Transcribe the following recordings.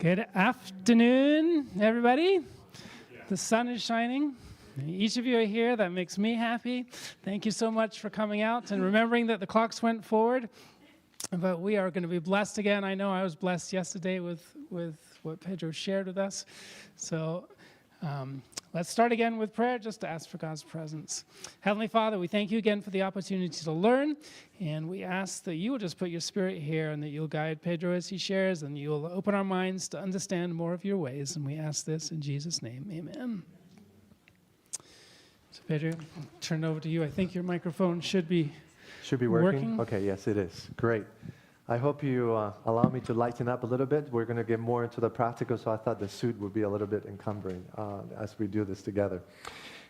Good afternoon, everybody. The sun is shining. Each of you are here. That makes me happy. Thank you so much for coming out and remembering that the clocks went forward. But we are going to be blessed again. I know I was blessed yesterday with what Pedro shared with us. So let's start again with prayer, just to ask for God's presence. Heavenly Father, we thank you again for the opportunity to learn, and we ask that you will just put your spirit here and that you'll guide Pedro as he shares, and you'll open our minds to understand more of your ways, and we ask this in Jesus' name. Amen. So Pedro, I'll turn it over to you. I think your microphone should be working. Okay, yes, it is. Great. I hope you allow me to lighten up a little bit. We're going to get more into the practical, so I thought the suit would be a little bit encumbering as we do this together.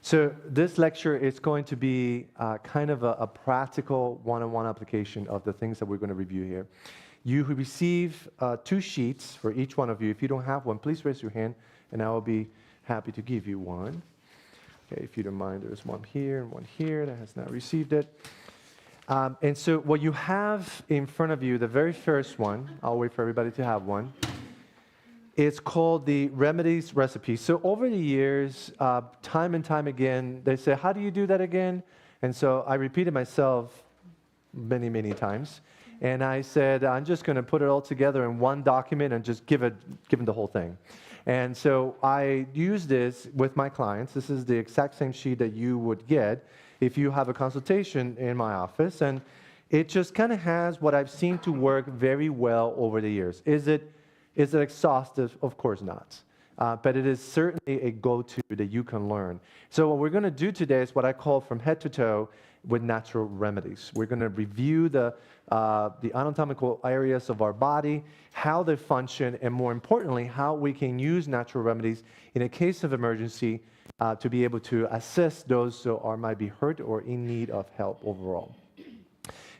So this lecture is going to be kind of a practical one-on-one application of the things that we're going to review here. You receive 2 sheets for each one of you. If you don't have one, please raise your hand, and I will be happy to give you one. Okay, if you don't mind, there's one here and one here that has not received it. And so what you have in front of you, the very first one, I'll wait for everybody to have one, it's called the Remedies recipe. So over the years, time and time again, they say, how do you do that again? And so I repeated myself many, many times. And I said, I'm just going to put it all together in one document and just give them the whole thing. And so I use this with my clients. This is the exact same sheet that you would get if you have a consultation in my office, and it just kind of has what I've seen to work very well over the years. Is it exhaustive? Of course not. But it is certainly a go-to that you can learn. So what we're going to do today is what I call from head to toe with natural remedies. We're going to review the anatomical areas of our body, how they function, and more importantly, how we can use natural remedies in a case of emergency to be able to assist those who might be hurt or in need of help overall.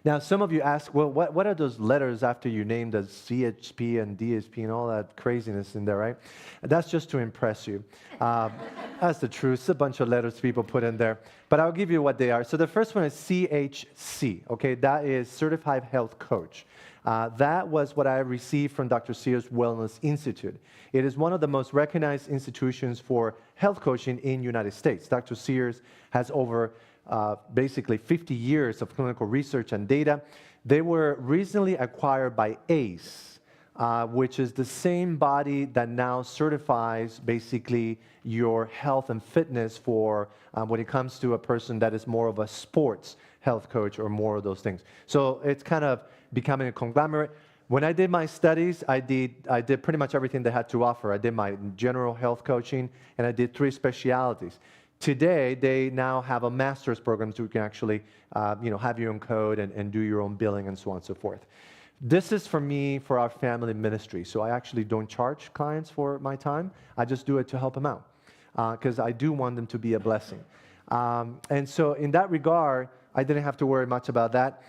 Now, some of you ask, well, what are those letters after you name the CHP and DSP and all that craziness in there, right? That's just to impress you. That's the truth. It's a bunch of letters people put in there. But I'll give you what they are. So the first one is CHC, okay? That is Certified Health Coach. That was what I received from Dr. Sears Wellness Institute. It is one of the most recognized institutions for health coaching in the United States. Dr. Sears has over basically 50 years of clinical research and data. They were recently acquired by ACE, which is the same body that now certifies basically your health and fitness for when it comes to a person that is more of a sports health coach or more of those things. So it's kind of becoming a conglomerate. When I did my studies, I did pretty much everything they had to offer. I did my general health coaching, and I did 3 specialities. Today, they now have a master's program so you can actually have your own code and do your own billing and so on and so forth. This is for me, for our family ministry. So I actually don't charge clients for my time. I just do it to help them out because I do want them to be a blessing. And so in that regard, I didn't have to worry much about that.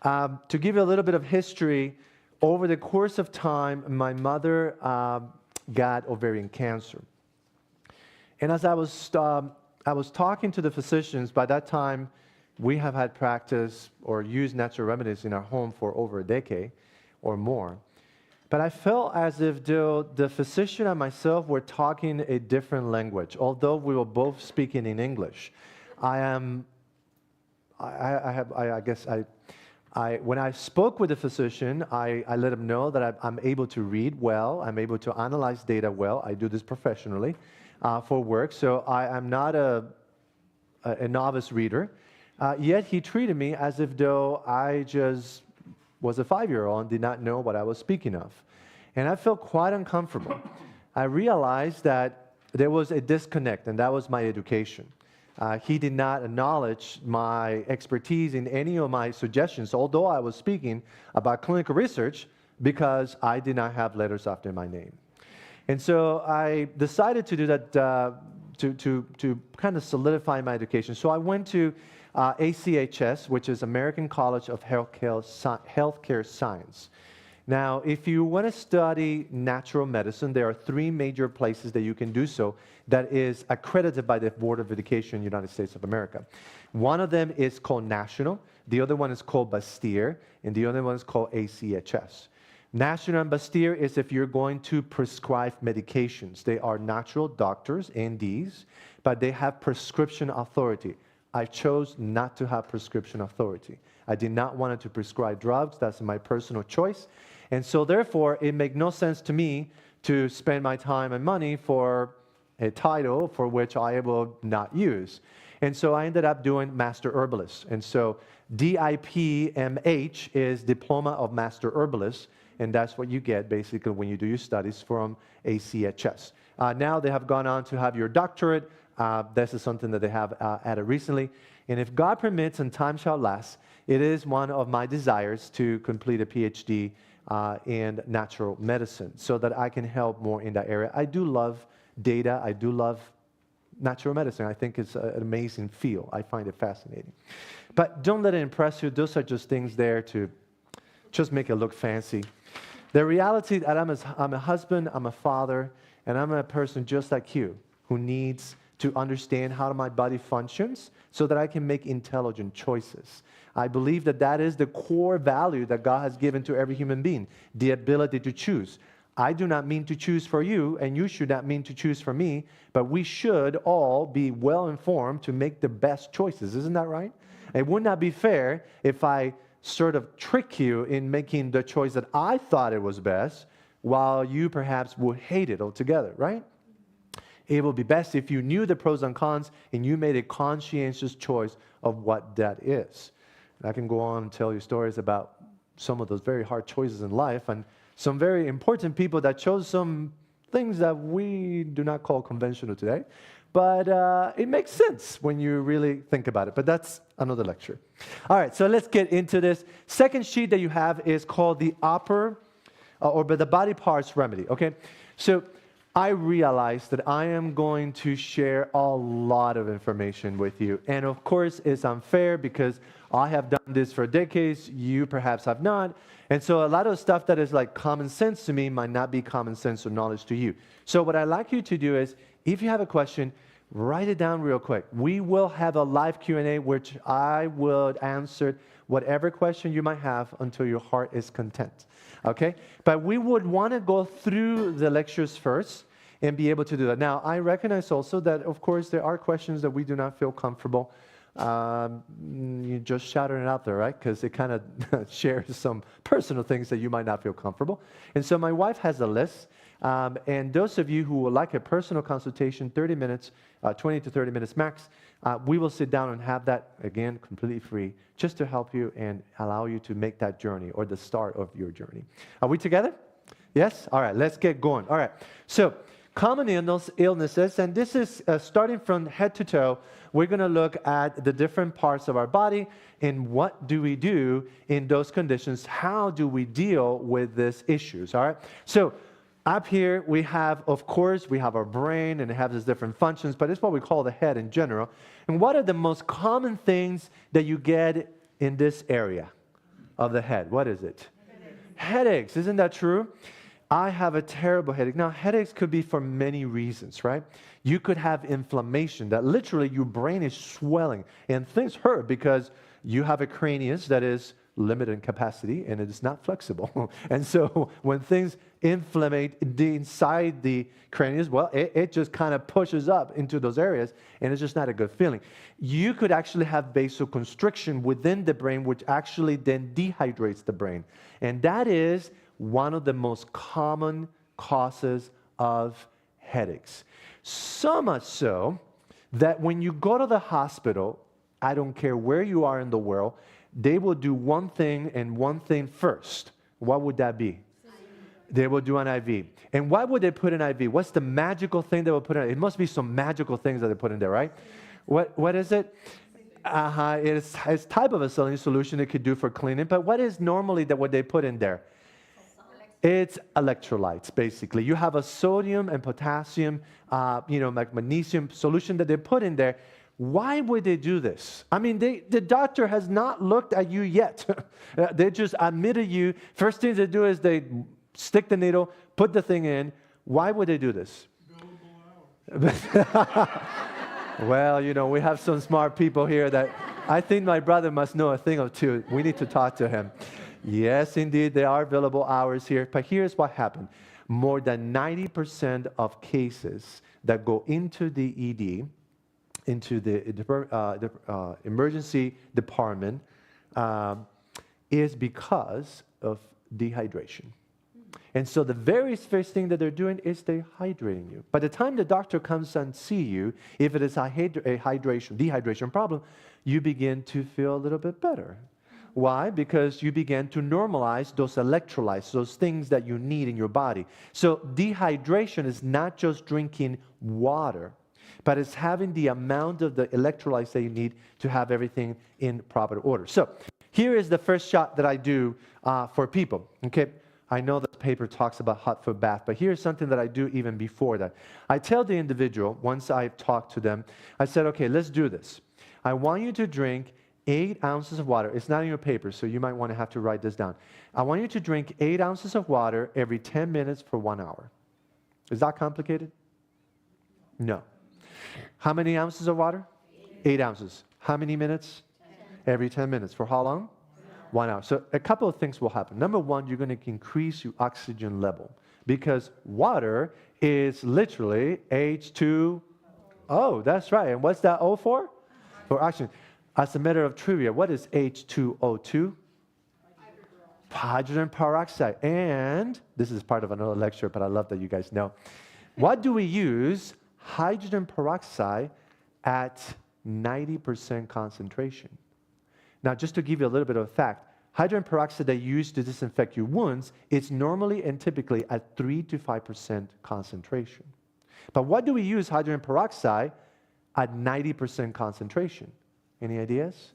To give you a little bit of history, over the course of time, my mother got ovarian cancer. And as I was talking to the physicians, by that time, we have had practice or used natural remedies in our home for over a decade or more. But I felt as if the physician and myself were talking a different language, although we were both speaking in English. When I spoke with the physician, I let him know that I'm able to read well, I'm able to analyze data well. I do this professionally for work, so I am not a novice reader. Yet he treated me as if though I just was a 5-year-old and did not know what I was speaking of. And I felt quite uncomfortable. I realized that there was a disconnect, and that was my education. He did not acknowledge my expertise in any of my suggestions, although I was speaking about clinical research because I did not have letters after my name. And so I decided to do that to kind of solidify my education. So I went to ACHS, which is American College of Healthcare Science. Now, if you want to study natural medicine, there are 3 major places that you can do so that is accredited by the Board of Education in the United States of America. One of them is called National, the other one is called Bastyr, and the other one is called ACHS. National and Bastyr is if you're going to prescribe medications. They are natural doctors, NDs, but they have prescription authority. I chose not to have prescription authority. I did not want to prescribe drugs. That's my personal choice. And so therefore, it made no sense to me to spend my time and money for a title for which I will not use. And so I ended up doing Master Herbalist. And so DIPMH is Diploma of Master Herbalist, and that's what you get basically when you do your studies from ACHS. Now they have gone on to have your doctorate. This is something that they have added recently. And if God permits and time shall last, it is one of my desires to complete a PhD in natural medicine so that I can help more in that area. I do love data. I do love natural medicine. I think it's an amazing field. I find it fascinating. But don't let it impress you. Those are just things there to just make it look fancy. The reality that I'm a husband, I'm a father, and I'm a person just like you who needs to understand how my body functions so that I can make intelligent choices. I believe that that is the core value that God has given to every human being, the ability to choose. I do not mean to choose for you, and you should not mean to choose for me, but we should all be well informed to make the best choices. Isn't that right? It would not be fair if I sort of trick you in making the choice that I thought it was best, while you perhaps would hate it altogether, right? It will be best if you knew the pros and cons and you made a conscientious choice of what that is. And I can go on and tell you stories about some of those very hard choices in life and some very important people that chose some things that we do not call conventional today. But it makes sense when you really think about it. But that's another lecture. All right, so let's get into this. Second sheet that you have is called the upper or the body parts remedy, okay? So I realized that I am going to share a lot of information with you. And of course, it's unfair because I have done this for decades. You perhaps have not. And so a lot of stuff that is like common sense to me might not be common sense or knowledge to you. So what I'd like you to do is, if you have a question, write it down real quick. We will have a live Q&A which I will answer whatever question you might have until your heart is content. Okay? But we would want to go through the lectures first and be able to do that. Now, I recognize also that, of course, there are questions that we do not feel comfortable. You just shouting it out there, right? Because it kind of shares some personal things that you might not feel comfortable. And so my wife has a list. And those of you who would like a personal consultation, 30 minutes, 20 to 30 minutes max, we will sit down and have that, again, completely free, just to help you and allow you to make that journey or the start of your journey. Are we together? Yes? All right, let's get going. All right, so common illnesses, and this is starting from head to toe. We're going to look at the different parts of our body and what do we do in those conditions. How do we deal with these issues, all right? So up here we have, of course, we have our brain and it has its different functions, but it's what we call the head in general. And what are the most common things that you get in this area of the head? What is it? Headaches. Isn't that true? I have a terrible headache. Now, headaches could be for many reasons, right? You could have inflammation that literally your brain is swelling and things hurt because you have a cranius that is limited in capacity and it is not flexible. And so when things inflammate inside the cranius, well, it just kind of pushes up into those areas and it's just not a good feeling. You could actually have vasoconstriction within the brain, which actually then dehydrates the brain. And that is one of the most common causes of headaches. So much so that when you go to the hospital, I don't care where you are in the world, they will do one thing and one thing first. What would that be? They will do an IV. And why would they put an IV? What's the magical thing they will put in? It must be some magical things that they put in there, right? What is it? It's type of a saline solution it could do for cleaning, but what is normally what they put in there? It's electrolytes, basically. You have a sodium and potassium, magnesium solution that they put in there. Why would they do this? I mean, the doctor has not looked at you yet. They just admitted you. First thing they do is they stick the needle, put the thing in. Why would they do this? Well, we have some smart people here that I think my brother must know a thing or two. We need to talk to him. Yes, indeed, there are billable hours here. But here's what happened. More than 90% of cases that go into the ED, into the emergency department, is because of dehydration. And so the very first thing that they're doing is they're hydrating you. By the time the doctor comes and see you, if it is a dehydration problem, you begin to feel a little bit better. Why? Because you begin to normalize those electrolytes, those things that you need in your body. So dehydration is not just drinking water, but it's having the amount of the electrolytes that you need to have everything in proper order. So here is the first shot that I do for people. Okay. I know the paper talks about hot foot bath, but here's something that I do even before that. I tell the individual, once I've talked to them, I said, okay, let's do this. I want you to drink 8 ounces of water. It's not in your paper, so you might want to have to write this down. I want you to drink 8 ounces of water every 10 minutes for 1 hour. Is that complicated? No. How many ounces of water? 8 ounces. How many minutes? 10. Every 10 minutes. For how long? 1 hour. So a couple of things will happen. Number one, you're going to increase your oxygen level because water is literally H2O. That's right. And what's that O for? For oxygen. As a matter of trivia, what is H2O2? Hydrogen peroxide. And this is part of another lecture, but I love that you guys know. What do we use hydrogen peroxide at 90% concentration? Now, just to give you a little bit of a fact, hydrogen peroxide that you use to disinfect your wounds, it's normally and typically at 3 to 5% concentration. But what do we use hydrogen peroxide at 90% concentration? Any ideas?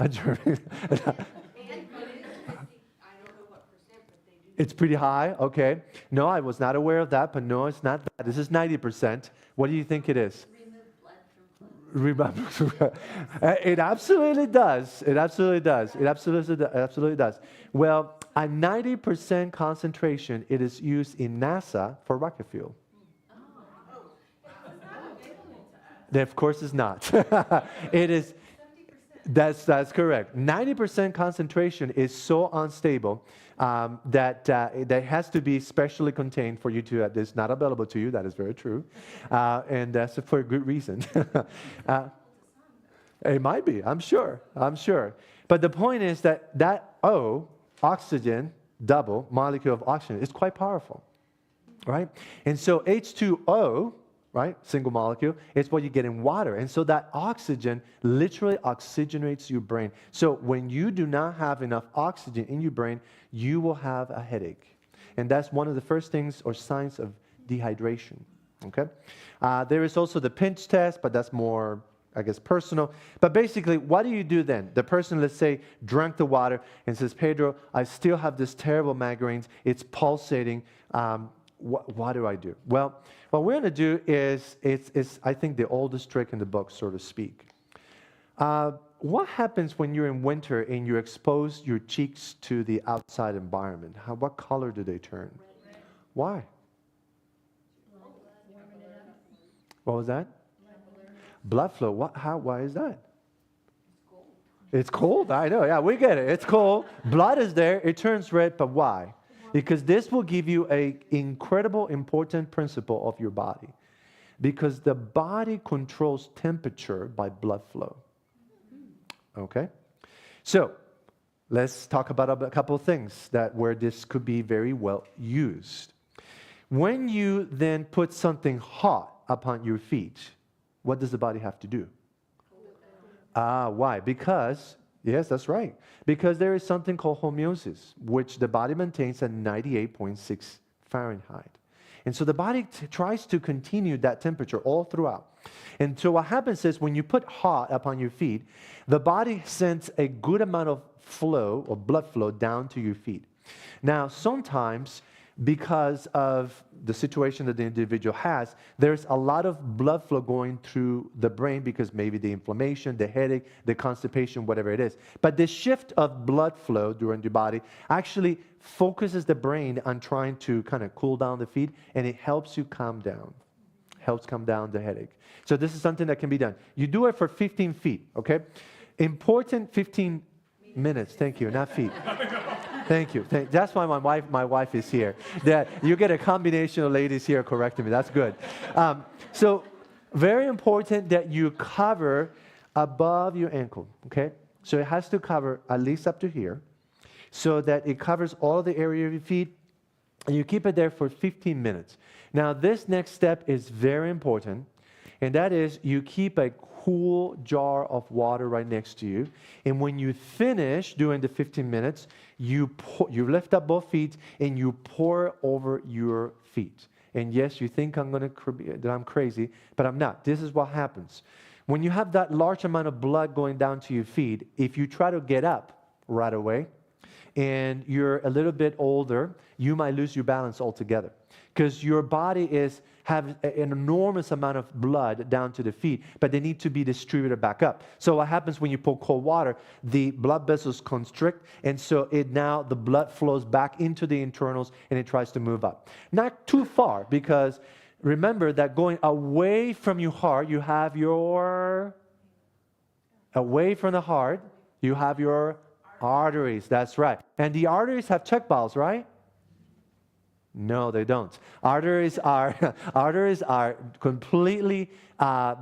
Germany. It's pretty high, okay. No, I was not aware of that, but no, it's not that. This is 90%. What do you think it is? It absolutely does. It absolutely does. It absolutely does. Well, at 90% concentration, it is used in NASA for rocket fuel. Of course, it's not. It is. That's correct. 90% concentration is so unstable that has to be specially contained for you to. It's not available to you. That is very true, and that's for a good reason. It might be. I'm sure. But the point is that O, oxygen, double molecule of oxygen, is quite powerful, right? And so H2O. Right? Single molecule. It's what you get in water. And so that oxygen literally oxygenates your brain. So when you do not have enough oxygen in your brain, you will have a headache. And that's one of the first things or signs of dehydration. Okay? There is also the pinch test, but that's more, I guess, personal. But basically, what do you do then? The person, let's say, drank the water and says, Pedro, I still have this terrible migraines. It's pulsating. What do I do? Well, what we're going to do is I think, the oldest trick in the book, so to speak. What happens when you're in winter and you expose your cheeks to the outside environment? What color do they turn? Red. Why? What was that? Blood flow. Why is that? It's cold. I know. Yeah, we get it. It's cold. Blood is there. It turns red, but why? Because this will give you an incredible, important principle of your body. Because the body controls temperature by blood flow. Okay? So, let's talk about a couple of things where this could be very well used. When you then put something hot upon your feet, what does the body have to do? Why? Because, yes, that's right. Because there is something called homeostasis, which the body maintains at 98.6 Fahrenheit. And so the body tries to continue that temperature all throughout. And so what happens is when you put hot upon your feet, the body sends a good amount of flow or blood flow down to your feet. Now, sometimes because of the situation that the individual has, there's a lot of blood flow going through the brain because maybe the inflammation, the headache, the constipation, whatever it is. But the shift of blood flow during the body actually focuses the brain on trying to kind of cool down the feet, and it helps you calm down. Helps calm down the headache. So this is something that can be done. You do it for 15 feet, okay? Important 15 minutes. Thank you, not feet. Thank you. That's why my wife is here. That you get a combination of ladies here correcting me. That's good. So very important that you cover above your ankle, okay? So it has to cover at least up to here, so that it covers all the area of your feet, and you keep it there for 15 minutes. Now, this next step is very important, and that is you keep a cool jar of water right next to you, and when you finish doing the 15 minutes, you lift up both feet and you pour over your feet. And yes, you think that I'm crazy, but I'm not. This is what happens. When you have that large amount of blood going down to your feet, if you try to get up right away, and you're a little bit older, you might lose your balance altogether, because your body have an enormous amount of blood down to the feet, but they need to be distributed back up. So what happens when you pour cold water, the blood vessels constrict, and so now the blood flows back into the internals and it tries to move up. Not too far, because remember that going away from your heart, you have your arteries. That's right. And the arteries have check valves, right? No, they don't. Arteries are completely,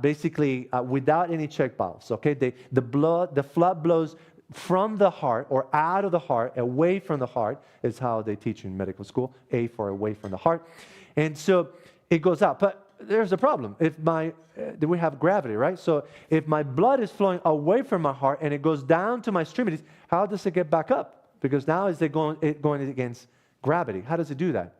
basically, without any check valves. Okay, the flood blows from the heart or out of the heart, away from the heart is how they teach in medical school. A for away from the heart, and so it goes out. But there's a problem. We have gravity, right? So if my blood is flowing away from my heart and it goes down to my extremities, how does it get back up? Because now it's going against gravity. How does it do that?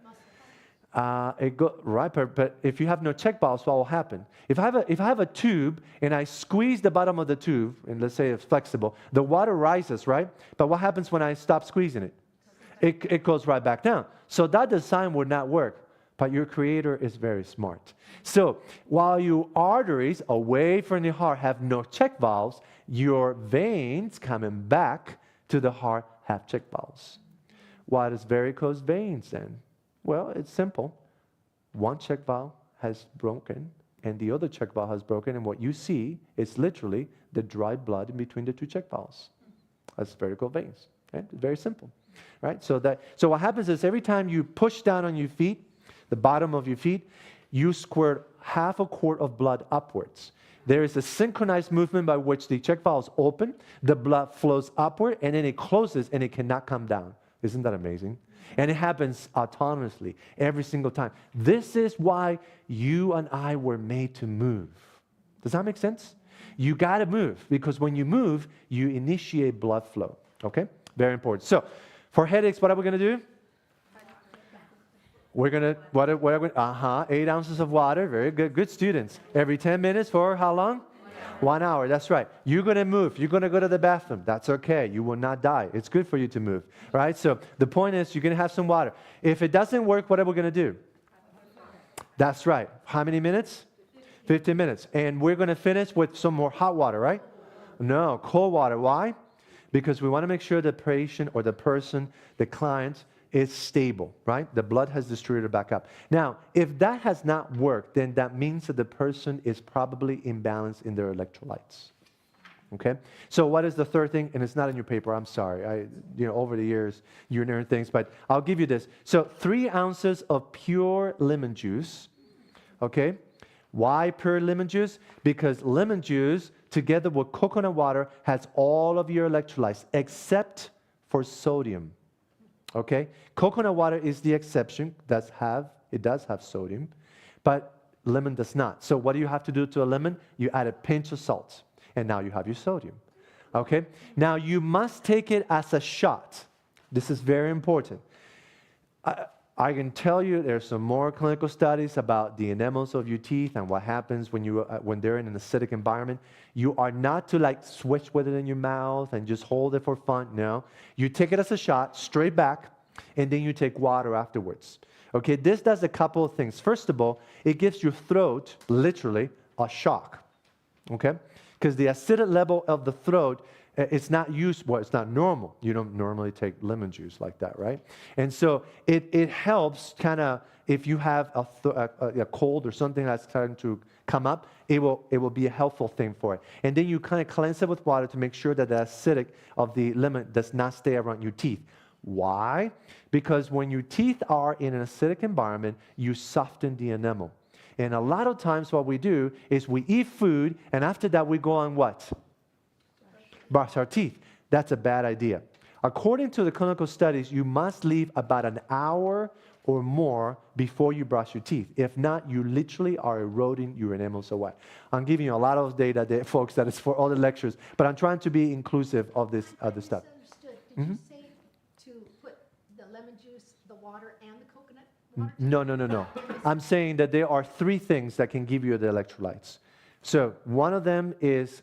But if you have no check valves, what will happen? If I have a tube and I squeeze the bottom of the tube, and let's say it's flexible, the water rises, right? But what happens when I stop squeezing it? It goes right back down. So that design would not work. But your Creator is very smart. So while your arteries away from the heart have no check valves, your veins coming back to the heart have check valves. Why does varicose veins then? Well, it's simple. One check valve has broken and the other check valve has broken, and what you see is literally the dry blood in between the two check valves. That's varicose veins. Okay? It's very simple, right? So what happens is every time you push down on your feet, the bottom of your feet, you squirt half a quart of blood upwards. There is a synchronized movement by which the check valves open, the blood flows upward, and then it closes and it cannot come down. Isn't that amazing? And it happens autonomously every single time. This is why you and I were made to move. Does that make sense? You got to move, because when you move, you initiate blood flow. Okay? Very important. So, for headaches, what are we going to do? We're going to, 8 ounces of water. Very good. Good students. Every 10 minutes for how long? 1 hour. That's right. You're going to move. You're going to go to the bathroom. That's okay. You will not die. It's good for you to move. Right? So the point is you're going to have some water. If it doesn't work, what are we going to do? That's right. How many minutes? 15 minutes. And we're going to finish with some more hot water, right? No, cold water. Why? Because we want to make sure the patient or the person, the client, is stable, right? The blood has distributed back up. Now, if that has not worked, then that means that the person is probably imbalanced in their electrolytes. Okay? So what is the third thing? And it's not in your paper. I'm sorry. Over the years, you learn things, but I'll give you this. So 3 ounces of pure lemon juice. Okay? Why pure lemon juice? Because lemon juice, together with coconut water, has all of your electrolytes except for sodium. Okay? Coconut water is the exception. It does have sodium, but lemon does not. So what do you have to do to a lemon? You add a pinch of salt, and now you have your sodium. Okay? Now you must take it as a shot. This is very important. I can tell you there's some more clinical studies about the enamels of your teeth and what happens when they're in an acidic environment. You are not to switch with it in your mouth and just hold it for fun. No. You take it as a shot, straight back, and then you take water afterwards. Okay, this does a couple of things. First of all, it gives your throat, literally, a shock. Okay? Because the acidity level of the throat it's not used, well, it's not normal. You don't normally take lemon juice like that, right? And so it helps kind of, if you have a cold or something that's starting to come up, it will be a helpful thing for it. And then you kind of cleanse it with water to make sure that the acidic of the lemon does not stay around your teeth. Why? Because when your teeth are in an acidic environment, you soften the enamel. And a lot of times what we do is we eat food, and after that we go on what? Brush our teeth. That's a bad idea. According to the clinical studies, you must leave about an hour or more before you brush your teeth. If not, you literally are eroding your enamels away. I'm giving you a lot of data there, folks, that is for all the lectures, but I'm trying to be inclusive of this other stuff. Did you say to put the lemon juice, the water, and the coconut water? No. I'm saying that there are 3 things that can give you the electrolytes. So one of them is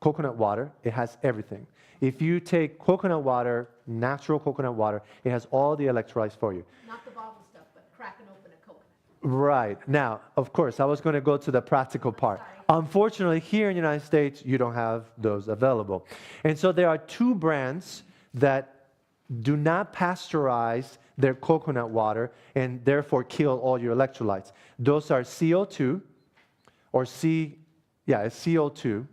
coconut water. It has everything. If you take coconut water, natural coconut water, it has all the electrolytes for you. Not the bottle stuff, but cracking open a coconut. Right. Now, of course, I was going to go to the practical part. Unfortunately, here in the United States, you don't have those available. And so there are 2 brands that do not pasteurize their coconut water and therefore kill all your electrolytes. Those are CO2 or it's CO2.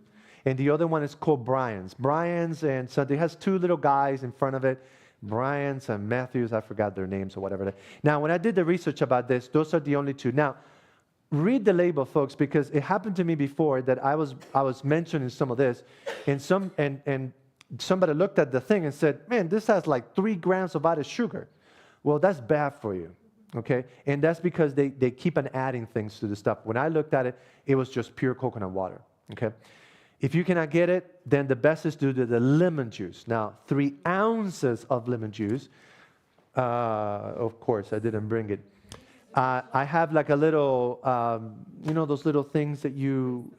And the other one is called Bryan's. Bryan's, and so it has 2 little guys in front of it. Bryan's and Matthews, I forgot their names or whatever. Now, when I did the research about this, those are the only 2. Now, read the label, folks, because it happened to me before that I was mentioning some of this, and somebody looked at the thing and said, man, this has like 3 grams of added sugar. Well, that's bad for you, okay? And that's because they keep on adding things to the stuff. When I looked at it, it was just pure coconut water, okay? If you cannot get it, then the best is to do the lemon juice. Now, 3 ounces of lemon juice. Of course, I didn't bring it. I have like a little, those little things that you,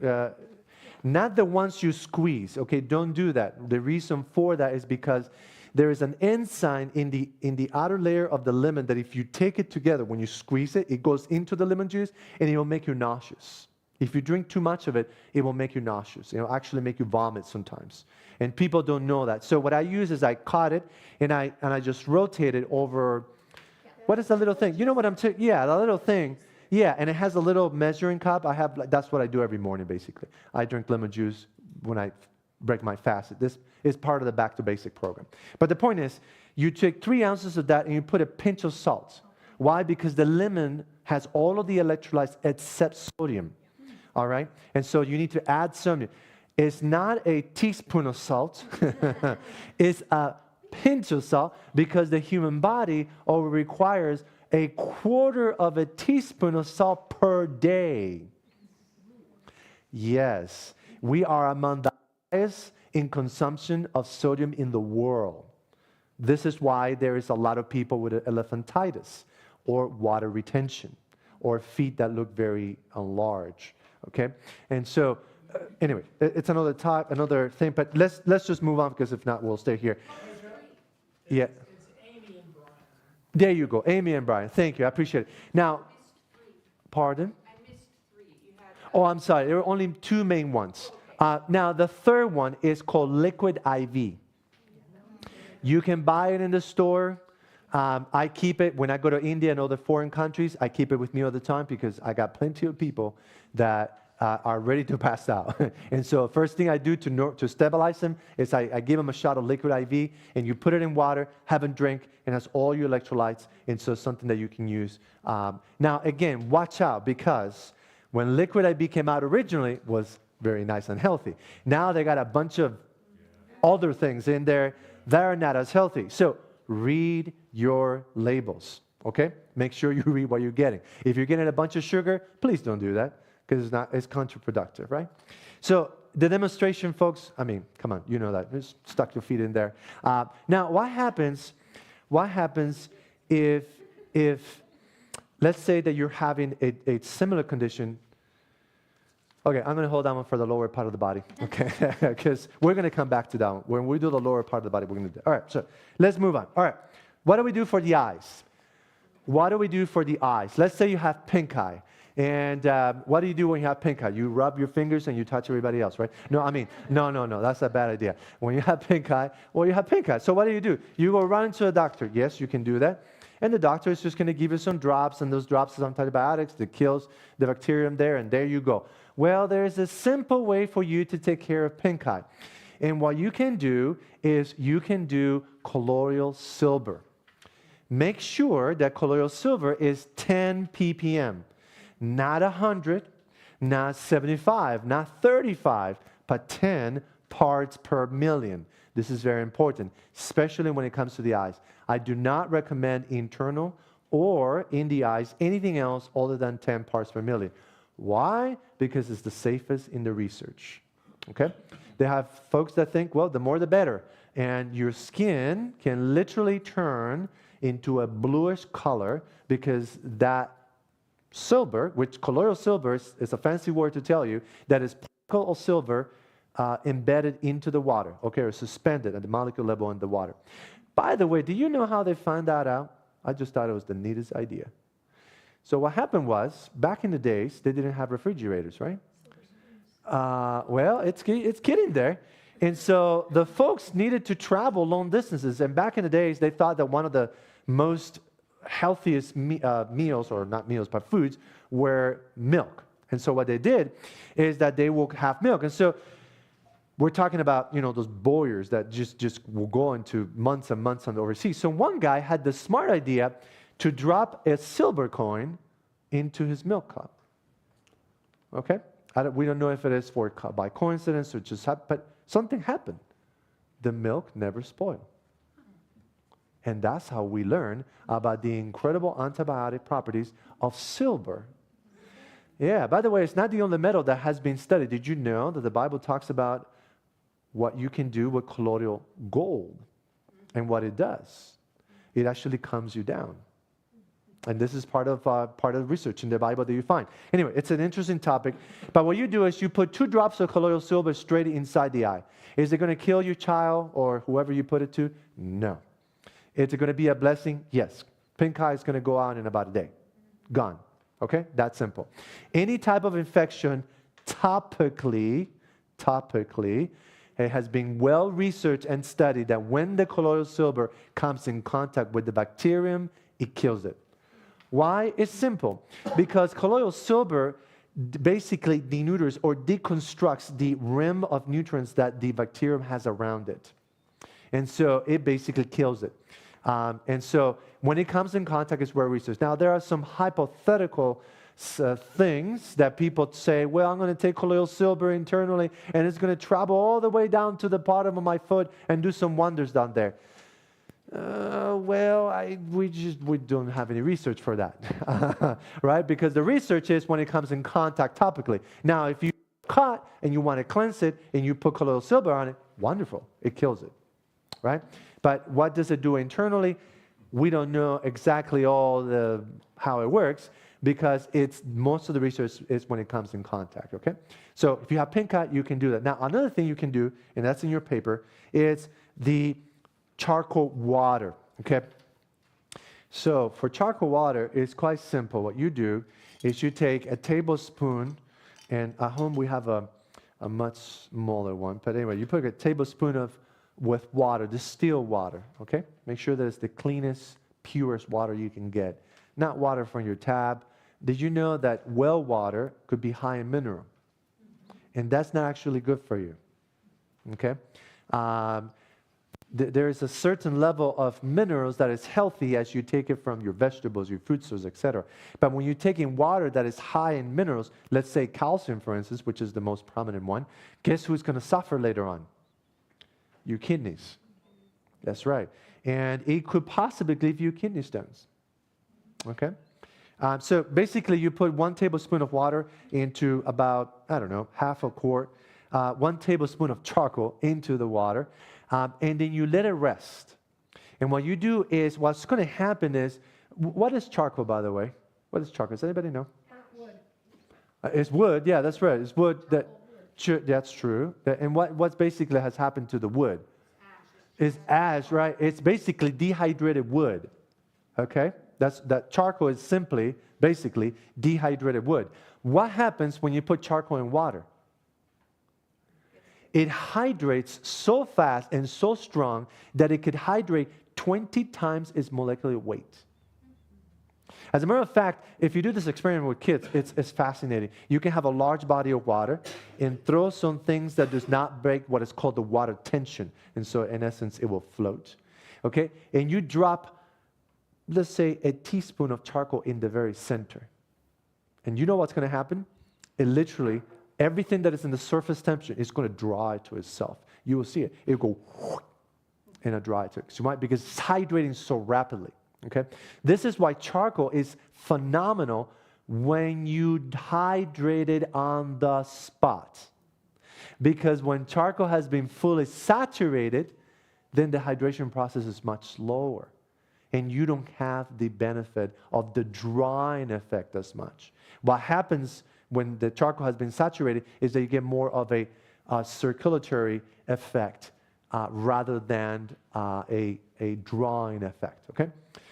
not the ones you squeeze, okay? Don't do that. The reason for that is because there is an enzyme in the outer layer of the lemon that if you take it together, when you squeeze it, it goes into the lemon juice and it will make you nauseous. If you drink too much of it, it will make you nauseous. It will actually make you vomit sometimes. And people don't know that. So what I use is I caught it and I just rotate it over. What is the little thing? You know what I'm saying? Yeah, the little thing. Yeah, and it has a little measuring cup. That's what I do every morning, basically. I drink lemon juice when I break my fast. This is part of the Back to Basic program. But the point is, you take 3 ounces of that and you put a pinch of salt. Why? Because the lemon has all of the electrolytes except sodium. All right? And so you need to add some. It's not a teaspoon of salt. It's a pinch of salt because the human body only requires a 1/4 of a teaspoon of salt per day. Yes. We are among the highest in consumption of sodium in the world. This is why there is a lot of people with elephantitis or water retention or feet that look very enlarged. Okay, and so anyway, it's another thing. But let's just move on because if not, we'll stay here. Yeah. It's Amy and Brian. There you go, Amy and Brian. Thank you, I appreciate it. Now, pardon? I missed 3. You had. Oh, I'm sorry. There were only 2 main ones. Now, the third one is called liquid IV. You can buy it in the store. I keep it when I go to India and other foreign countries. I keep it with me all the time because I got plenty of people that are ready to pass out. And so first thing I do to stabilize them is I give them a shot of liquid IV, and you put it in water, have them drink, and has all your electrolytes, and so something that you can use. Now, again, watch out, because when liquid IV came out originally, it was very nice and healthy. Now they got a bunch of other things in there that are not as healthy. So read your labels, okay? Make sure you read what you're getting. If you're getting a bunch of sugar, please don't do that, because it's counterproductive, right? So the demonstration, folks, I mean, come on, you know that. Just stuck your feet in there. Now, what happens if let's say that you're having a similar condition. Okay, I'm going to hold that one for the lower part of the body, okay? Because we're going to come back to that one. When we do the lower part of the body, we're going to do it. All right, so let's move on. All right, what do we do for the eyes? What do we do for the eyes? Let's say you have pink eye. And what do you do when you have pink eye? You rub your fingers and you touch everybody else, right? No, no, that's a bad idea. When you have pink eye, well, you have pink eye. So what do? You go run to a doctor. Yes, you can do that. And the doctor is just going to give you some drops, and those drops are some antibiotics that kills the bacterium there, and there you go. Well, there's a simple way for you to take care of pink eye. And what you can do is you can do colloidal silver. Make sure that colloidal silver is 10 ppm, not 100, not 75, not 35, but 10 parts per million. This is very important, especially when it comes to the eyes. I do not recommend internal or in the eyes anything else other than 10 parts per million. Why? Because it's the safest in the research. Okay? They have folks that think, well, the more the better. And your skin can literally turn into a bluish color because that silver, which colloidal silver is a fancy word to tell you, that is particle of silver embedded into the water, okay, or suspended at the molecule level in the water. By the way, do you know how they found that out? I just thought it was the neatest idea. So what happened was, back in the days, they didn't have refrigerators, right? Well, it's getting there. And so the folks needed to travel long distances. And back in the days, they thought that one of the most healthiest meals, or not meals, but foods, were milk. And so what they did is that they will have milk. And so we're talking about, those boyers that just will go into months and months on the overseas. So one guy had the smart idea to drop a silver coin into his milk cup. Okay? We don't know if it is by coincidence or just happened, but something happened. The milk never spoiled. And that's how we learn about the incredible antibiotic properties of silver. Yeah, by the way, it's not the only metal that has been studied. Did you know that the Bible talks about what you can do with colloidal gold and what it does? It actually calms you down. And this is part of the research in the Bible that you find. Anyway, it's an interesting topic. But what you do is you put 2 drops of colloidal silver straight inside the eye. Is it going to kill your child or whoever you put it to? No. Is it going to be a blessing? Yes. Pink eye is going to go out in about a day. Gone. Okay? That's simple. Any type of infection, topically, it has been well researched and studied that when the colloidal silver comes in contact with the bacterium, it kills it. Why? It's simple. Because colloidal silver basically deneuters or deconstructs the rim of nutrients that the bacterium has around it. And so it basically kills it. And so when it comes in contact, it's where research. Now, there are some hypothetical things that people say, well, I'm going to take colloidal silver internally, and it's going to travel all the way down to the bottom of my foot and do some wonders down there. We don't have any research for that, right? Because the research is when it comes in contact topically. Now, if you cut and you want to cleanse it and you put colloidal silver on it, wonderful, it kills it, right? But what does it do internally? We don't know exactly how it works because most of the research is when it comes in contact, okay? So if you have pink eye, you can do that. Now, another thing you can do, and that's in your paper, is the charcoal water, okay? So for charcoal water, it's quite simple. What you do is you take a tablespoon, and at home we have a much smaller one, but anyway, you put a tablespoon with water, distilled water, okay? Make sure that it's the cleanest, purest water you can get, not water from your tap. Did you know that well water could be high in mineral? And that's not actually good for you, okay? There is a certain level of minerals that is healthy as you take it from your vegetables, your fruit sources, etc. But when you're taking water that is high in minerals, let's say calcium, for instance, which is the most prominent one, guess who's going to suffer later on? Your kidneys. That's right. And it could possibly give you kidney stones. Okay? So basically, you put 1 tablespoon of water into about, half a quart, 1 tablespoon of charcoal into the water, and then you let it rest. And what you do is, what's going to happen is, what is charcoal, by the way? What is charcoal? Does anybody know? Wood. It's wood. Yeah, that's right. It's wood. That's true. And what basically has happened to the wood? Is ash, right? It's basically dehydrated wood. Okay? That charcoal is basically dehydrated wood. What happens when you put charcoal in water? It hydrates so fast and so strong that it could hydrate 20 times its molecular weight. As a matter of fact, if you do this experiment with kids, it's fascinating. You can have a large body of water and throw some things that does not break what is called the water tension. And so in essence, it will float. Okay? And you drop, let's say, a teaspoon of charcoal in the very center. And you know what's going to happen? It literally, everything that is in the surface temperature is going to dry to itself. You will see it. It will go and it dry to it. Why? Because it's hydrating so rapidly. Okay? This is why charcoal is phenomenal when you hydrate it on the spot. Because when charcoal has been fully saturated, then the hydration process is much slower. And you don't have the benefit of the drying effect as much. What happens when the charcoal has been saturated is that you get more of a circulatory effect rather than a drawing effect. Okay?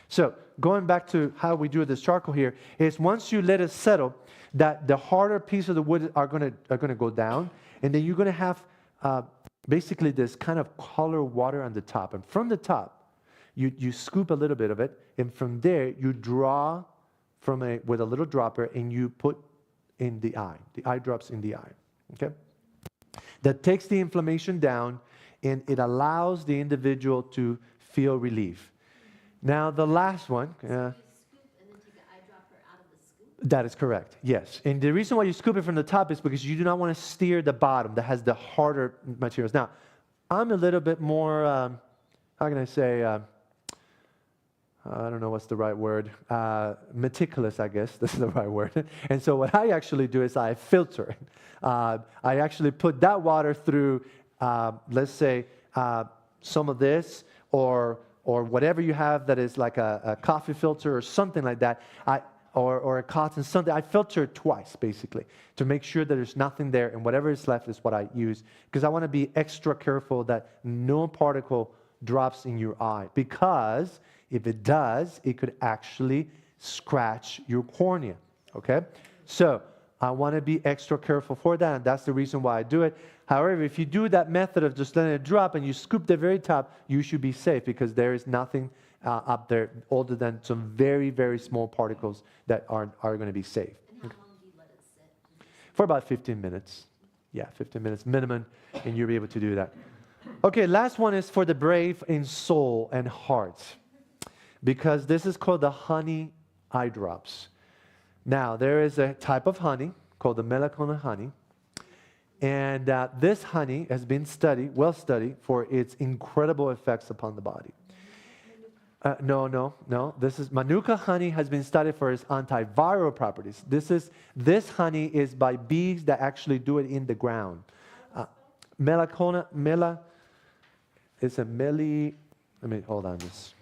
So going back to how we do this charcoal here is once you let it settle, that the harder piece of the wood are going to go down, and then you're going to have basically this kind of color water on the top. And from the top, you scoop a little bit of it, and from there you draw with a little dropper, and you put in the eye drops in the eye. Okay, that takes the inflammation down, and it allows the individual to feel relief. Now, the last one. So you scoop and then take an eyedropper out of the scoop? That is correct, yes. And the reason why you scoop it from the top is because you do not want to steer the bottom that has the harder materials. Now, I'm a little bit more, how can I say, I don't know what's the right word, meticulous, I guess, this is the right word. And so what I actually do is I filter it. I actually put that water through, let's say, some of this, or whatever you have that is like a coffee filter or something like that, or a cotton, something. I filter it twice, basically, to make sure that there's nothing there, and whatever is left is what I use, because I want to be extra careful that no particle drops in your eye, because if it does, it could actually scratch your cornea, okay? So I want to be extra careful for that, and that's the reason why I do it. However, if you do that method of just letting it drop and you scoop the very top, you should be safe, because there is nothing up there other than some very, very small particles that are going to be safe. And how long do you let it sit? For about 15 minutes. Yeah, 15 minutes minimum, and you'll be able to do that. Okay, last one is for the brave in soul and heart, because this is called the honey eye drops. Now, there is a type of honey called the Melacona honey. And this honey has been well studied for its incredible effects upon the body. No. This is Manuka honey has been studied for its antiviral properties. This honey is by bees that actually do it in the ground. It's a meli. Let me hold on this.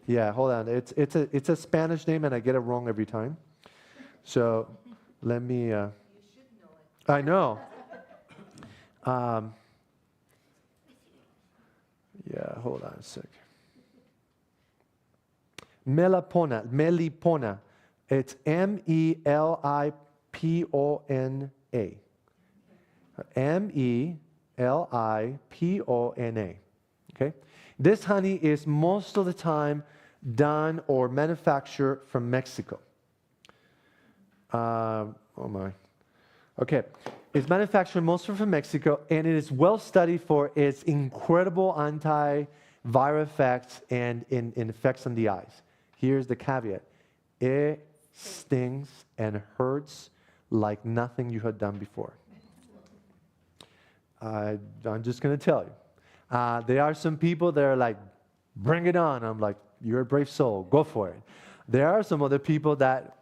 Yeah, hold on. It's a Spanish name, and I get it wrong every time. So let me. You should know it. I know. Yeah, hold on a sec. Melipona. It's Melipona. Melipona. Okay? This honey is most of the time done or manufactured from Mexico. Oh my. Okay. It's manufactured mostly from Mexico, and it is well studied for its incredible antiviral effects and in effects on the eyes. Here's the caveat. It stings and hurts like nothing you had done before. I'm just going to tell you. There are some people that are like, bring it on. I'm like, you're a brave soul. Go for it. There are some other people that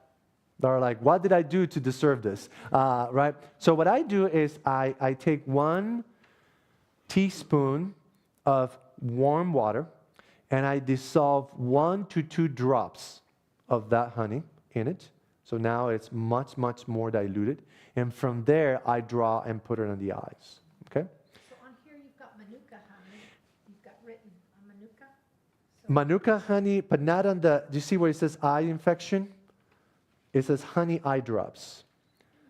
are like, what did I do to deserve this? Right? So what I do is I take 1 teaspoon of warm water, and I dissolve 1 to 2 drops of that honey in it. So now it's much, much more diluted. And from there, I draw and put it on the eyes. Okay? So on here, you've got Manuka honey. You've got written on Manuka. Manuka honey, but not on the, do you see where it says eye infection? It says honey eye drops.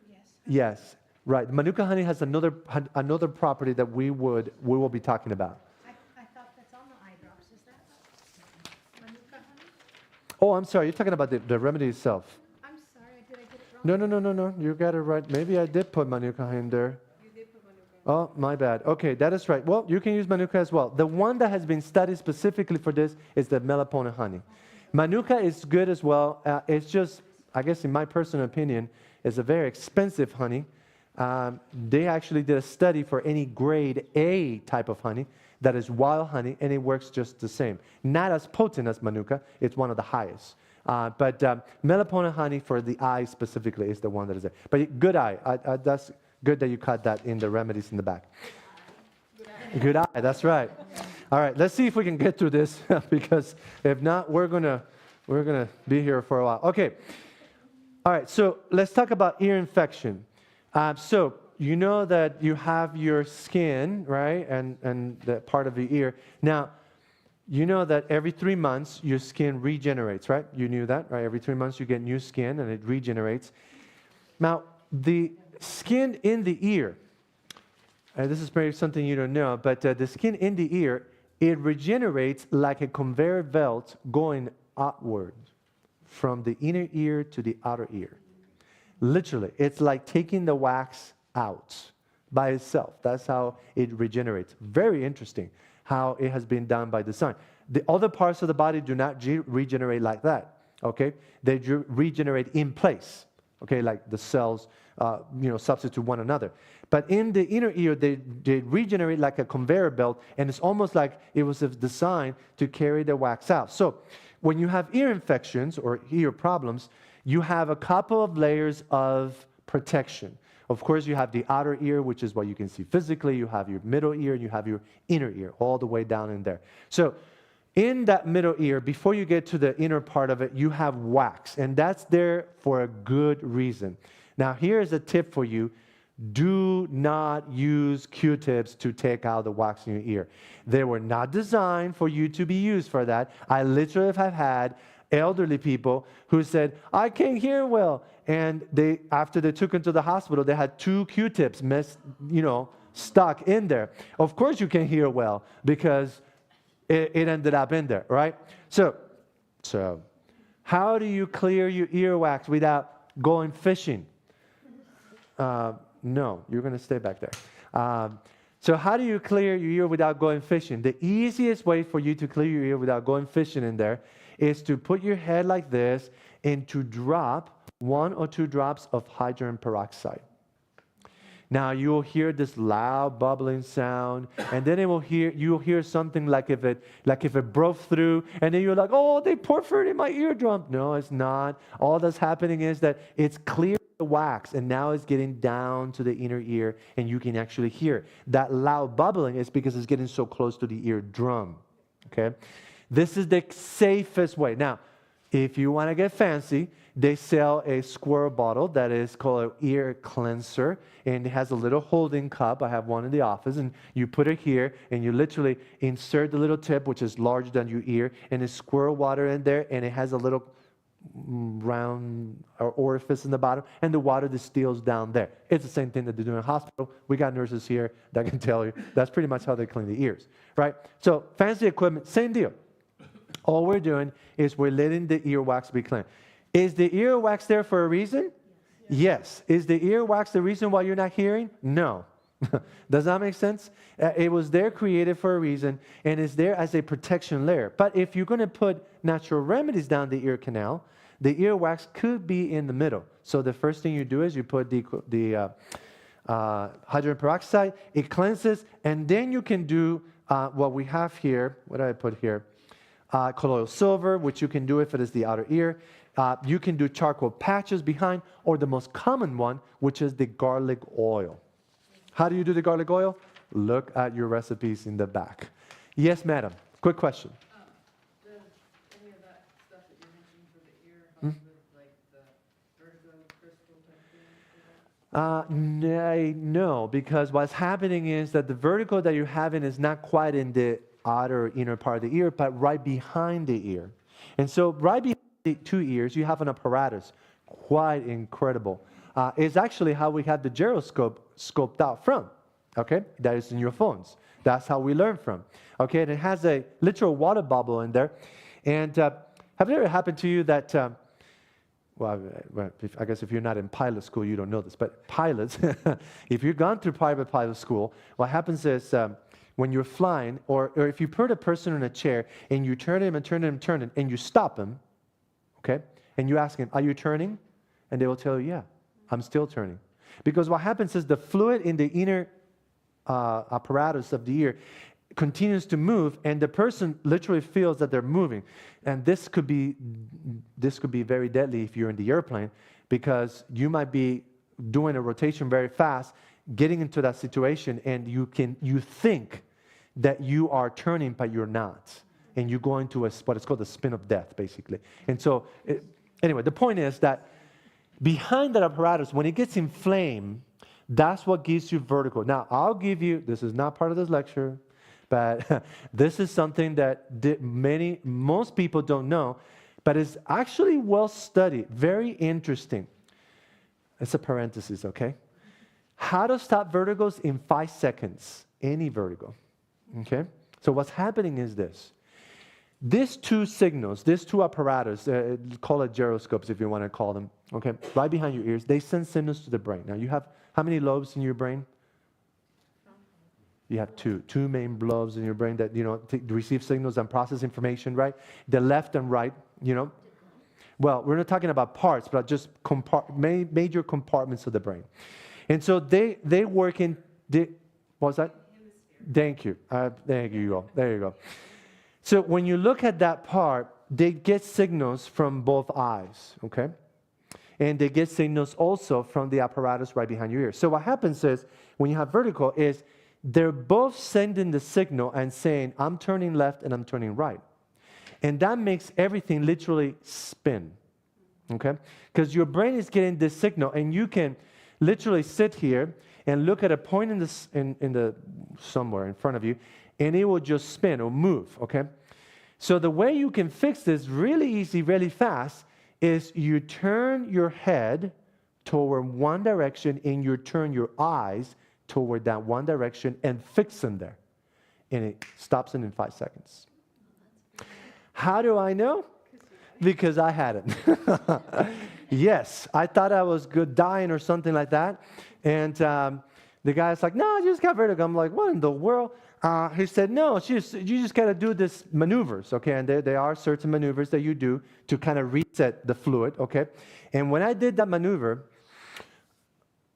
Yes. Yes, right. Manuka honey has another property that we will be talking about. I thought that's on the eye drops, is that Manuka honey? Oh, I'm sorry. You're talking about the remedy itself. I'm sorry, did I get it wrong? No. You got it right. Maybe I did put Manuka in there. Oh, my bad. Okay, that is right. Well, you can use Manuka as well. The one that has been studied specifically for this is the Melapona honey. Manuka is good as well. It's just, I guess in my personal opinion, it's a very expensive honey. They actually did a study for any grade A type of honey that is wild honey, and it works just the same. Not as potent as Manuka. It's one of the highest. But Melapona honey for the eye specifically is the one that is there. But good eye. That's good that you caught that in the remedies in the back. Good eye, that's right. All right, let's see if we can get through this because if not, we're gonna be here for a while. Okay. All right, so let's talk about ear infection. So you know that you have your skin, right, and the part of the ear. Now, you know that every 3 months your skin regenerates, right? You knew that, right? Every 3 months you get new skin and it regenerates. Now, the skin in the ear, this is maybe something you don't know, but the skin in the ear, it regenerates like a conveyor belt going upward from the inner ear to the outer ear. Literally, it's like taking the wax out by itself. That's how it regenerates. Very interesting how it has been done by design. The other parts of the body do not regenerate like that, okay? They regenerate in place, okay, like the cells substitute one another. But in the inner ear, they regenerate like a conveyor belt, and it's almost like it was designed to carry the wax out. So when you have ear infections or ear problems, you have a couple of layers of protection. Of course, you have the outer ear, which is what you can see physically. You have your middle ear, and you have your inner ear, all the way down in there. So in that middle ear, before you get to the inner part of it, you have wax, and that's there for a good reason. Now, here's a tip for you. Do not use Q-tips to take out the wax in your ear. They were not designed for you to be used for that. I literally have had elderly people who said, I can't hear well. And after they took them to the hospital, they had 2 Q-tips stuck in there. Of course you can hear well because it ended up in there, right? So how do you clear your earwax without going fishing? No, you're going to stay back there. So how do you clear your ear without going fishing? The easiest way for you to clear your ear without going fishing in there is to put your head like this and to drop 1 or 2 drops of hydrogen peroxide. Now you'll hear this loud bubbling sound, and then you'll hear something like if it broke through, and then you're like, oh, they perforated my eardrum. No, it's not. All that's happening is that it's clear the wax, and now it's getting down to the inner ear, and you can actually hear it. That loud bubbling is because it's getting so close to the eardrum. Okay, this is the safest way. Now, if you want to get fancy, they sell a square bottle that is called an ear cleanser, and it has a little holding cup. I have one in the office, and you put it here, and you literally insert the little tip, which is larger than your ear, and it's squirrel water in there, and it has a little round orifice in the bottom, and the water distills down there. It's the same thing that they do in a hospital. We got nurses here that can tell you that's pretty much how they clean the ears, right? So fancy equipment, same deal. All we're doing is we're letting the earwax be clean. Is the earwax there for a reason? Yes. Is the earwax the reason why you're not hearing? No. Does that make sense? It was there created for a reason, and is there as a protection layer. But if you're going to put natural remedies down the ear canal, the earwax could be in the middle. So the first thing you do is you put the hydrogen peroxide. It cleanses, and then you can do what we have here. What did I put here? Colloidal silver, which you can do if it is the outer ear. You can do charcoal patches behind, or the most common one, which is the garlic oil. How do you do the garlic oil? Look at your recipes in the back. Yes, madam. Quick question. Does any of that stuff that you're mentioning for the ear help with like the vertigo crystal type thing? No, because what's happening is that the vertigo that you're having is not quite in the outer inner part of the ear, but right behind the ear. And so right behind the two ears, you have an apparatus, quite incredible. It's actually how we have the gyroscope scoped out from, okay? That is in your phones. That's how we learn from, okay? And it has a literal water bubble in there. And have it ever happened to you that, I guess if you're not in pilot school, you don't know this, but pilots, if you've gone through private pilot school, what happens is when you're flying, or if you put a person in a chair and you turn him and turn him and turn him, and you stop him, okay, and you ask him, are you turning? And they will tell you, yeah, I'm still turning. Because what happens is the fluid in the inner apparatus of the ear continues to move, and the person literally feels that they're moving. And this could be very deadly if you're in the airplane, because you might be doing a rotation very fast, getting into that situation, and you think that you are turning, but you're not. And you go into what is called the spin of death, basically. And so, anyway, the point is that behind that apparatus, when it gets inflamed, that's what gives you vertigo. Now, I'll give you, this is not part of this lecture, but this is something that most people don't know, but it's actually well studied, very interesting. It's a parenthesis, okay? How to stop vertigos in 5 seconds, any vertigo, okay? So what's happening is this. These two signals, these two apparatus, call it gyroscopes if you want to call them, okay, right behind your ears, they send signals to the brain. Now you have, how many lobes in your brain? You have two main lobes in your brain that, receive signals and process information, right? The left and right, Well, we're not talking about parts, but just major compartments of the brain. And so they work in, what was that? Thank you. There you go. There you go. So when you look at that part, they get signals from both eyes, okay? And they get signals also from the apparatus right behind your ear. So what happens is, when you have vertigo, is they're both sending the signal and saying, I'm turning left and I'm turning right. And that makes everything literally spin, okay? Because your brain is getting this signal, and you can literally sit here and look at a point somewhere in front of you, and it will just spin or move, okay? So the way you can fix this really easy, really fast, is you turn your head toward one direction and you turn your eyes toward that one direction and fix them there. And it stops it in 5 seconds. How do I know? Because I had it. Yes, I thought I was dying or something like that. And the guy's like, no, you just got vertigo. I'm like, what in the world? He said, no, you just got to do this maneuvers, okay? And there are certain maneuvers that you do to kind of reset the fluid, okay? And when I did that maneuver,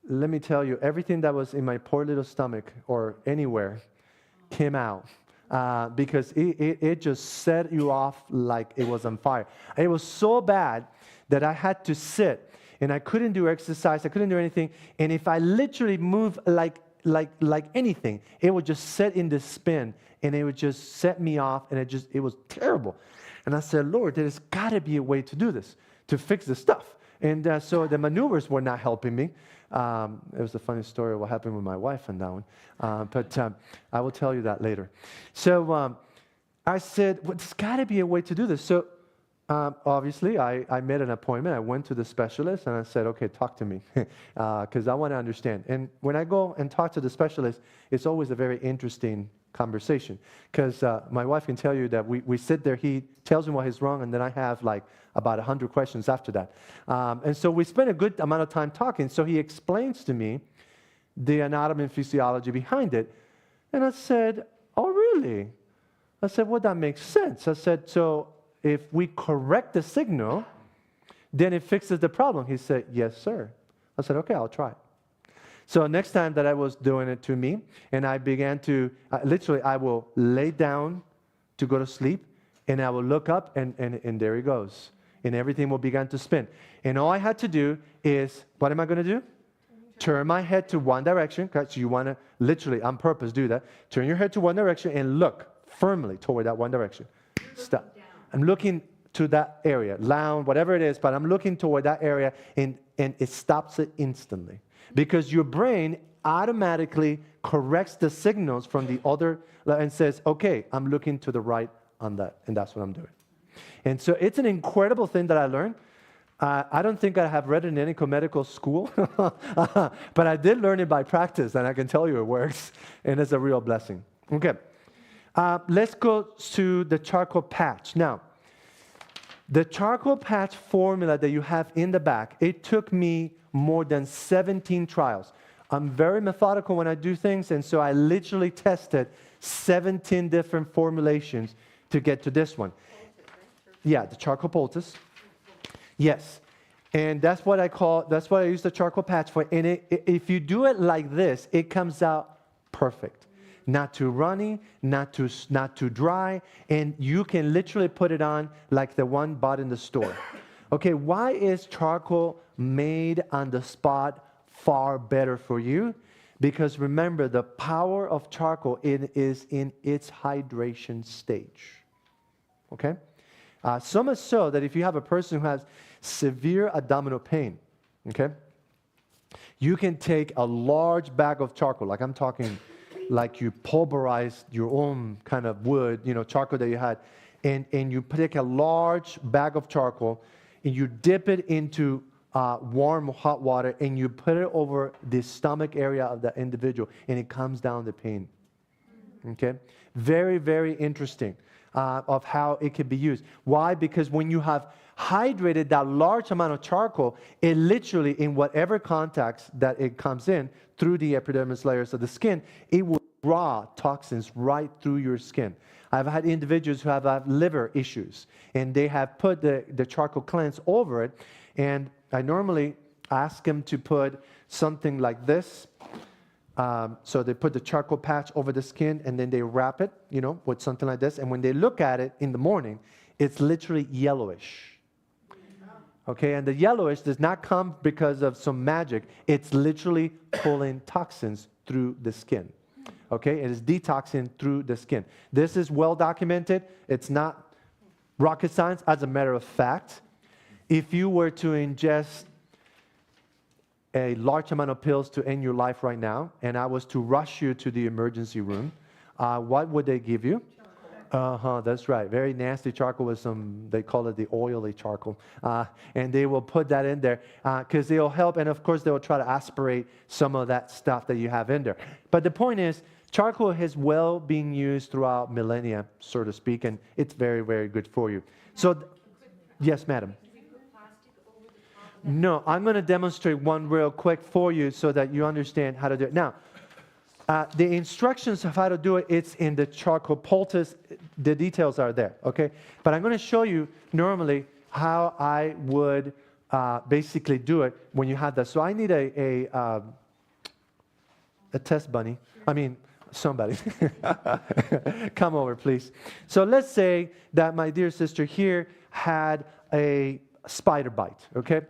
let me tell you, everything that was in my poor little stomach or anywhere came out. Because it just set you off like it was on fire. It was so bad that I had to sit, and I couldn't do exercise, I couldn't do anything. And if I literally moved like anything, it would just set in the spin, and it would just set me off, and it was terrible. And I said, Lord, there's got to be a way to do this, to fix this stuff. And so the maneuvers were not helping me. It was a funny story of what happened with my wife on that one. But I will tell you that later. So I said, well, there's got to be a way to do this. So obviously, I made an appointment. I went to the specialist, and I said, okay, talk to me, because I want to understand. And when I go and talk to the specialist, it's always a very interesting conversation, because my wife can tell you that we sit there, he tells me what is wrong, and then I have like about 100 questions after that. And so we spent a good amount of time talking. So he explains to me the anatomy and physiology behind it. And I said, oh, really? I said, well, that makes sense. I said, so if we correct the signal, then it fixes the problem. He said, yes, sir. I said, okay, I'll try it. So next time that I was doing it to me, and I began to, literally, I will lay down to go to sleep, and I will look up, and there he goes. And everything will begin to spin. And all I had to do is, what am I going to do? Turn my head to one direction, because you want to literally, on purpose, do that. Turn your head to one direction and look firmly toward that one direction. Stop. I'm looking to that area, lounge, whatever it is, but I'm looking toward that area, and it stops it instantly. Because your brain automatically corrects the signals from the other and says, okay, I'm looking to the right on that, and that's what I'm doing. And so it's an incredible thing that I learned. I don't think I have read it in any medical school, but I did learn it by practice, and I can tell you it works, and it's a real blessing. Okay, let's go to the charcoal patch. Now, the charcoal patch formula that you have in the back, it took me more than 17 trials. I'm very methodical when I do things, and so I literally tested 17 different formulations to get to this one. Yeah, the charcoal poultice. Yes, and that's what I use the charcoal patch for. And if you do it like this, it comes out perfect. Not too runny, not too dry, and you can literally put it on like the one bought in the store. Okay, why is charcoal made on the spot far better for you? Because remember, the power of charcoal is in its hydration stage. Okay? So much so that if you have a person who has severe abdominal pain, okay, you can take a large bag of charcoal, like I'm talking like you pulverize your own kind of wood, charcoal that you had, and you take a large bag of charcoal and you dip it into warm hot water and you put it over the stomach area of the individual and it calms down the pain. Okay? Very, very interesting of how it can be used. Why? Because when you have hydrated that large amount of charcoal, it literally, in whatever context that it comes in, through the epidermis layers of the skin, it will draw toxins right through your skin. I've had individuals who have liver issues, and they have put the charcoal cleanse over it, and I normally ask them to put something like this. So they put the charcoal patch over the skin, and then they wrap it, with something like this, and when they look at it in the morning, it's literally yellowish. Okay, and the yellowish does not come because of some magic. It's literally pulling toxins through the skin. Okay, it is detoxing through the skin. This is well documented. It's not rocket science. As a matter of fact, if you were to ingest a large amount of pills to end your life right now, and I was to rush you to the emergency room, what would they give you? That's right. Very nasty charcoal with some, they call it the oily charcoal. And they will put that in there because they'll help. And of course, they will try to aspirate some of that stuff that you have in there. But the point is, charcoal has well been used throughout millennia, so to speak, and it's very, very good for you. So, yes, madam. No, I'm going to demonstrate one real quick for you so that you understand how to do it. Now, the instructions of how to do it, it's in the charcoal poultice. The details are there, okay? But I'm going to show you normally how I would basically do it when you have that. So I need a test bunny. I mean, somebody. Come over, please. So let's say that my dear sister here had a spider bite, okay?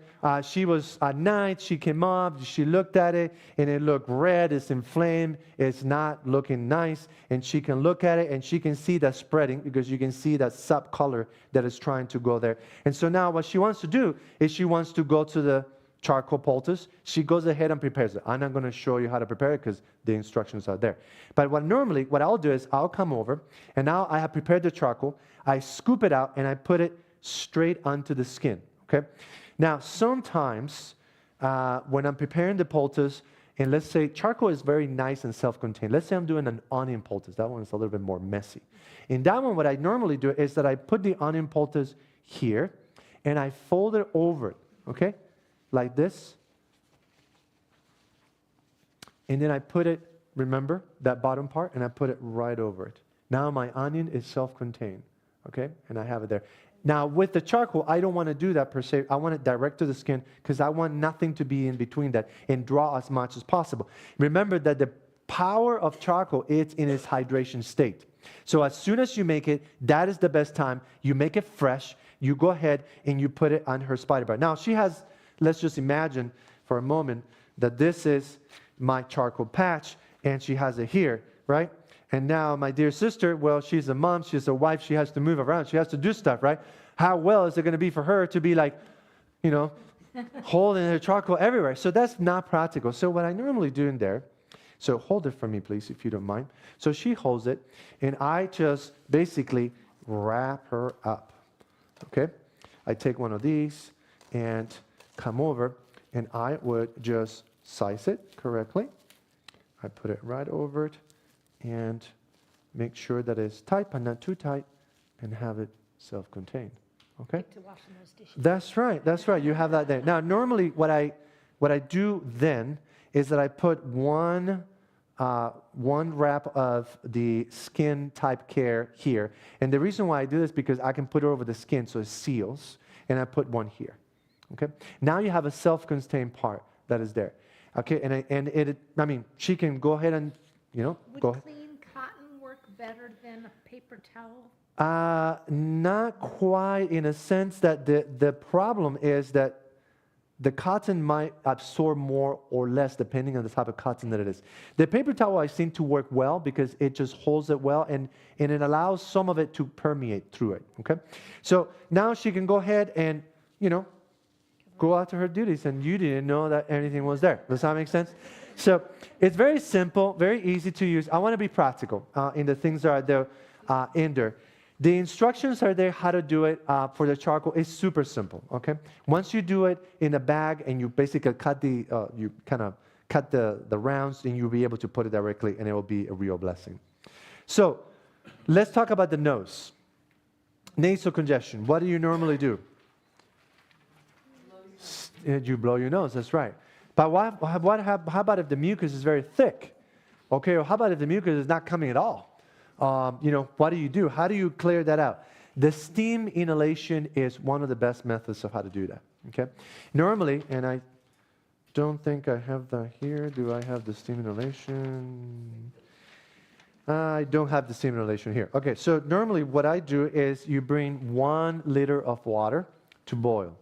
She was at night, she came up, she looked at it, and it looked red, it's inflamed, it's not looking nice, and she can look at it, and she can see that spreading, because you can see that subcolor that is trying to go there. And so now what she wants to do is she wants to go to the charcoal poultice. She goes ahead and prepares it. I'm not going to show you how to prepare it because the instructions are there. But what I'll do is I'll come over, and now I have prepared the charcoal, I scoop it out, and I put it straight onto the skin, okay? Now, sometimes when I'm preparing the poultice, and let's say charcoal is very nice and self-contained. Let's say I'm doing an onion poultice. That one is a little bit more messy. In that one, what I normally do is that I put the onion poultice here, and I fold it over it, okay? Like this. And then I put it, remember, that bottom part, and I put it right over it. Now my onion is self-contained, okay? And I have it there. Now, with the charcoal, I don't want to do that per se. I want it direct to the skin because I want nothing to be in between that and draw as much as possible. Remember that the power of charcoal is in its hydration state. So as soon as you make it, that is the best time. You make it fresh. You go ahead and you put it on her spider bite. Now, she has, let's just imagine for a moment that this is my charcoal patch and she has it here, right? And now my dear sister, well, she's a mom, she's a wife, she has to move around, she has to do stuff, right? How well is it going to be for her to be like, holding her charcoal everywhere? So that's not practical. So what I normally do in there, So hold it for me, please, if you don't mind. So she holds it, and I just basically wrap her up, okay? I take one of these and come over, and I would just size it correctly. I put it right over it and make sure that it's tight, but not too tight, and have it self-contained, okay? To washing those dishes. That's right, that's right. You have that there. Now, normally what I do then is that I put one wrap of the skin type care here. And the reason why I do this is because I can put it over the skin so it seals, and I put one here. Okay? Now you have a self-contained part that is there. Okay, I mean, she can go ahead and, go Would ahead. clean cotton work better than a paper towel? Not quite, in a sense that the problem is that the cotton might absorb more or less depending on the type of cotton that it is. The paper towel I seem to work well because it just holds it well, and it allows some of it to permeate through it, okay? So now she can go ahead and, go out to her duties, and you didn't know that anything was there. Does that make sense? So it's very simple, very easy to use. I want to be practical in the things that are there in there. The instructions are there how to do it for the charcoal. It's super simple, okay? Once you do it in a bag and you basically cut the rounds, then you'll be able to put it directly, and it will be a real blessing. So let's talk about the nose. Nasal congestion. What do you normally do? You blow your nose, that's right. But how about if the mucus is very thick? Okay, or how about if the mucus is not coming at all? What do? How do you clear that out? The steam inhalation is one of the best methods of how to do that, okay? Normally, and I don't think I have that here. Do I have the steam inhalation? I don't have the steam inhalation here. Okay, so normally what I do is you bring 1 liter of water to boil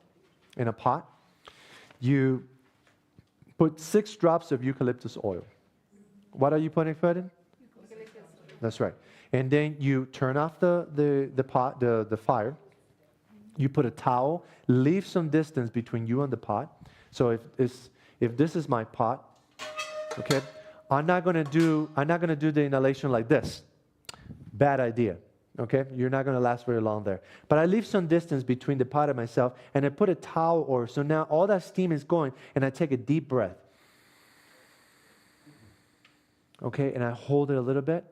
in a pot. You put 6 drops of eucalyptus oil. What are you putting, Fred? That's right. And then you turn off the pot, the fire. You put a towel, leave some distance between you and the pot. So if this is my pot, okay, I'm not gonna do the inhalation like this. Bad idea. Okay, you're not going to last very long there. But I leave some distance between the pot and myself, and I put a towel over. So now all that steam is going, and I take a deep breath. Okay, and I hold it a little bit,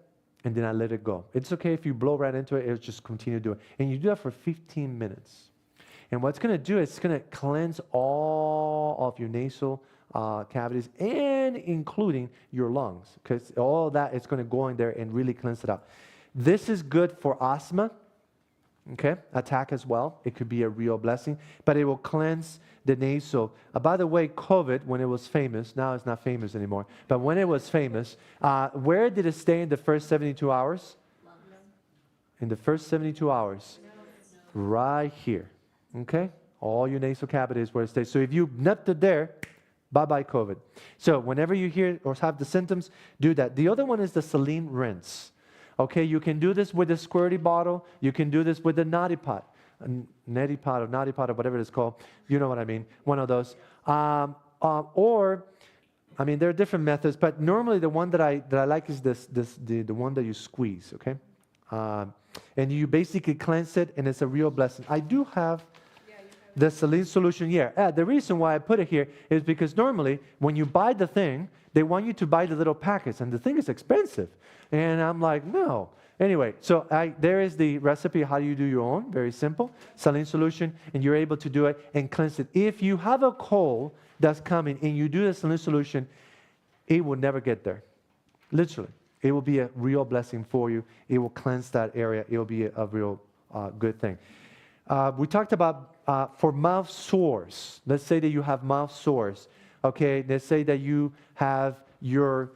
and then I let it go. It's okay if you blow right into it, it'll just continue doing it. And you do that for 15 minutes. And what's going to do is it's going to cleanse all of your nasal cavities, and including your lungs, because all that is going to go in there and really cleanse it out. This is good for asthma, okay, attack as well. It could be a real blessing, but it will cleanse the nasal. By the way, COVID, when it was famous, now it's not famous anymore, but when it was famous, where did it stay in the first 72 hours? In the first 72 hours, right here, okay? All your nasal cavities where it stays. So if you nipped it there, bye-bye COVID. So whenever you hear or have the symptoms, do that. The other one is the saline rinse. Okay, you can do this with a squirty bottle. You can do this with a neti pot, or whatever it's called. You know what I mean, one of those. Or, I mean, there are different methods, but normally the one that I like is the one that you squeeze, okay? And you basically cleanse it, and it's a real blessing. I do have the saline solution here. The reason why I put it here is because normally when you buy the thing, they want you to buy the little packets, and the thing is expensive. And I'm like, no. Anyway, so there is the recipe how you do your own. Very simple. Saline solution, and you're able to do it and cleanse it. If you have a cold that's coming and you do the saline solution, it will never get there. Literally. It will be a real blessing for you. It will cleanse that area. It will be a real good thing. We talked about for mouth sores. Let's say that you have mouth sores. Okay, let's say that you have your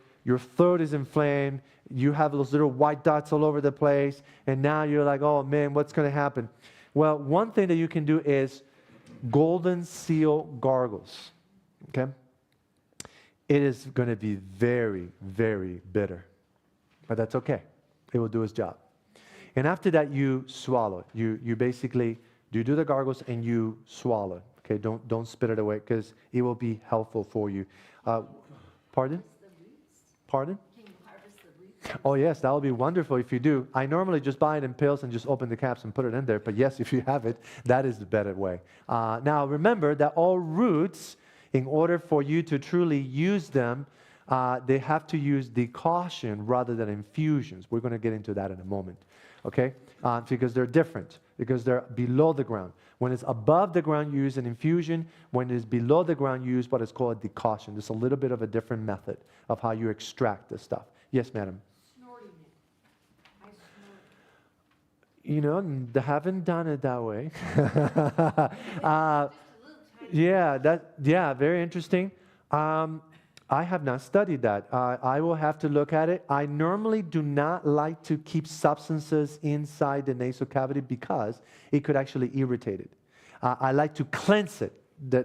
throat is inflamed, you have those little white dots all over the place, and now you're like, oh man, what's going to happen? Well, one thing that you can do is golden seal gargles. Okay? It is going to be very, very bitter, but that's okay. It will do its job. And after that, you swallow it. You basically do the gargles and you swallow it. Okay, don't spit it away because it will be helpful for you. Pardon? Pardon? Can you harvest the leaf? Oh, yes, that would be wonderful if you do. I normally just buy it in pills and just open the caps and put it in there. But yes, if you have it, that is the better way. Now, remember that all roots, in order for you to truly use them, they have to use decoction rather than infusions. We're going to get into that in a moment, okay? Because they're different, because they're below the ground. When it's above the ground, you use an infusion. When it's below the ground, you use what is called decoction. There's a little bit of a different method of how you extract this stuff. Yes, madam? Snorting it. I snort. You know, they haven't done it that way. Just a little tiny. Yeah, very interesting. I have not studied that. I will have to look at it. I normally do not like to keep substances inside the nasal cavity because it could actually irritate it. I like to cleanse it,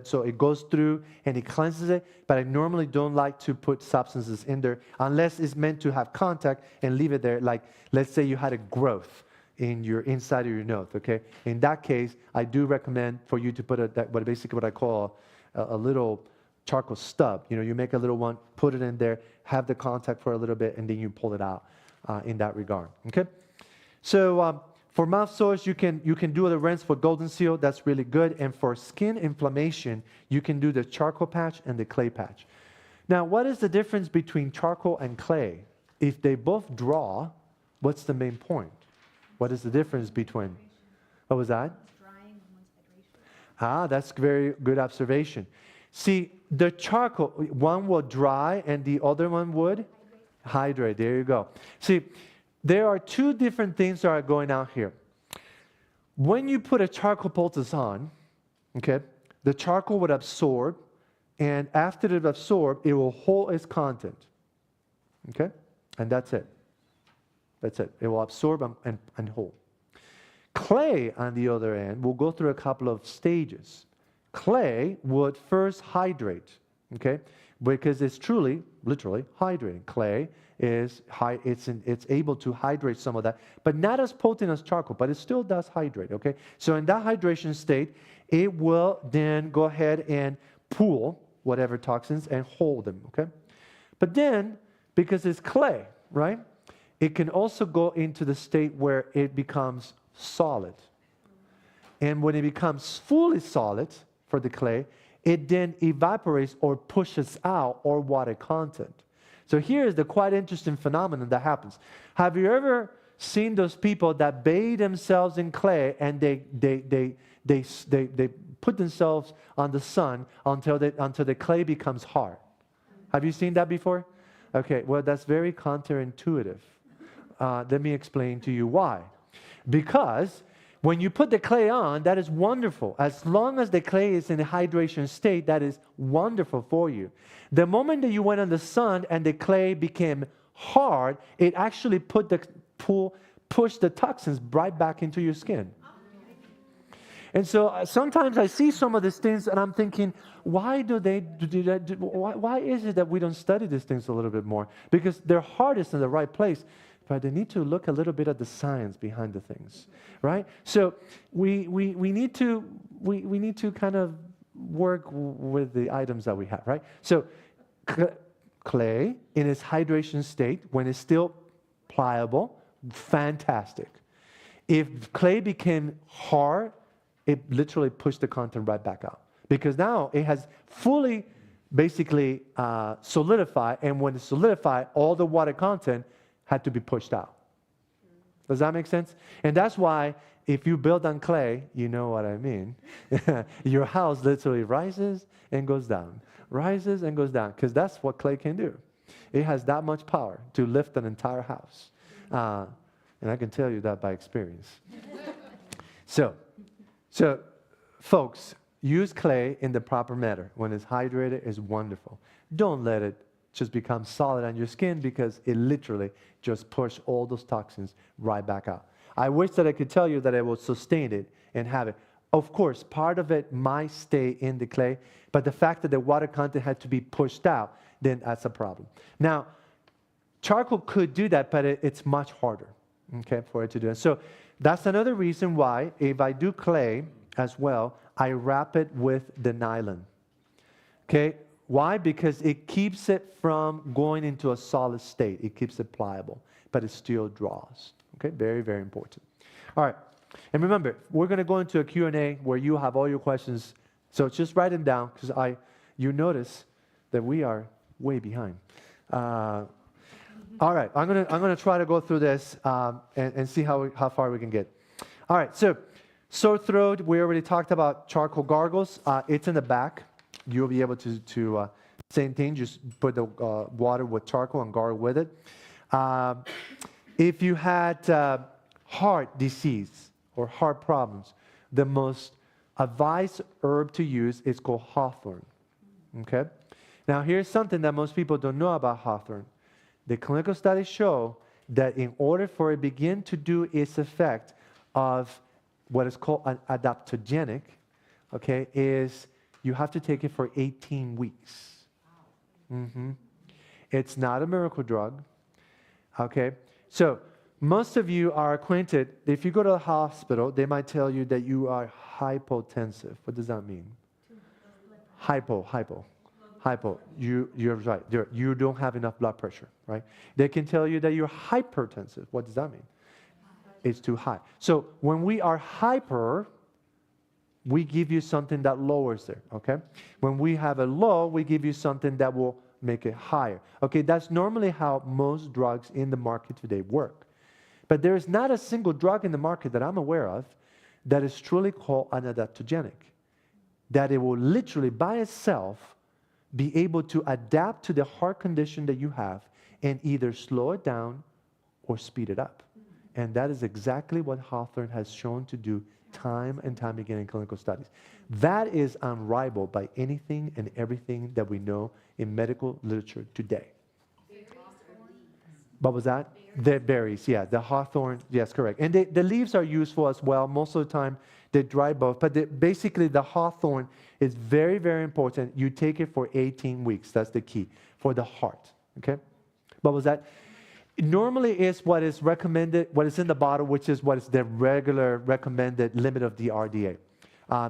so it goes through and it cleanses it, but I normally don't like to put substances in there unless it's meant to have contact and leave it there. Like, let's say you had a growth in your inside of your nose, okay? In that case, I do recommend for you to put what I call a little charcoal stub. You know, you make a little one, put it in there, have the contact for a little bit, and then you pull it out in that regard. Okay. So for mouth sores, you can do the rinse for golden seal. That's really good. And for skin inflammation, you can do the charcoal patch and the clay patch. Now, what is the difference between charcoal and clay? If they both draw, what's the main point? What is the difference between? What was that? One's drying and one's hydration. That's a very good observation. See, the charcoal, one will dry and the other one would hydrate. There you go. See, there are two different things that are going on here. When you put a charcoal poultice on, okay, the charcoal would absorb, and after it absorbs, it will hold its content. Okay? And that's it. That's it. It will absorb and hold. Clay, on the other end, will go through a couple of stages. Clay would first hydrate, okay, because it's truly, literally hydrating. Clay is it's able to hydrate some of that, but not as potent as charcoal, but it still does hydrate, okay? So in that hydration state, it will then go ahead and pool whatever toxins and hold them, okay? But then, because it's clay, right, it can also go into the state where it becomes solid. And when it becomes fully solid, for the clay, it then evaporates or pushes out all water content. So here's the quite interesting phenomenon that happens. Have you ever seen those people that bathe themselves in clay and they put themselves on the sun until the clay becomes hard? Have you seen that before? Okay, well, that's very counterintuitive. Let me explain to you why. Because when you put the clay on, that is wonderful. As long as the clay is in a hydration state, that is wonderful for you. The moment that you went on the sun and the clay became hard, it actually pushed the toxins right back into your skin. And so sometimes I see some of these things and I'm thinking, why do they do that? Why is it that we don't study these things a little bit more? Because their heart is in the right place. But they need to look a little bit at the science behind the things, right? So we need to kind of work with the items that we have, right? So clay in its hydration state, when it's still pliable, fantastic. If clay became hard, it literally pushed the content right back out because now it has fully basically solidified, and when it's solidified, all the water content had to be pushed out. Does that make sense? And that's why if you build on clay, you know what I mean. Your house literally rises and goes down, rises and goes down, because that's what clay can do. It has that much power to lift an entire house. And I can tell you that by experience. So folks, use clay in the proper manner. When it's hydrated, it's wonderful. Don't let it just become solid on your skin because it literally just pushed all those toxins right back out. I wish that I could tell you that I will sustain it and have it. Of course, part of it might stay in the clay, but the fact that the water content had to be pushed out, then that's a problem. Now, charcoal could do that, but it's much harder, okay, for it to do it. So that's another reason why, if I do clay as well, I wrap it with the nylon. Okay, Why? Because it keeps it from going into a solid state. It keeps it pliable, but it still draws. Okay, very, very important. All right, and remember, we're going to go into a Q&A where you have all your questions. So just write them down, because you notice that we are way behind. All right, I'm gonna try to go through this and see how far we can get. All right, so sore throat, we already talked about charcoal gargles. It's in the back. You'll be able to same thing, just put the water with charcoal and gargle with it. If you had heart disease or heart problems, the most advised herb to use is called hawthorn. Okay? Now here's something that most people don't know about hawthorn. The clinical studies show that in order for it to begin to do its effect of what is called an adaptogenic, okay, is you have to take it for 18 weeks. It's not a miracle drug, okay? So most of you are acquainted, if you go to the hospital, they might tell you that you are hypotensive. What does that mean? Hypo. You're right. You don't have enough blood pressure, right? They can tell you that you're hypertensive. What does that mean? It's too high. So when we are hyper, we give you something that lowers it, okay? When we have a low, we give you something that will make it higher. Okay, that's normally how most drugs in the market today work. But there is not a single drug in the market that I'm aware of that is truly called an adaptogenic, that it will literally by itself be able to adapt to the heart condition that you have and either slow it down or speed it up. And that is exactly what hawthorn has shown to do time and time again in clinical studies. That is unrivaled by anything and everything that we know in medical literature today. What was that? The berries, yeah. The hawthorn, yes, correct. And the leaves are useful as well. Most of the time, they dry both. But basically, the hawthorn is very, very important. You take it for 18 weeks. That's the key for the heart, okay? What was that? Normally is what is recommended, what is in the bottle, which is what is the regular recommended limit of the RDA.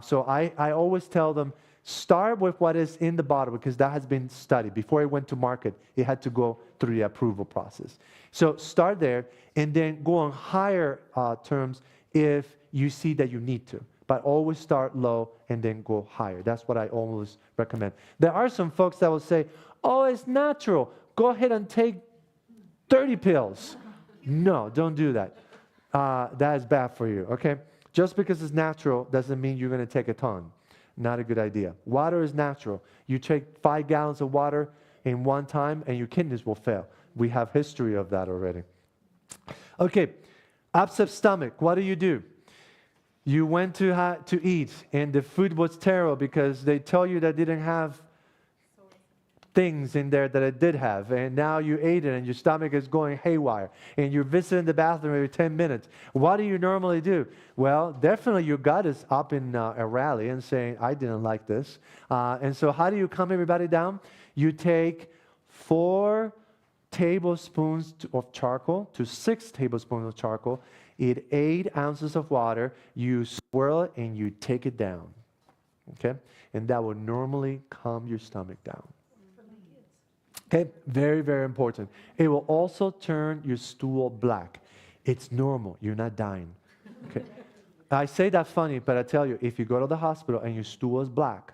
So I always tell them, start with what is in the bottle, because that has been studied. Before it went to market, it had to go through the approval process. So start there, and then go on higher terms if you see that you need to. But always start low and then go higher. That's what I always recommend. There are some folks that will say, oh, it's natural. Go ahead and take 30 pills. No, don't do that. That is bad for you, okay? Just because it's natural doesn't mean you're going to take a ton. Not a good idea. Water is natural. You take 5 gallons of water in one time and your kidneys will fail. We have history of that already. Okay, upset stomach. What do? You went to eat and the food was terrible because they tell you that didn't have things in there that it did have, and now you ate it and your stomach is going haywire and you're visiting the bathroom every 10 minutes. What do you normally do? Well, definitely your gut is up in a rally and saying, I didn't like this. And so how do you calm everybody down? You take 4 tablespoons of charcoal to 6 tablespoons of charcoal, eat 8 ounces of water, you swirl it and you take it down, okay? And that will normally calm your stomach down. Okay, very, very important. It will also turn your stool black. It's normal. You're not dying. Okay. I say that funny, but I tell you, if you go to the hospital and your stool is black,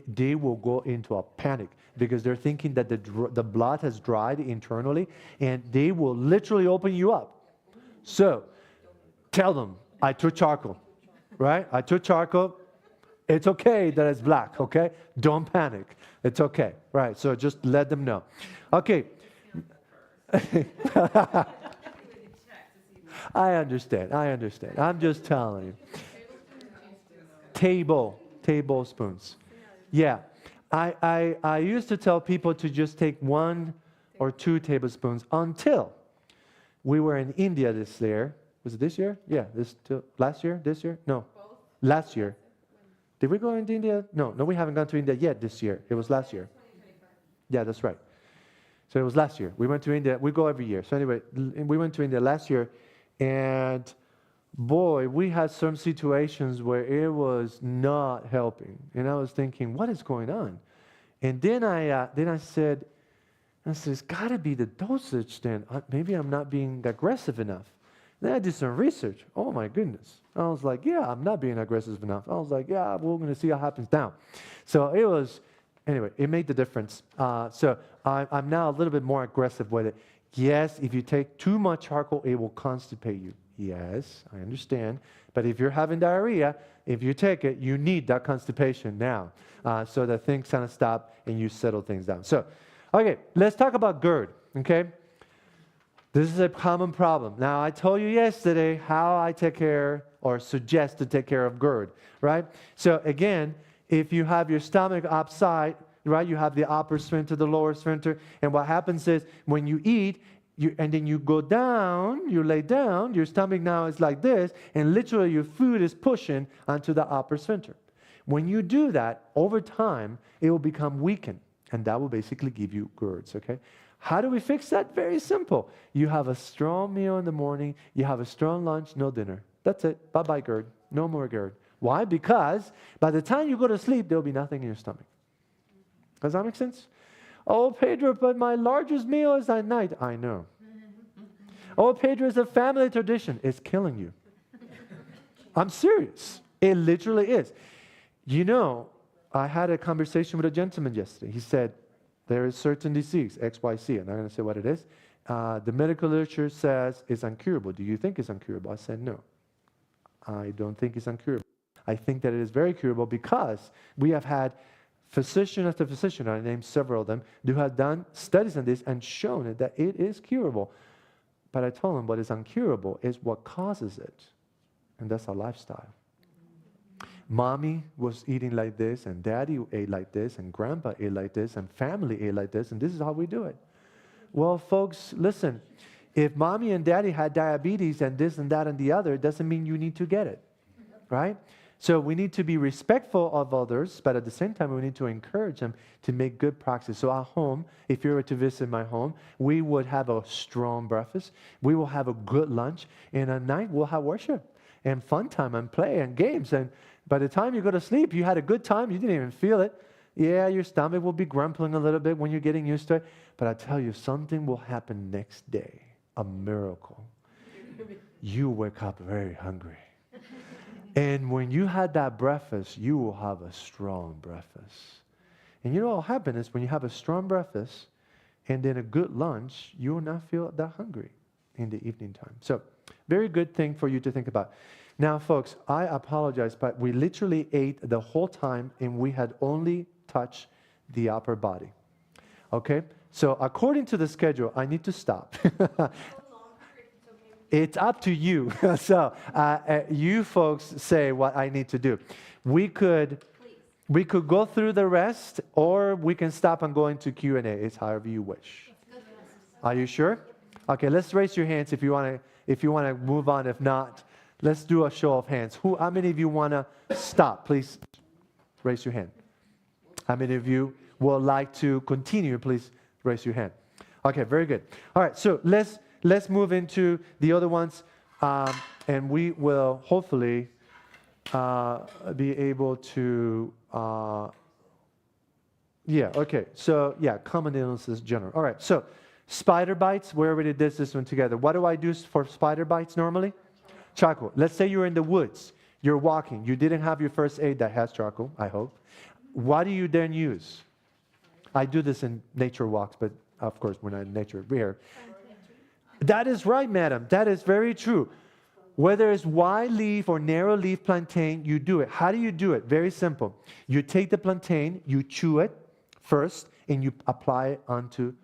they will go into a panic because they're thinking that the blood has dried internally, and they will literally open you up. So tell them, I took charcoal, right? I took charcoal. It's okay that it's black, okay? Don't panic. It's okay, right? So just let them know. Okay. I understand. I'm just telling you. Tablespoons. Yeah. I used to tell people to just take 1 or 2 tablespoons until we were in India this year. Was it this year? Yeah. Last year? This year? No. Last year. Did we go into India? No, we haven't gone to India yet this year. It was last year. Yeah, that's right. So it was last year. We went to India. We go every year. So anyway, we went to India last year, and boy, we had some situations where it was not helping. And I was thinking, what is going on? And then I said, it's got to be the dosage then. Maybe I'm not being aggressive enough. Then I did some research. Oh my goodness. I was like, yeah, I'm not being aggressive enough. I was like, yeah, we're going to see what happens now. So it was, anyway, it made the difference. So I'm now a little bit more aggressive with it. Yes, if you take too much charcoal, it will constipate you. Yes, I understand. But if you're having diarrhea, if you take it, you need that constipation now. So that things kind of stop and you settle things down. So, okay, let's talk about GERD, okay? This is a common problem. Now, I told you yesterday how I take care or suggest to take care of GERD, right? So again, if you have your stomach upside, right, you have the upper sphincter, the lower sphincter, and what happens is when you eat, and then you go down, you lay down, your stomach now is like this, and literally your food is pushing onto the upper sphincter. When you do that, over time, it will become weakened, and that will basically give you GERDs, okay? How do we fix that? Very simple. You have a strong meal in the morning, you have a strong lunch, no dinner. That's it. Bye-bye GERD. No more GERD. Why? Because by the time you go to sleep, there will be nothing in your stomach. Does that make sense? Oh, Pedro, but my largest meal is at night. I know. Oh, Pedro, it's a family tradition. It's killing you. I'm serious. It literally is. You know, I had a conversation with a gentleman yesterday. He said, there is certain disease, XYZ. I'm not going to say what it is. The medical literature says it's incurable. Do you think it's incurable? I said, no. I don't think it's incurable. I think that it is very curable because we have had physician after physician, I named several of them, who have done studies on this and shown it that it is curable. But I told them what is uncurable is what causes it. And that's our lifestyle. Mommy was eating like this, and daddy ate like this, and grandpa ate like this, and family ate like this, and this is how we do it. Well, folks, listen, if mommy and daddy had diabetes and this and that and the other, it doesn't mean you need to get it, right? So we need to be respectful of others, but at the same time, we need to encourage them to make good practice. So at home, if you were to visit my home, we would have a strong breakfast. We will have a good lunch. And at night, we'll have worship and fun time and play and games. And by the time you go to sleep, you had a good time. You didn't even feel it. Yeah, your stomach will be grumbling a little bit when you're getting used to it. But I tell you, something will happen next day, a miracle. You wake up very hungry. And when you had that breakfast, you will have a strong breakfast. And you know what will happen is when you have a strong breakfast and then a good lunch, you will not feel that hungry in the evening time. So, very good thing for you to think about. Now, folks, I apologize, but we literally ate the whole time and we had only touched the upper body. Okay? So, according to the schedule, I need to stop. It's up to you. So you folks say what I need to do. We could go through the rest, or we can stop and go into Q&A. It's however you wish. Are you sure? Okay, let's raise your hands if you want to move on. If not, let's do a show of hands. How many of you want to stop? Please raise your hand. How many of you would like to continue? Please raise your hand. Okay, very good. All right, so let's move into the other ones, and we will hopefully be able to, common illnesses general. All right, so spider bites, we already did this one together. What do I do for spider bites normally? Charcoal. Let's say you're in the woods, you're walking, you didn't have your first aid that has charcoal, I hope. What do you then use? I do this in nature walks, but of course we're not in nature here. That is right, madam. That is very true. Whether it's wide leaf or narrow leaf plantain, you do it. How do you do it? Very simple. You take the plantain, you chew it first, and you apply it onto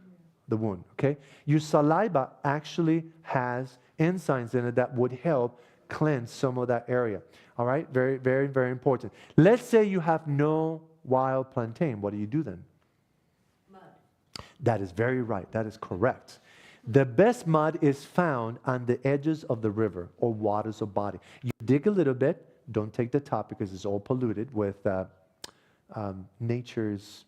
the wound, okay? Your saliva actually has enzymes in it that would help cleanse some of that area, all right? Very, very, very important. Let's say you have no wild plantain. What do you do then? Mud. That is very right. That is correct. The best mud is found on the edges of the river or waters of body. You dig a little bit. Don't take the top because it's all polluted with nature's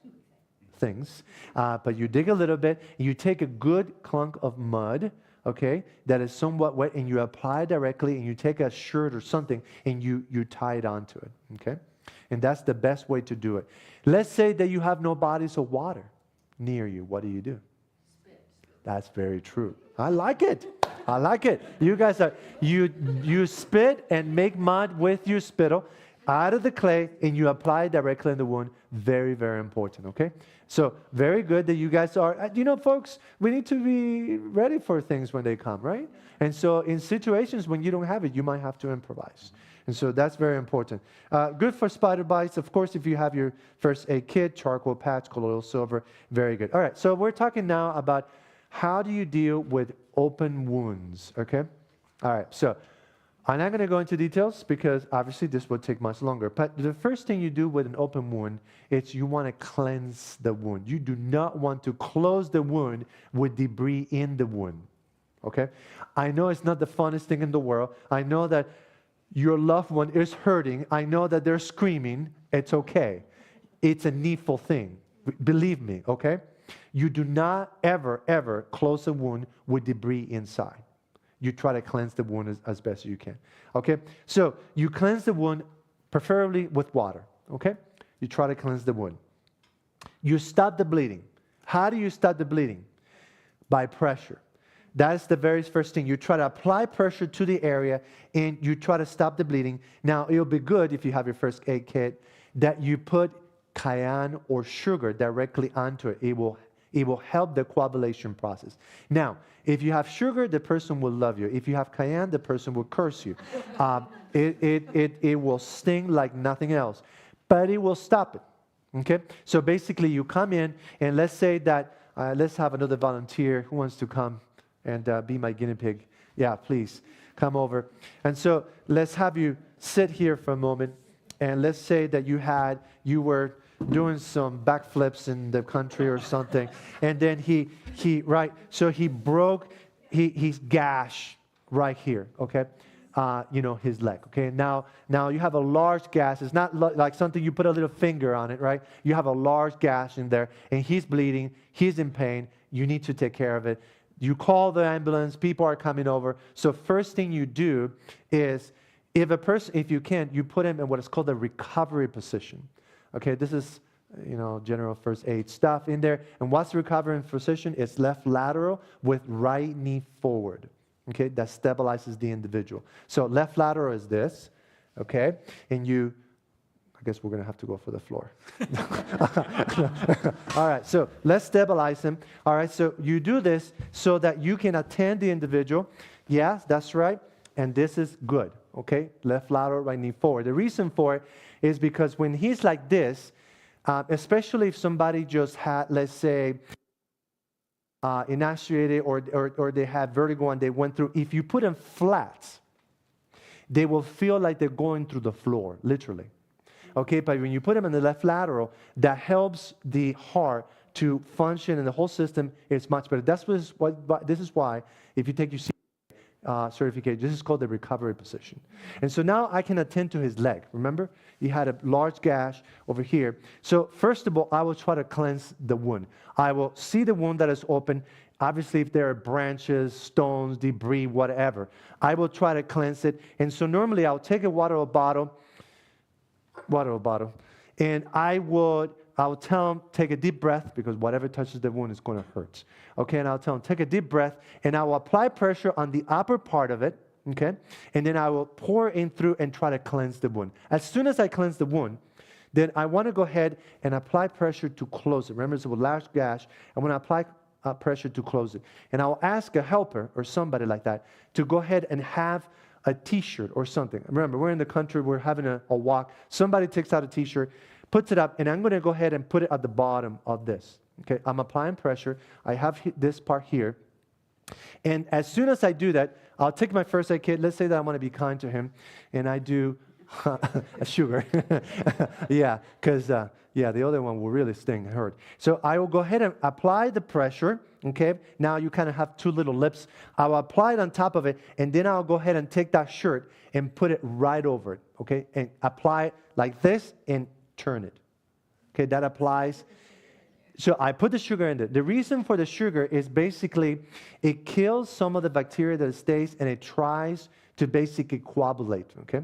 things. But you dig a little bit. You take a good clunk of mud, okay, that is somewhat wet, and you apply directly, and you take a shirt or something, and you tie it onto it, okay? And that's the best way to do it. Let's say that you have no bodies of water near you. What do? That's very true. I like it. I like it. You guys are, you spit and make mud with your spittle out of the clay, and you apply it directly in the wound. Very, very important, okay? So very good that you guys are, folks, we need to be ready for things when they come, right? And so in situations when you don't have it, you might have to improvise. And so that's very important. Good for spider bites. Of course, if you have your first aid kit, charcoal patch, colloidal silver, very good. All right, so we're talking now about how do you deal with open wounds, okay? All right, so I'm not going to go into details because obviously this would take much longer. But the first thing you do with an open wound is you want to cleanse the wound. You do not want to close the wound with debris in the wound, okay? I know it's not the funnest thing in the world. I know that your loved one is hurting. I know that they're screaming. It's okay. It's a needful thing. Believe me, okay? You do not ever close a wound with debris inside. You try to cleanse the wound as best you can. Okay? So you cleanse the wound, preferably with water. Okay? You try to cleanse the wound. You stop the bleeding. How do you stop the bleeding? By pressure. That is the very first thing. You try to apply pressure to the area and you try to stop the bleeding. Now, it'll be good if you have your first aid kit that you put cayenne or sugar directly onto it. It will help the coagulation process. Now, if you have sugar, the person will love you. If you have cayenne, the person will curse you. It will sting like nothing else, but it will stop it. Okay? So basically, you come in, and let's say that, let's have another volunteer who wants to come and be my guinea pig. Yeah, please, come over. And so let's have you sit here for a moment, and let's say that you were doing some backflips in the country or something, and then so he broke his gash right here, okay, his leg, okay. Now you have a large gash. It's not like something you put a little finger on it, right? You have a large gash in there, and he's bleeding, he's in pain. You need to take care of it. You call the ambulance, people are coming over. So first thing you do is, if you can, you put him in what is called a recovery position. Okay, this is, general first aid stuff in there. And what's the recovery position? It's left lateral with right knee forward. Okay, that stabilizes the individual. So left lateral is this, okay? And I guess we're going to have to go for the floor. All right, so let's stabilize him. All right, so you do this so that you can attend the individual. Yes, that's right. And this is good, okay? Left lateral, right knee forward. The reason for it is because when he's like this, especially if somebody just had, let's say, initiated or they had vertigo and they went through, if you put them flat, they will feel like they're going through the floor, literally. Okay, but when you put them in the left lateral, that helps the heart to function and the whole system is much better. This is why, if you take your certification, this is called the recovery position. And so now I can attend to his leg. Remember, he had a large gash over here. So first of all, I will try to cleanse the wound. I will see the wound that is open. Obviously, if there are branches, stones, debris, whatever, I will try to cleanse it. And so normally I'll take a water bottle, and I'll tell him, take a deep breath, because whatever touches the wound is going to hurt. Okay, and I'll tell him, take a deep breath, and I will apply pressure on the upper part of it, okay? And then I will pour in through and try to cleanse the wound. As soon as I cleanse the wound, then I want to go ahead and apply pressure to close it. Remember, it's a large gash. I want to apply pressure to close it. And I'll ask a helper or somebody like that to go ahead and have a T-shirt or something. Remember, we're in the country, we're having a walk. Somebody takes out a T-shirt, puts it up, and I'm going to go ahead and put it at the bottom of this. Okay, I'm applying pressure. I have this part here. And as soon as I do that, I'll take my first aid kit. Let's say that I want to be kind to him, and I do a sugar. Yeah, because the other one will really sting and hurt. So I will go ahead and apply the pressure. Okay, now you kind of have two little lips. I will apply it on top of it, and then I'll go ahead and take that shirt and put it right over it. Okay, and apply it like this and turn it. Okay, that applies. So I put the sugar in there. The reason for the sugar is basically it kills some of the bacteria that stays, and it tries to basically coagulate. Okay,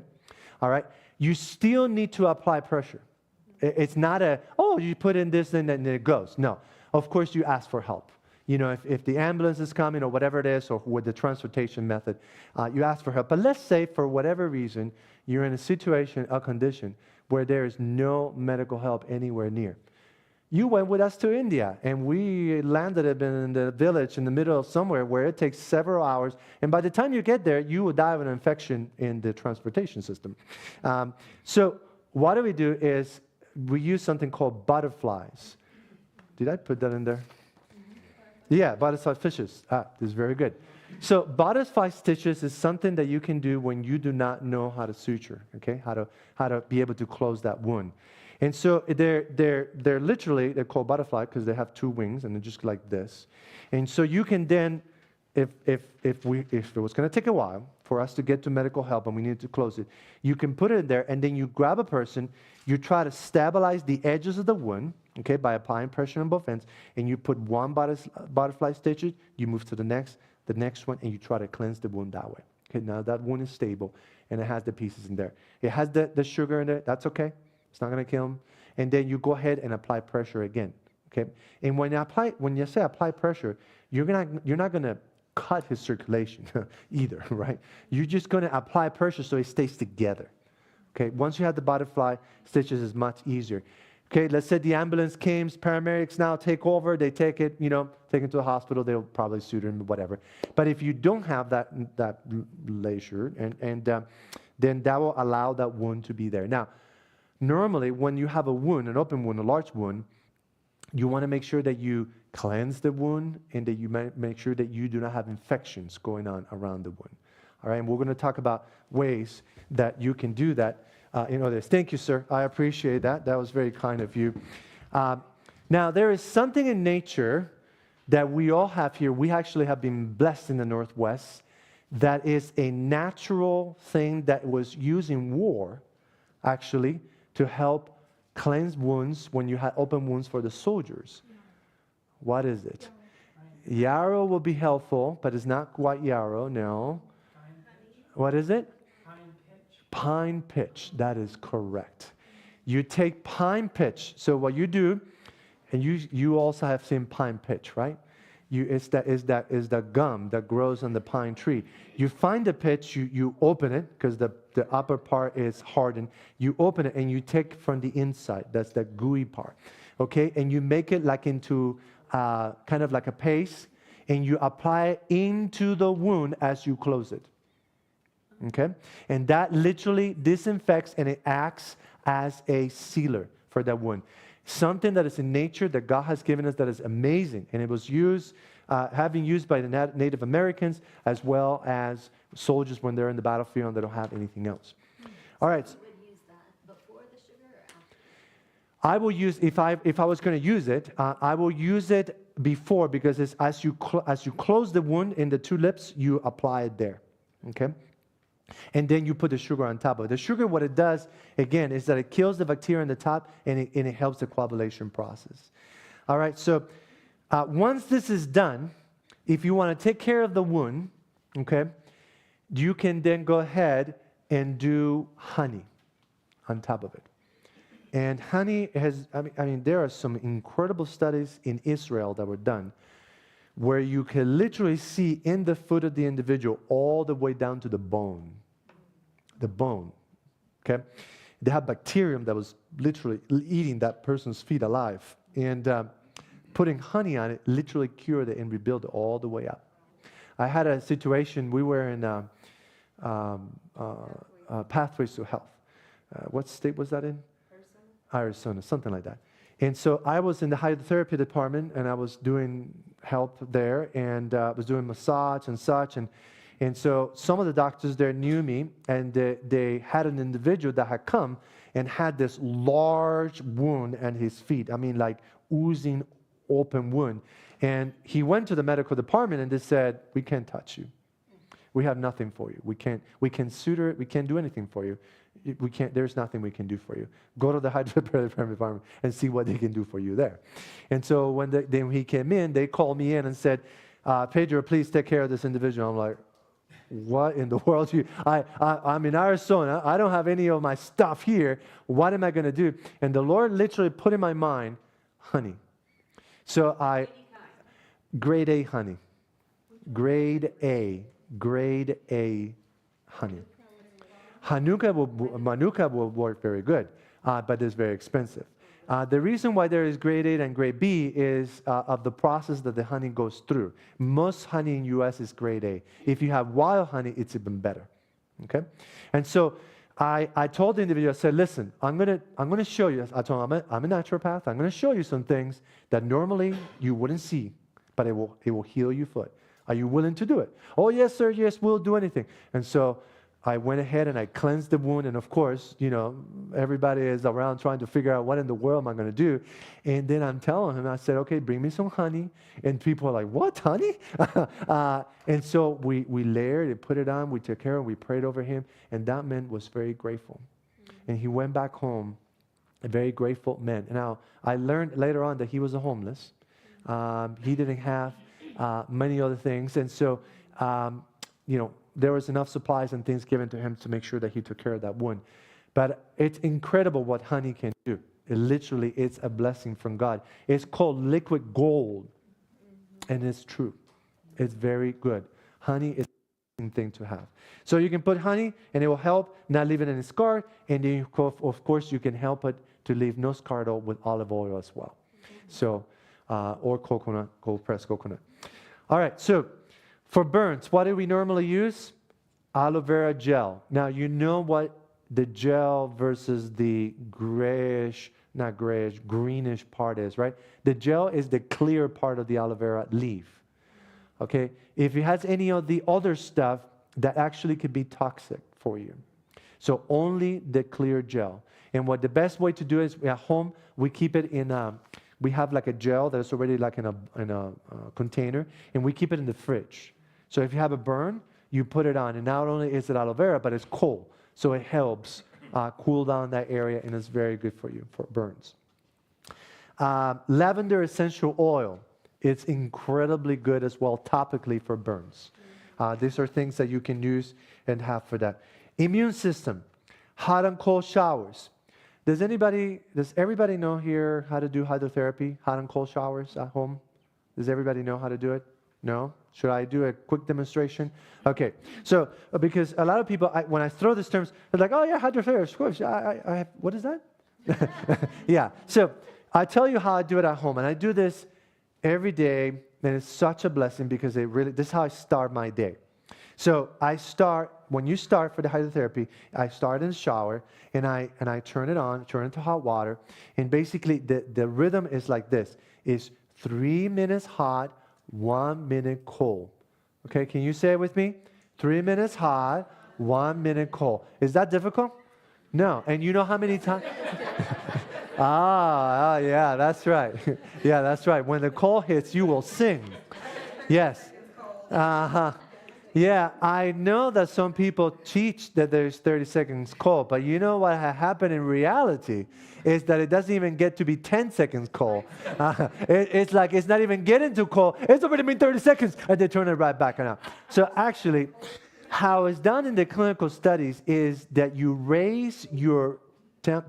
all right. you still need to apply pressure. It's not you put in this and then it goes. No. Of course, you ask for help. You know, if the ambulance is coming or whatever it is, or with the transportation method, you ask for help. But let's say for whatever reason, you're in a situation, a condition, where there is no medical help anywhere near. You went with us to India, and we landed in the village in the middle of somewhere where it takes several hours. And by the time you get there, you will die of an infection in the transportation system. So what do is we use something called butterflies. Did I put that in there? Yeah, butterfly fishes. This is very good. So butterfly stitches is something that you can do when you do not know how to suture, okay? How to be able to close that wound. And so they're literally, they're called butterfly because they have two wings and they're just like this. And so you can then, if it was going to take a while for us to get to medical help and we needed to close it, you can put it in there and then you grab a person, you try to stabilize the edges of the wound, okay, by applying pressure on both ends, and you put one butterfly stitch, you move to the next one, and you try to cleanse the wound that way. Okay, now that wound is stable, and it has the pieces in there. It has the sugar in there. That's okay. It's not going to kill him. And then you go ahead and apply pressure again. Okay, and when you say apply pressure, you're not going to cut his circulation either, right? You're just going to apply pressure so it stays together. Okay, once you have the butterfly stitches, it's much easier. Okay, let's say the ambulance came, paramedics now take over, they take it, take it to the hospital, they'll probably suture him, whatever. But if you don't have that leisure, and then that will allow that wound to be there. Now, normally when you have a wound, an open wound, a large wound, you want to make sure that you cleanse the wound and that you make sure that you do not have infections going on around the wound. All right, and we're going to talk about ways that you can do that. This. Thank you, sir. I appreciate that. That was very kind of you. Now, there is something in nature that we all have here. We actually have been blessed in the Northwest. That is a natural thing that was used in war, actually, to help cleanse wounds when you had open wounds for the soldiers. What is it? Yarrow will be helpful, but it's not quite yarrow, no. What is it? Pine pitch, that is correct. You take pine pitch. So what you do, and you also have seen pine pitch, right? Is the gum that grows on the pine tree. You find the pitch, you open it because the upper part is hardened. You open it and you take from the inside. That's the gooey part, okay? And you make it like into kind of like a paste, and you apply it into the wound as you close it. Okay? And that literally disinfects and it acts as a sealer for that wound. Something that is in nature that God has given us that is amazing. And it was used, having used by the Native Americans as well as soldiers when they're in the battlefield and they don't have anything else. All right. You would use that before the sugar or after? I will use, if I was going to use it, I will use it before because it's as you close the wound in the two lips, you apply it there. Okay? And then you put the sugar on top of it. The sugar, what it does, again, is that it kills the bacteria on the top and it helps the coagulation process. All right, so once this is done, if you want to take care of the wound, okay, you can then go ahead and do honey on top of it. And honey has, there are some incredible studies in Israel that were done where you can literally see in the foot of the individual all the way down to the bone. The bone, okay? They had bacterium that was literally eating that person's feet alive. And putting honey on it literally cured it and rebuilt it all the way up. I had a situation, we were in Pathways to Health. What state was that in? Arizona, something like that. And so I was in the hydrotherapy department, and I was doing help there, and was doing massage and such. And so some of the doctors there knew me, and they had an individual that had come and had this large wound on his feet. Like oozing open wound. And he went to the medical department, and they said, "We can't touch you. We have nothing for you. We can suture it. We can't do anything for you. There's nothing we can do for you. Go to the hydrotherapy department and see what they can do for you there." And so when he came in, they called me in and said, "Pedro, please take care of this individual." I'm like, what in the world? I'm in Arizona. I don't have any of my stuff here. What am I going to do? And the Lord literally put in my mind honey. So grade A honey. Grade A honey. Manuka will work very good, but it's very expensive. The reason why there is grade A and grade B is of the process that the honey goes through. Most honey in U.S. is grade A. If you have wild honey, it's even better. Okay, and so I told the individual, I said, listen, I'm gonna show you. I told him I'm a naturopath. I'm gonna show you some things that normally you wouldn't see, but it will heal your foot. Are you willing to do it? Oh yes, sir. Yes, we'll do anything. And so I went ahead and I cleansed the wound, and of course, everybody is around trying to figure out what in the world am I going to do. And then I'm telling him, I said, okay, bring me some honey. And people are like, what, honey? And so we layered and put it on. We took care of it. We prayed over him, and that man was very grateful. And he went back home, a very grateful man. Now, I learned later on that he was a homeless. He didn't have many other things. And so, there was enough supplies and things given to him to make sure that he took care of that wound. But it's incredible what honey can do. It literally is a blessing from God. It's called liquid gold, and it's true. It's very good. Honey is a thing to have. So you can put honey, and it will help not leaving any scar, and then of course you can help it to leave no scar at all with olive oil as well. So, or coconut, cold-pressed coconut. All right, so for burns, what do we normally use? Aloe vera gel. Now, you know what the gel versus the greenish part is, right? The gel is the clear part of the aloe vera leaf. Okay? If it has any of the other stuff, that actually could be toxic for you. So only the clear gel. And what the best way to do is, at home, we keep it in we have like a gel that is already like in a container, and we keep it in the fridge. So if you have a burn, you put it on, and not only is it aloe vera, but it's cold. So it helps cool down that area, and it's very good for you for burns. Lavender essential oil. It's incredibly good as well topically for burns. These are things that you can use and have for that. Immune system. Hot and cold showers. Does everybody know here how to do hydrotherapy? Hot and cold showers at home? Does everybody know how to do it? No? Should I do a quick demonstration? Okay. So, because a lot of people, when I throw these terms, they're like, oh yeah, hydrotherapy, of course. What is that? Yeah. So, I tell you how I do it at home. And I do this every day. And it's such a blessing because this is how I start my day. So, when you start for the hydrotherapy, I start in the shower and I turn it on, turn it to hot water. And basically, the rhythm is like this. It's 3 minutes hot, 1 minute cold. Okay, can you say it with me? 3 minutes hot, 1 minute cold. Is that difficult? No. And you know how many times? Yeah, that's right. Yeah, that's right. When the cold hits, you will sing. Yes. Yeah, I know that some people teach that there's 30 seconds cold, but you know what happened in reality is that it doesn't even get to be 10 seconds cold. It's like it's not even getting too cold. It's already been 30 seconds, and they turn it right back on. So actually, how it's done in the clinical studies is that you raise your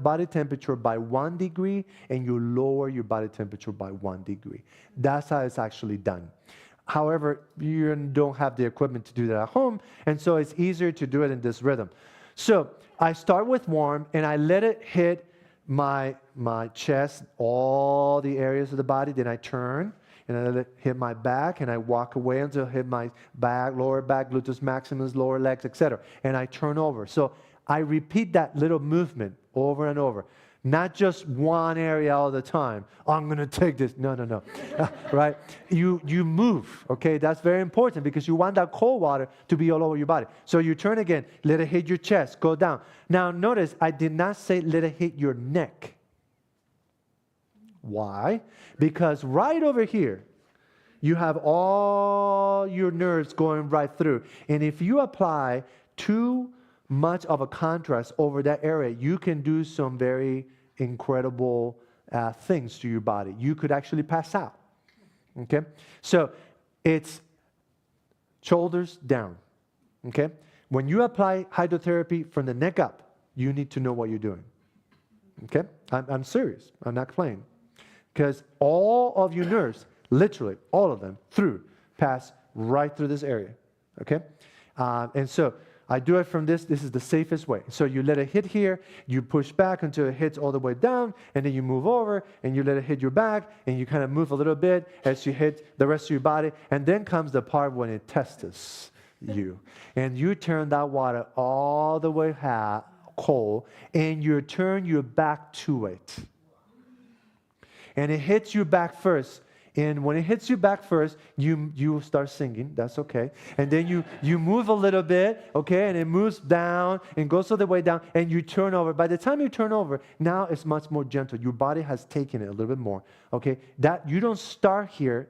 body temperature by 1 degree, and you lower your body temperature by 1 degree. That's how it's actually done. However, you don't have the equipment to do that at home, and so it's easier to do it in this rhythm. So I start with warm, and I let it hit my chest, all the areas of the body. Then I turn, and I let it hit my back, and I walk away until it hit my back, lower back, gluteus maximus, lower legs, etc. And I turn over. So I repeat that little movement over and over. Not just one area all the time. I'm going to take this. No. Right? You move, okay? That's very important because you want that cold water to be all over your body. So you turn again. Let it hit your chest. Go down. Now, notice I did not say let it hit your neck. Why? Because right over here, you have all your nerves going right through. And if you apply too much of a contrast over that area, you can do some very incredible things to your body. You could actually pass out. Okay? So it's shoulders down. Okay? When you apply hydrotherapy from the neck up, you need to know what you're doing. Okay? I'm serious. I'm not playing. Because all of your nerves, literally all of them, pass right through this area. Okay? And so I do it from this. This is the safest way. So you let it hit here. You push back until it hits all the way down. And then you move over and you let it hit your back. And you kind of move a little bit as you hit the rest of your body. And then comes the part when it tests you. And you turn that water all the way cold. And you turn your back to it. And it hits your back first. And when it hits you back first, you start singing. That's okay. And then you move a little bit, okay? And it moves down and goes all the way down. And you turn over. By the time you turn over, now it's much more gentle. Your body has taken it a little bit more, okay? That you don't start here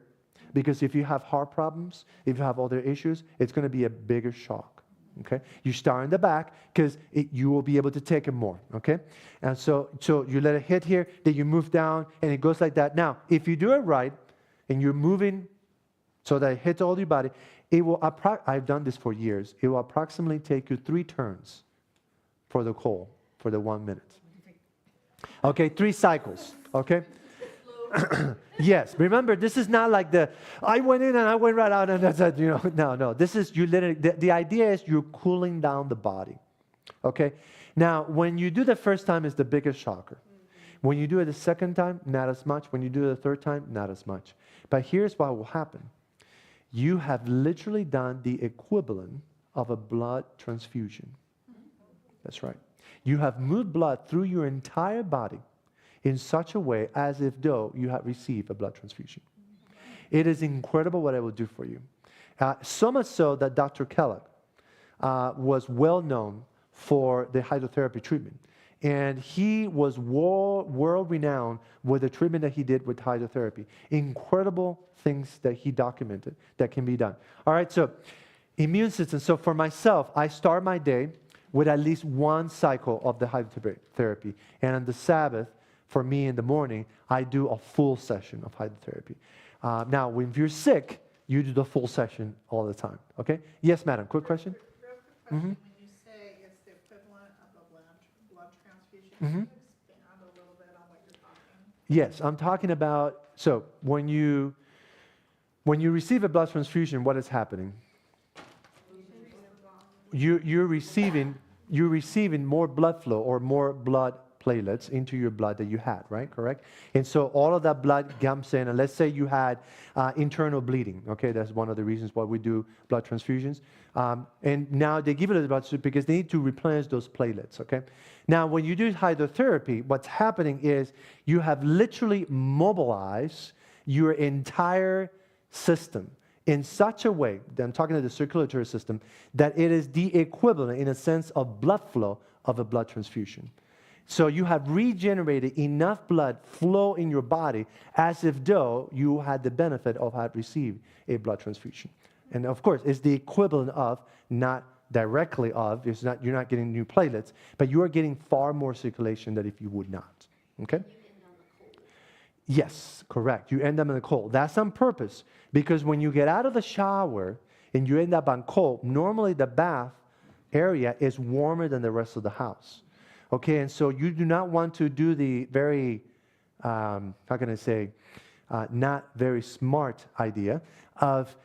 because if you have heart problems, if you have other issues, it's going to be a bigger shock, okay? You start in the back because you will be able to take it more, okay? And so you let it hit here, then you move down, and it goes like that. Now, if you do it right, and you're moving so that it hits all your body, it will I've done this for years. It will approximately take you 3 turns for the cold, for the 1 minute. Okay, 3 cycles, okay? Yes, remember, this is not like I went in and I went right out and that's it, no. This is, you literally, the idea is you're cooling down the body, okay? Now, when you do the first time, it's the biggest shocker. When you do it the second time, not as much. When you do it the third time, not as much. But here's what will happen. You have literally done the equivalent of a blood transfusion. That's right. You have moved blood through your entire body in such a way as if though you had received a blood transfusion. It is incredible what it will do for you. So much so that Dr. Kellogg was well known for the hydrotherapy treatment. And he was world-renowned with the treatment that he did with hydrotherapy. Incredible things that he documented that can be done. All right, so immune system. So for myself, I start my day with at least 1 cycle of the hydrotherapy. And on the Sabbath, for me in the morning, I do a full session of hydrotherapy. Now, when you're sick, you do the full session all the time. Okay? Yes, madam. Quick question? Real quick question. When you say it's the equivalent of a blood transfusion, can you expand a little bit on what you're talking? Yes, I'm talking about, so when you receive a blood transfusion, what is happening? You're receiving more blood flow or more blood platelets into your blood that you had, right? Correct? And so all of that blood comes in, and let's say you had internal bleeding, okay? That's one of the reasons why we do blood transfusions. And now they give it a blood transfusion because they need to replenish those platelets, okay? Now, when you do hydrotherapy, what's happening is you have literally mobilized your entire system in such a way, I'm talking to the circulatory system, that it is the equivalent, in a sense, of blood flow of a blood transfusion. So you have regenerated enough blood flow in your body as if though you had the benefit of having received a blood transfusion. And of course, it's the equivalent of, not directly of, you're not getting new platelets, but you are getting far more circulation than if you would not. Okay? Yes, correct. You end up in the cold. That's on purpose, because when you get out of the shower and you end up on cold, normally the bath area is warmer than the rest of the house. Okay, and so you do not want to do the very, how can I say, not very smart idea of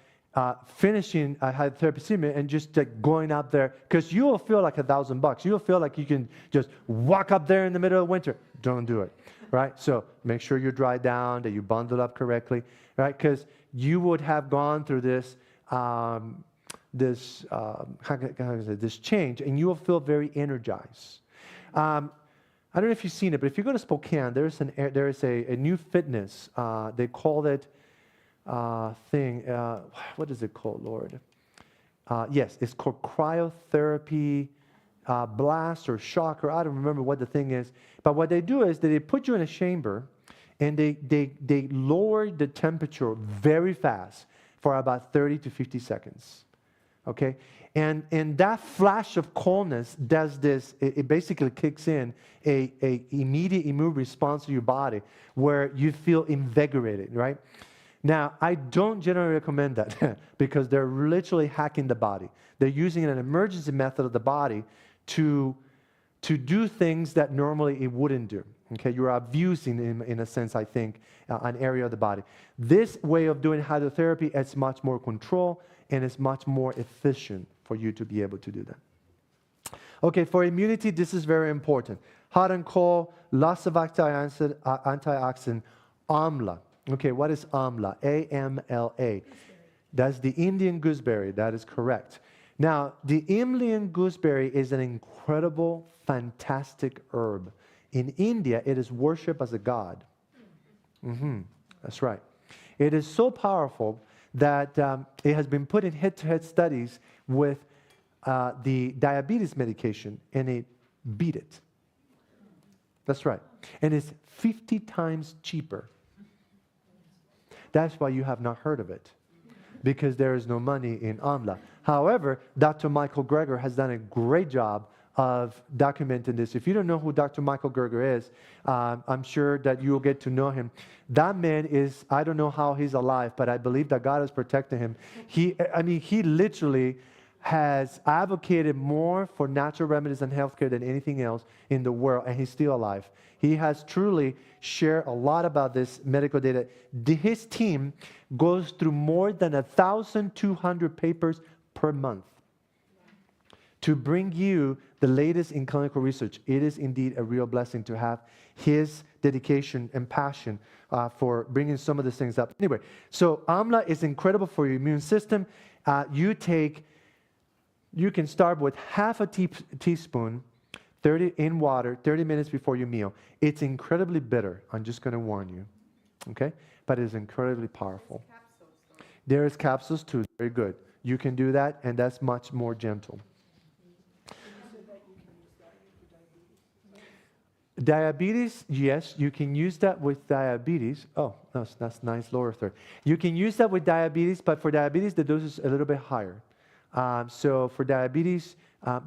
finishing a hydrotherapy treatment and just going up there, because you will feel like $1,000. You will feel like you can just walk up there in the middle of winter. Don't do it, right? So make sure you're dry down, that you bundle up correctly, right? Because you would have gone through this, this change, and you will feel very energized. I don't know if you've seen it, but if you go to Spokane, there is a new fitness. They call it what is it called, Lord? Yes, it's called cryotherapy blast or shock, or I don't remember what the thing is. But what they do is that they put you in a chamber, and they lower the temperature very fast for about 30 to 50 seconds. Okay? And that flash of coldness does this. It basically kicks in a immediate immune response to your body where you feel invigorated, right? Now, I don't generally recommend that because they're literally hacking the body. They're using an emergency method of the body to do things that normally it wouldn't do. Okay, you're abusing, in a sense, I think, an area of the body. This way of doing hydrotherapy is much more control and it's much more efficient for you to be able to do that. Okay, for immunity, this is very important. Hot and cold, loss of antioxidant, amla. Okay, what is amla? A-M-L-A. That's the Indian gooseberry. That is correct. Now, the Indian gooseberry is an incredible, fantastic herb. In India, it is worshipped as a god. That's right. It is so powerful that it has been put in head-to-head studies with the diabetes medication, and it beat it. That's right. And it's 50 times cheaper. That's why you have not heard of it, because there is no money in amla. However, Dr. Michael Greger has done a great job of documenting this. If you don't know who Dr. Michael Greger is, I'm sure that you will get to know him. That man is, I don't know how he's alive, but I believe that God has protected him. He literally has advocated more for natural remedies and healthcare than anything else in the world, and he's still alive. He has truly shared a lot about this medical data. His team goes through more than 1,200 papers per month to bring you the latest in clinical research. It is indeed a real blessing to have his dedication and passion for bringing some of these things up. Anyway, so amla is incredible for your immune system. You can start with half a teaspoon 30 in water 30 minutes before your meal. It's incredibly bitter. I'm just going to warn you. Okay? But it's incredibly powerful. There is capsules too. Very good. You can do that, and that's much more gentle. Diabetes, yes, you can use that with diabetes. Oh, that's nice lower third. You can use that with diabetes, but for diabetes, the dose is a little bit higher. So for diabetes,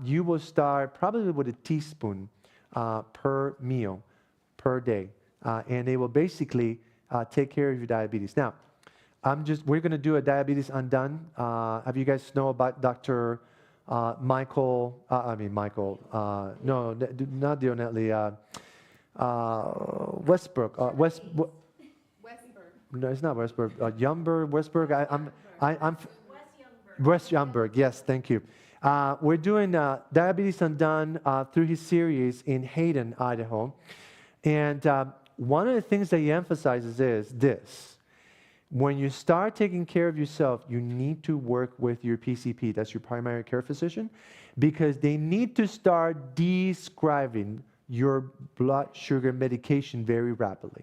you will start probably with a teaspoon per meal, per day. And it will basically take care of your diabetes. Now, we're going to do a Diabetes Undone. Have you guys know about Dr. Michael, not Dionelli, Westbrook. Westberg. No, it's not Westbrook. Westberg. Wes Youngberg, yes, thank you. We're doing Diabetes Undone through his series in Hayden, Idaho. And one of the things that he emphasizes is this. When you start taking care of yourself, you need to work with your PCP, that's your primary care physician, because they need to start describing your blood sugar medication very rapidly.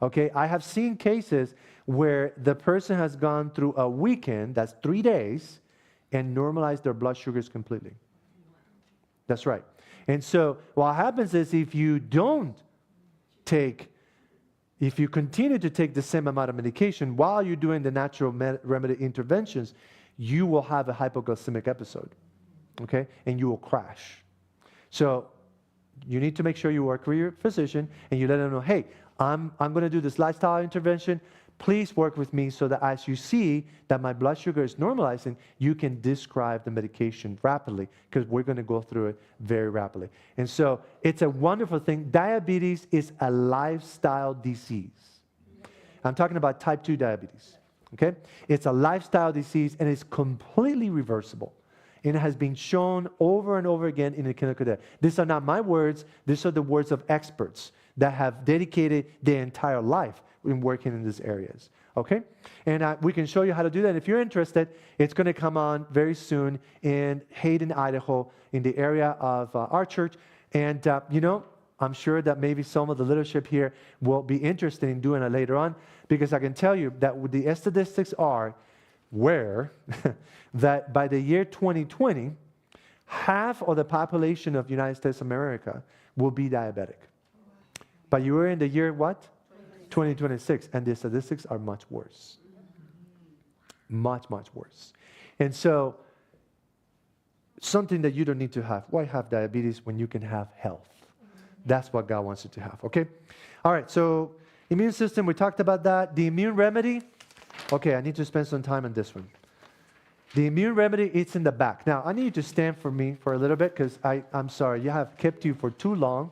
Okay, I have seen cases where the person has gone through a weekend, that's 3 days, and normalized their blood sugars completely. That's right. And so what happens is if you continue to take the same amount of medication while you're doing the natural remedy interventions, you will have a hypoglycemic episode, okay? And you will crash. So you need to make sure you work with your physician and you let them know, hey, I'm going to do this lifestyle intervention. Please work with me so that as you see that my blood sugar is normalizing, you can describe the medication rapidly, because we're going to go through it very rapidly. And so it's a wonderful thing. Diabetes is a lifestyle disease. I'm talking about type 2 diabetes. Okay? It's a lifestyle disease, and it's completely reversible. And it has been shown over and over again in the clinical data. These are not my words. These are the words of experts that have dedicated their entire life in working in these areas. Okay? And we can show you how to do that. If you're interested, it's going to come on very soon in Hayden, Idaho, in the area of our church. And, I'm sure that maybe some of the leadership here will be interested in doing it later on, because I can tell you that the statistics are that by the year 2020, half of the population of the United States of America will be diabetic. But you were in the year what? 2026, and the statistics are much worse. Much, much worse. And so, something that you don't need to have. Why have diabetes when you can have health? That's what God wants you to have, okay? All right, so immune system, we talked about that. The immune remedy, Okay, I need to spend some time on this one. The immune remedy, it's in the back. Now, I need you to stand for me for a little bit because I'm sorry, you have kept you for too long.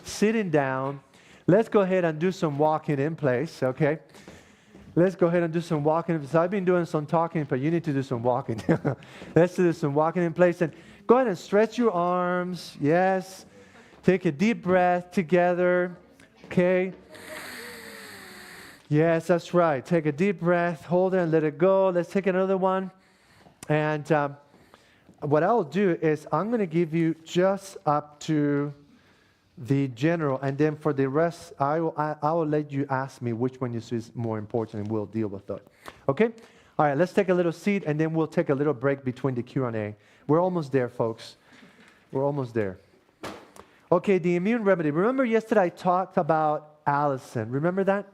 Sitting down. Let's go ahead and do some walking in place, okay? Let's go ahead and do some walking. So I've been doing some talking, but you need to do some walking. Let's do some walking in place. And go ahead and stretch your arms. Yes. Take a deep breath together. Okay. Yes, that's right. Take a deep breath. Hold it and let it go. Let's take another one. And what I'll do is I'm going to give you just up to the general, and then for the rest, I will let you ask me which one is more important, and we'll deal with that. Okay? All right, let's take a little seat, and then we'll take a little break between the Q&A. We're almost there, folks. We're almost there. Okay, the immune remedy. Remember yesterday I talked about allicin. Remember that?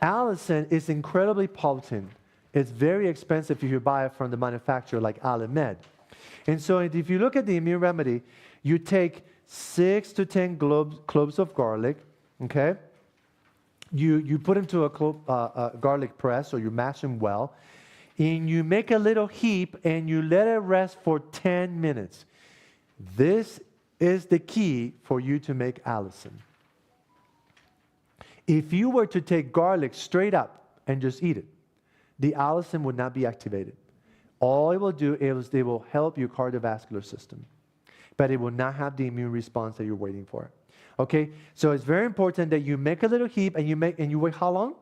Allicin is incredibly potent. It's very expensive if you buy it from the manufacturer like Alimed. And so if you look at the immune remedy, you take 6 to 10 cloves of garlic, okay? You put them to a garlic press, or you mash them well, and you make a little heap, and you let it rest for 10 minutes. This is the key for you to make allicin. If you were to take garlic straight up and just eat it, the allicin would not be activated. All it will do is it will help your cardiovascular system, but it will not have the immune response that you're waiting for. Okay? So it's very important that you make a little heap, and you wait how long?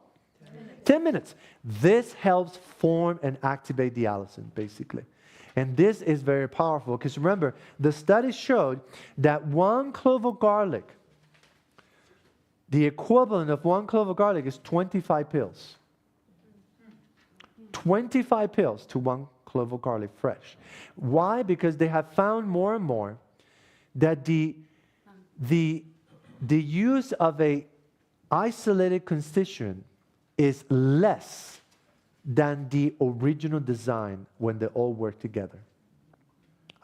10 minutes. 10 minutes. This helps form and activate the allicin, basically. And this is very powerful because remember, the study showed that 1 clove of garlic, the equivalent of 1 clove of garlic is 25 pills. 25 pills to 1 clove of garlic fresh. Why? Because they have found more and more that the use of a isolated constituent is less than the original design when they all work together.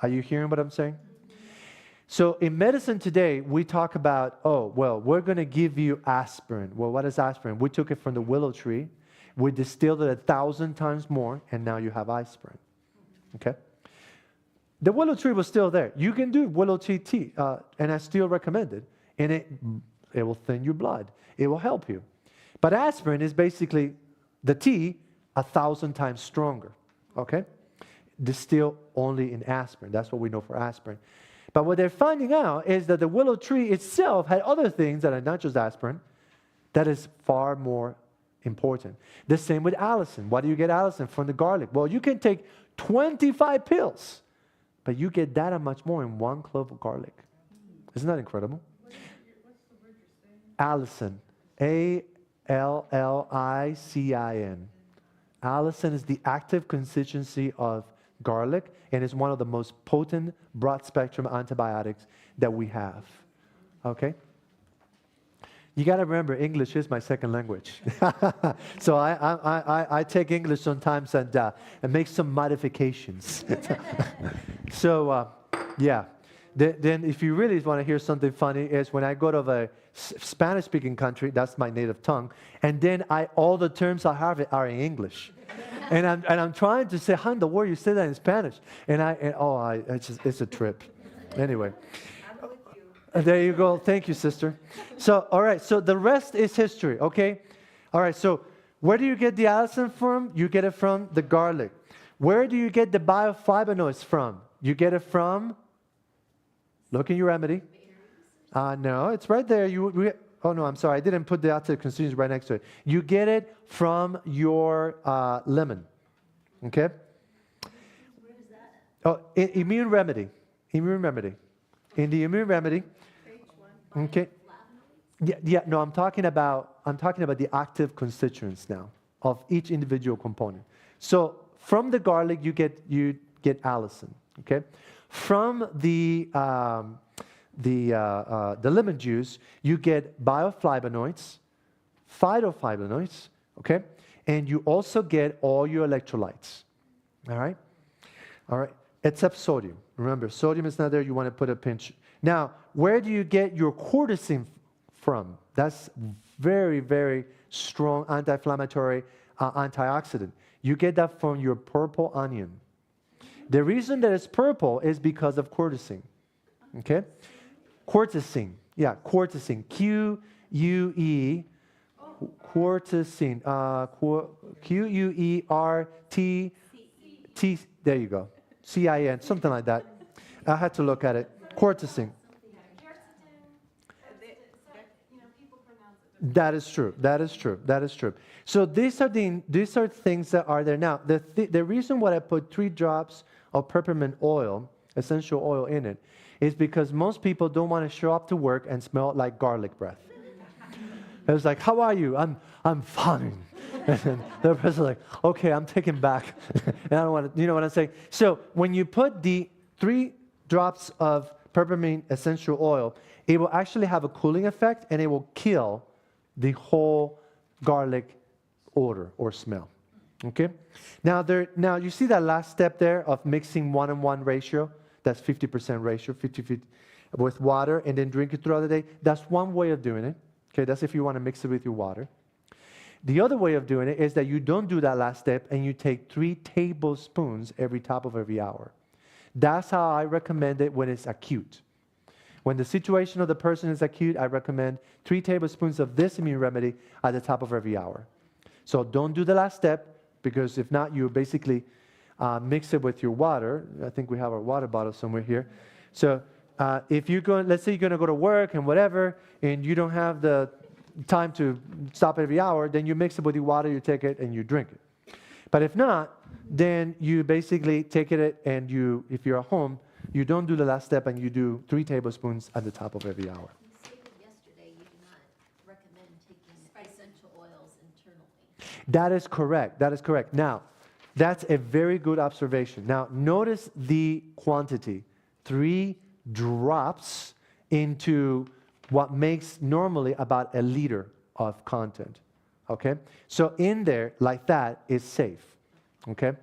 Are you hearing what I'm saying? So in medicine today, we talk about, oh, well, we're going to give you aspirin. Well, what is aspirin? We took it from the willow tree. We distilled it 1,000 times more, and now you have aspirin. Okay? The willow tree was still there. You can do willow tea, and I still recommend it. And it will thin your blood. It will help you. But aspirin is basically the tea 1,000 times stronger. Okay? Distilled only in aspirin. That's what we know for aspirin. But what they're finding out is that the willow tree itself had other things that are not just aspirin that is far more important. The same with allicin. Why do you get allicin? From the garlic. Well, you can take 25 pills, but you get that much more in 1 clove of garlic. Isn't that incredible? What's the word you're saying? Allicin. Allicin. Allicin is the active constituency of garlic, and it's one of the most potent broad-spectrum antibiotics that we have. Okay? You got to remember, English is my second language. So I take English sometimes and make some modifications. So, yeah. Then if you really want to hear something funny is when I go to a Spanish-speaking country, that's my native tongue, and then all the terms I have are in English. And I'm trying to say, how in the world you say that in Spanish? It's a trip. Anyway. There you go. Thank you, sister. So, all right. So the rest is history, okay? All right. So where do you get the allicin from? You get it from the garlic. Where do you get the bioflavonoids from? You get it from, look in your remedy. No, it's right there. Oh, no, I'm sorry. I didn't put the active constituents right next to it. You get it from your lemon, okay? Where is that? Oh, immune remedy. Immune remedy. In the immune remedy, okay. Yeah. No, I'm talking about the active constituents now of each individual component. So from the garlic, you get allicin. Okay. From the lemon juice, you get bioflavonoids, phytoflavonoids. Okay, and you also get all your electrolytes. All right. Except sodium. Remember, sodium is not there. You want to put a pinch. Now, where do you get your cortisone from? That's very, very strong anti-inflammatory antioxidant. You get that from your purple onion. The reason that it's purple is because of quercetin. Okay? Quercetin. Yeah, quercetin. Q-U-E. Quercetin. Q-U-E-R-T-T. There you go. C-I-N. Something like that. I had to look at it. Quercetin. That is true. That is true. That is true. So these are things that are there. Now, the reason why I put 3 drops of peppermint oil, essential oil in it, is because most people don't want to show up to work and smell like garlic breath. It was like, how are you? I'm fine. And then the person's like, okay, I'm taken back. And I don't want to, you know what I'm saying? So when you put the 3 drops of peppermint essential oil, it will actually have a cooling effect and it will kill the whole garlic odor or smell. Okay? Now you see that last step there of mixing 1:1 ratio? That's 50% ratio, 50 with water, and then drink it throughout the day. That's one way of doing it. Okay, that's if you want to mix it with your water. The other way of doing it is that you don't do that last step and you take 3 tablespoons top of every hour. That's how I recommend it when it's acute. When the situation of the person is acute, I recommend 3 tablespoons of this immune remedy at the top of every hour. So don't do the last step, because if not, you basically mix it with your water. I think we have our water bottle somewhere here. So if you're going, let's say you're going to go to work and whatever, and you don't have the time to stop every hour, then you mix it with your water, you take it, and you drink it. But if not, then you basically take it and if you're at home, you don't do the last step and you do 3 tablespoons at the top of every hour. You stated yesterday you do not recommend taking essential oils internally. That is correct. That is correct. Now, that's a very good observation. Now, notice the quantity. 3 drops into what makes normally about a liter of content. Okay? So in there, like that, is safe. Okay?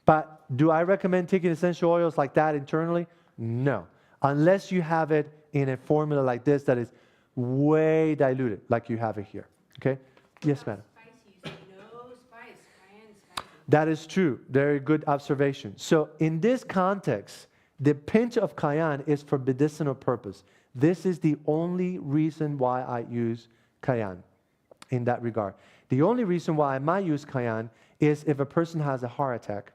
But do I recommend taking essential oils like that internally? No. Unless you have it in a formula like this that is way diluted, like you have it here. Okay? Yes, madam. No spice, cayenne spicy. That is true. Very good observation. So in this context, the pinch of cayenne is for medicinal purpose. This is the only reason why I use cayenne in that regard. The only reason why I might use cayenne is if a person has a heart attack.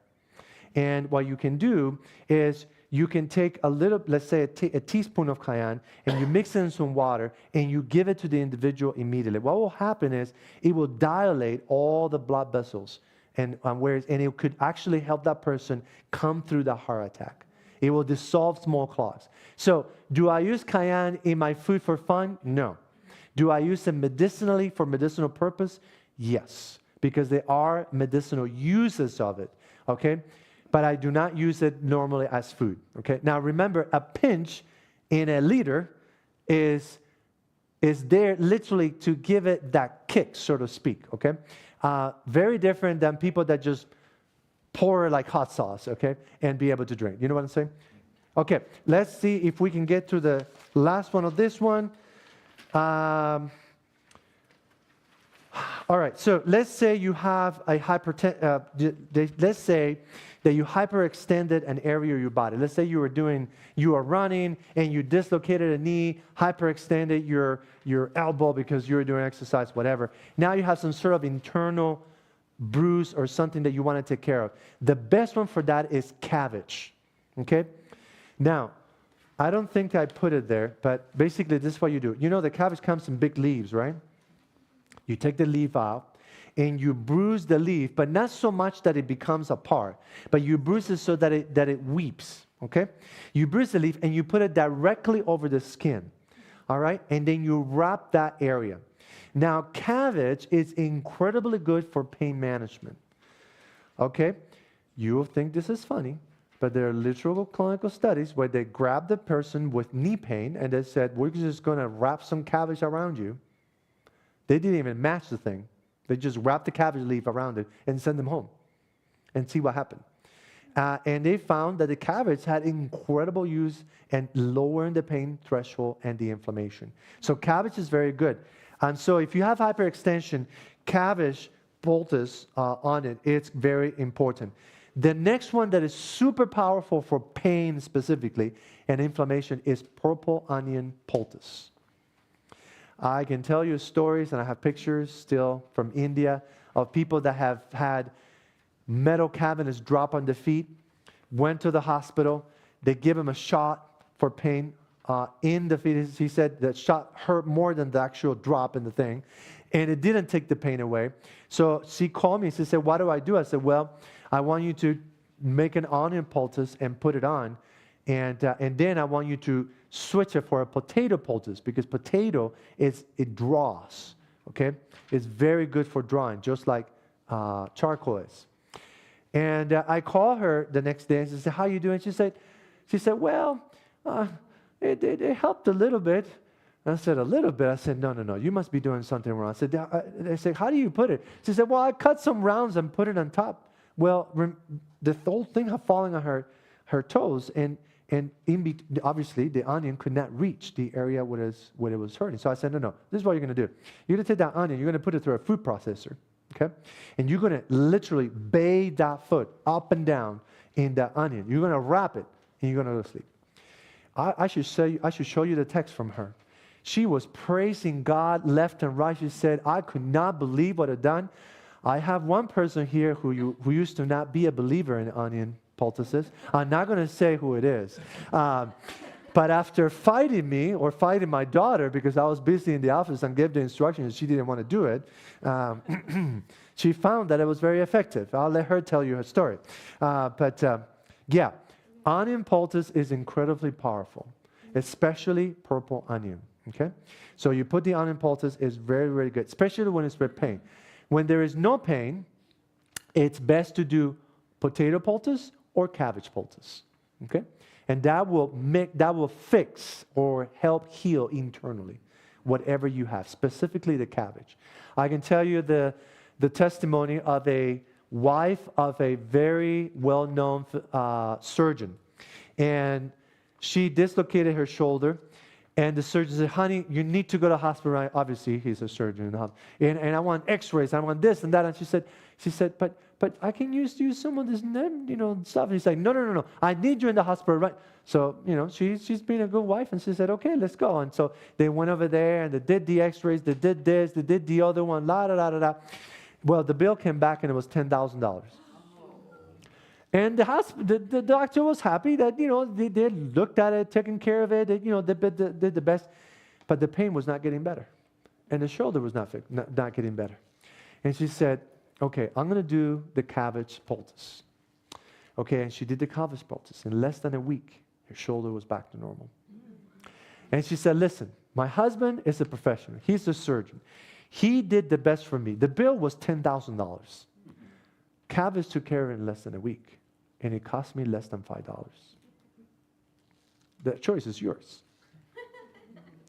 And what you can do is you can take a little, let's say a teaspoon of cayenne, and you mix it in some water, and you give it to the individual immediately. What will happen is it will dilate all the blood vessels, and it could actually help that person come through the heart attack. It will dissolve small clots. So do I use cayenne in my food for fun? No. Do I use it medicinally for medicinal purpose? Yes, because there are medicinal uses of it, okay? But I do not use it normally as food, okay? Now remember, a pinch in a liter is there literally to give it that kick, so to speak, okay? Very different than people that just pour like hot sauce, okay, and be able to drink. You know what I'm saying? Okay, let's see if we can get to the last one of this one. All right, so let's say you have a let's say that you hyperextended an area of your body. Let's say you are running and you dislocated a knee, hyperextended your elbow because you were doing exercise, whatever. Now you have some sort of internal bruise or something that you want to take care of. The best one for that is cabbage, okay? Now, I don't think I put it there, but basically this is what you do. You know the cabbage comes in big leaves, right? You take the leaf out and you bruise the leaf, but not so much that it becomes a part, but you bruise it so that it weeps, okay? You bruise the leaf and you put it directly over the skin, all right? And then you wrap that area. Now, cabbage is incredibly good for pain management, okay? You will think this is funny, but there are literal clinical studies where they grabbed the person with knee pain and they said, we're just going to wrap some cabbage around you. They didn't even match the thing. They just wrapped the cabbage leaf around it and sent them home and see what happened. And they found that the cabbage had incredible use in lowering the pain threshold and the inflammation. So cabbage is very good. And so if you have hyperextension, cabbage poultice on it. It's very important. The next one that is super powerful for pain specifically and inflammation is purple onion poultice. I can tell you stories, and I have pictures still from India of people that have had metal cabinets drop on their feet, went to the hospital, they give him a shot for pain in the feet. He said that shot hurt more than the actual drop in the thing, and it didn't take the pain away. So she called me, she said, what do I do? I said, well, I want you to make an onion poultice and put it on, and then I want you to switch it for a potato poultice, because potato it draws, okay? It's very good for drawing, just like charcoal is. And I called her the next day and she said, how you doing? She said, well, it helped a little bit. And I said, a little bit? I said, no, you must be doing something wrong. I said, how do you put it? She said, well, I cut some rounds and put it on top. Well, the whole thing had fallen on her toes, and obviously the onion could not reach the area where it was hurting. So I said, no, this is what you're going to do. You're going to take that onion, you're going to put it through a food processor, okay? And you're going to literally bathe that foot up and down in that onion. You're going to wrap it, and you're going to go to sleep. I should show you the text from her. She was praising God left and right. She said, I could not believe what I'd done. I have one person here who used to not be a believer in onion poultices. I'm not going to say who it is. But after fighting me or fighting my daughter, because I was busy in the office and gave the instructions, she didn't want to do it, she found that it was very effective. I'll let her tell you her story. Yeah, onion poultice is incredibly powerful, especially purple onion. Okay? So you put the onion poultice, is very, very good, especially when it's with pain. When there is no pain, it's best to do potato poultice or cabbage poultice. Okay? And that will fix or help heal internally whatever you have, specifically the cabbage. I can tell you the testimony of a wife of a very well-known surgeon. And she dislocated her shoulder. And the surgeon said, honey, you need to go to the hospital. Right? Obviously, he's a surgeon in the hospital. And I want x-rays. I want this and that. And she said, but I can use some of this, stuff. And he's like, no. I need you in the hospital, right? So, she's been a good wife. And she said, okay, let's go. And so they went over there and they did the x-rays. They did this. They did the other one. Well, the bill came back and it was $10,000. And the doctor was happy that, they looked at it, taken care of it, they did the best. But the pain was not getting better. And the shoulder was not getting better. And she said, okay, I'm going to do the cabbage poultice. Okay, and she did the cabbage poultice. In less than a week, her shoulder was back to normal. And she said, listen, my husband is a professional. He's a surgeon. He did the best for me. The bill was $10,000. Cabbage took care of it in less than a week. And it cost me less than $5. The choice is yours.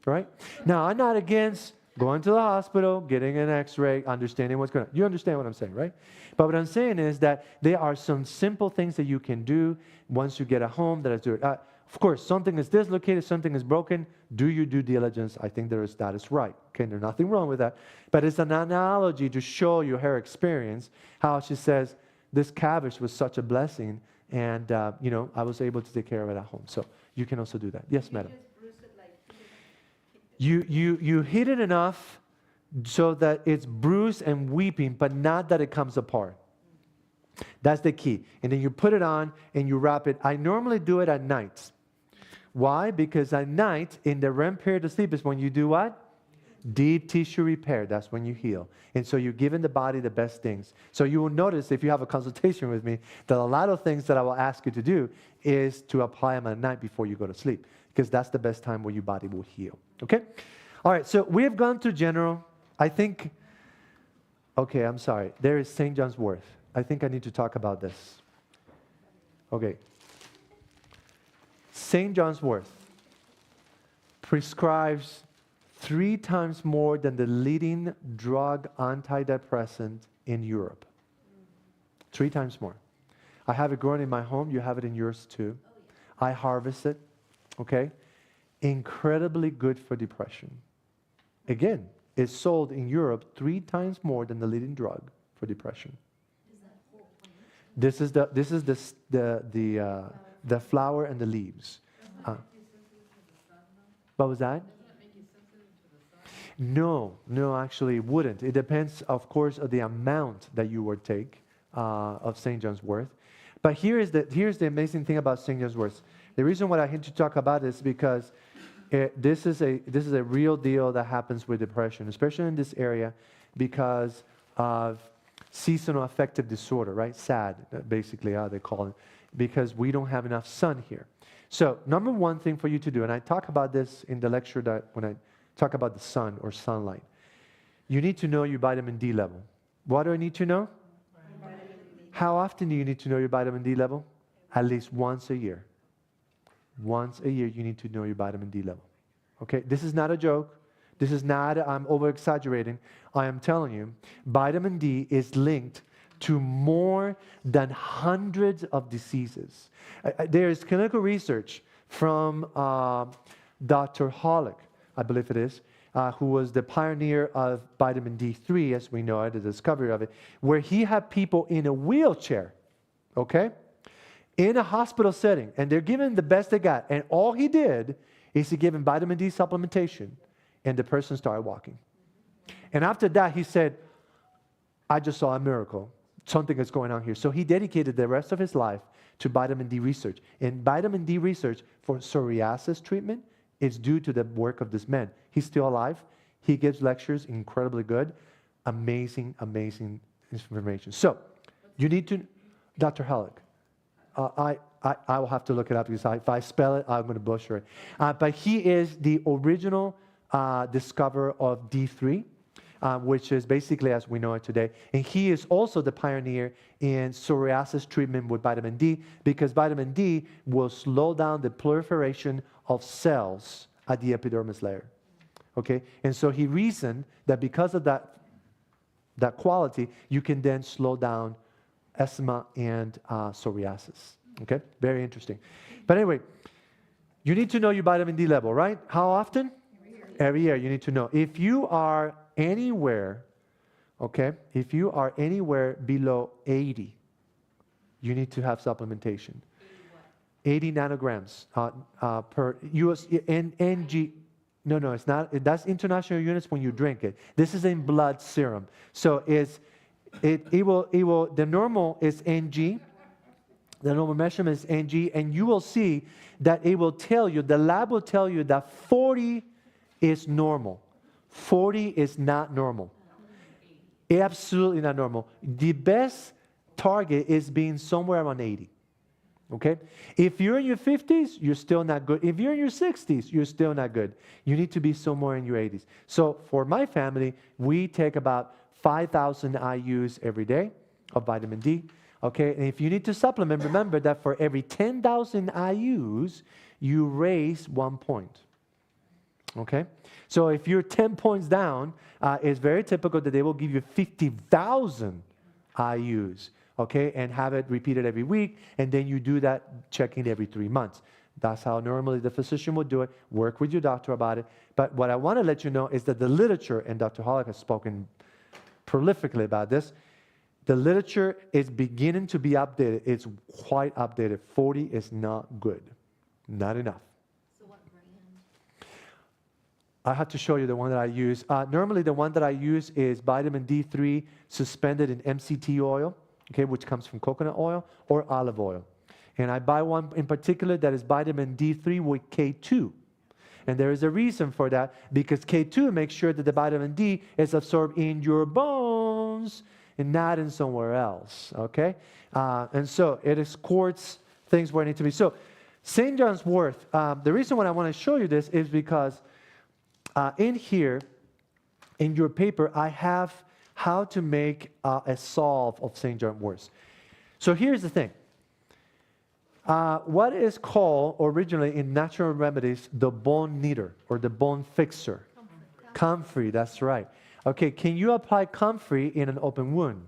Right? Now, I'm not against going to the hospital, getting an x-ray, understanding what's going on. You understand what I'm saying, right? But what I'm saying is that there are some simple things that you can do once you get at home that is do it. Of course, something is dislocated, something is broken. Do your due diligence. I think that is right. Okay, there's nothing wrong with that. But it's an analogy to show you her experience, how she says, this cabbage was such a blessing, and I was able to take care of it at home. So you can also do that. Yes, madam. You hit it enough so that it's bruised and weeping, but not that it comes apart. That's the key. And then you put it on and you wrap it. I normally do it at night. Why? Because at night, in the REM period of sleep, is when you do what? Deep tissue repair. That's when you heal. And so you're giving the body the best things. So you will notice, if you have a consultation with me, that a lot of things that I will ask you to do is to apply them at night before you go to sleep, because that's the best time where your body will heal. Okay? All right, so we have gone through general. I think, okay, I'm sorry. There is St. John's Wort. I think I need to talk about this. Okay. St. John's Wort prescribes 3 times more than the leading drug antidepressant in Europe. 3 times more. I have it growing in my home. You have it in yours too. I harvest it. Okay? Incredibly good for depression. Again, it's sold in Europe 3 times more than the leading drug for depression. Is that whole plant? The flower and the leaves. What was that? No, actually it wouldn't. It depends, of course, on the amount that you would take of St. John's wort. But here's the amazing thing about St. John's wort. The reason why I hate to talk about this is because this is a real deal that happens with depression, especially in this area, because of seasonal affective disorder, right? SAD, basically how they call it, because we don't have enough sun here. So number one thing for you to do, and I talk about this in the lecture that when I talk about the sun or sunlight, you need to know your vitamin D level. What do I need to know? How often do you need to know your vitamin D level? At least once a year. Once a year you need to know your vitamin D level. Okay, this is not a joke. This is not, I'm over-exaggerating. I am telling you, vitamin D is linked to more than hundreds of diseases. There is clinical research from Dr. Hollick, I believe it is, who was the pioneer of vitamin D3, as we know it, the discovery of it, where he had people in a wheelchair, okay, in a hospital setting, and they're given the best they got. And all he did is he gave him vitamin D supplementation, and the person started walking. And after that, he said, I just saw a miracle. Something is going on here. So he dedicated the rest of his life to vitamin D research. And vitamin D research for psoriasis treatment is due to the work of this man. He's still alive. He gives lectures, incredibly good. Amazing, amazing information. So you need to, Dr. Halleck. I will have to look it up because if I spell it, I'm going to butcher it. But he is the original discoverer of D3, which is basically as we know it today. And he is also the pioneer in psoriasis treatment with vitamin D, because vitamin D will slow down the proliferation of cells at the epidermis layer. Okay? And so he reasoned that because of that quality, you can then slow down eczema and psoriasis. Okay? Very interesting. But anyway, you need to know your vitamin D level, right? How often? Every year you need to know. If you are anywhere, okay, if you are anywhere below 80, you need to have supplementation. 80 nanograms per US NG. No, it's not. That's international units when you drink it. This is in blood serum. So it will. The normal is NG. The normal measurement is NG, and you will see that it will tell you. The lab will tell you that 40 is normal. 40 is not normal. Absolutely not normal. The best target is being somewhere around 80. Okay? If you're in your 50s, you're still not good. If you're in your 60s, you're still not good. You need to be somewhere in your 80s. So for my family, we take about 5,000 IUs every day of vitamin D. Okay? And if you need to supplement, remember that for every 10,000 IUs, you raise 1 point. Okay? So if you're 10 points down, it's very typical that they will give you 50,000 IUs, okay, and have it repeated every week, and then you do that checking every 3 months. That's how normally the physician would do it. Work with your doctor about it. But what I want to let you know is that the literature, and Dr. Hollick has spoken prolifically about this, the literature is beginning to be updated. It's quite updated. 40 is not good. Not enough. I have to show you the one that I use. Normally, the one that I use is vitamin D3 suspended in MCT oil, okay, which comes from coconut oil or olive oil. And I buy one in particular that is vitamin D3 with K2. And there is a reason for that, because K2 makes sure that the vitamin D is absorbed in your bones and not in somewhere else, okay? And so it escorts things where it needs to be. So St. John's wort, the reason why I want to show you this is because in here, in your paper, I have how to make a solve of St. John's wort. So here's the thing. What is called originally in natural remedies the bone kneader or the bone fixer? Comfrey, that's right. Okay, can you apply comfrey in an open wound?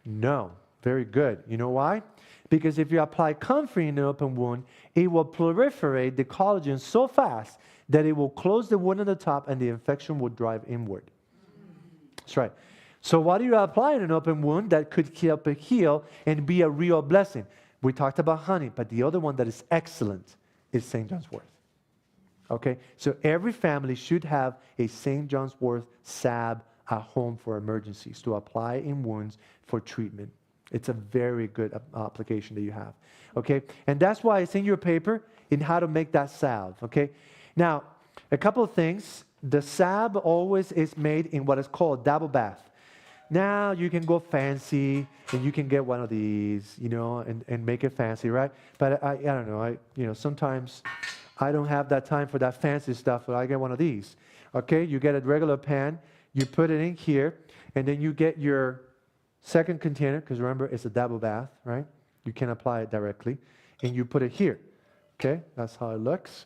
No. Very good. You know why? Because if you apply comfrey in an open wound, it will proliferate the collagen so fast that it will close the wound on the top and the infection will drive inward. That's right. So what do you apply in an open wound that could help it heal and be a real blessing? We talked about honey, but the other one that is excellent is St. John's wort. Okay, so every family should have a St. John's wort salve at home for emergencies to apply in wounds for treatment. It's a very good application that you have. Okay, and that's why it's in your paper in how to make that salve. Okay, now a couple of things. The salve always is made in what is called double bath. Now you can go fancy and you can get one of these, you know, and make it fancy, right? But I don't know. Sometimes I don't have that time for that fancy stuff, but I get one of these. Okay, you get a regular pan, you put it in here, and then you get your second container, because remember, it's a double bath, right? You can apply it directly, and you put it here. Okay, that's how it looks,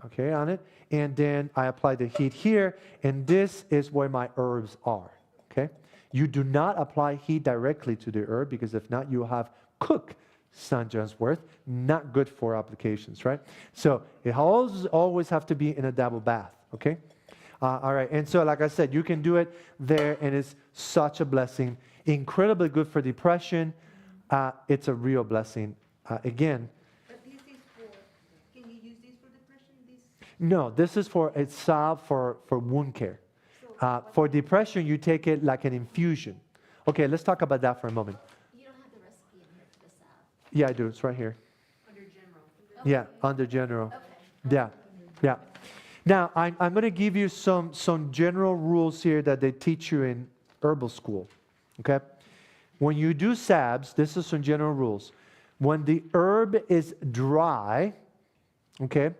okay, on it. And then I apply the heat here, and this is where my herbs are, okay? You do not apply heat directly to the herb, because if not, you have cooked St. John's wort, not good for applications, right? So it always have to be in a double bath, okay? All right, and so like I said, you can do it there, and it's such a blessing. Incredibly good for depression. It's a real blessing. Again. But this is for, can you use this for depression? No, this is for a salve for wound care. For depression, you take it like an infusion. Okay, let's talk about that for a moment. You don't have the recipe in here for the salve. Yeah, I do. It's right here. Under general. Yeah, under general. Okay. Yeah, yeah. Now, I'm going to give you some general rules here that they teach you in herbal school, okay? When you do salves, this is some general rules. When the herb is dry, okay,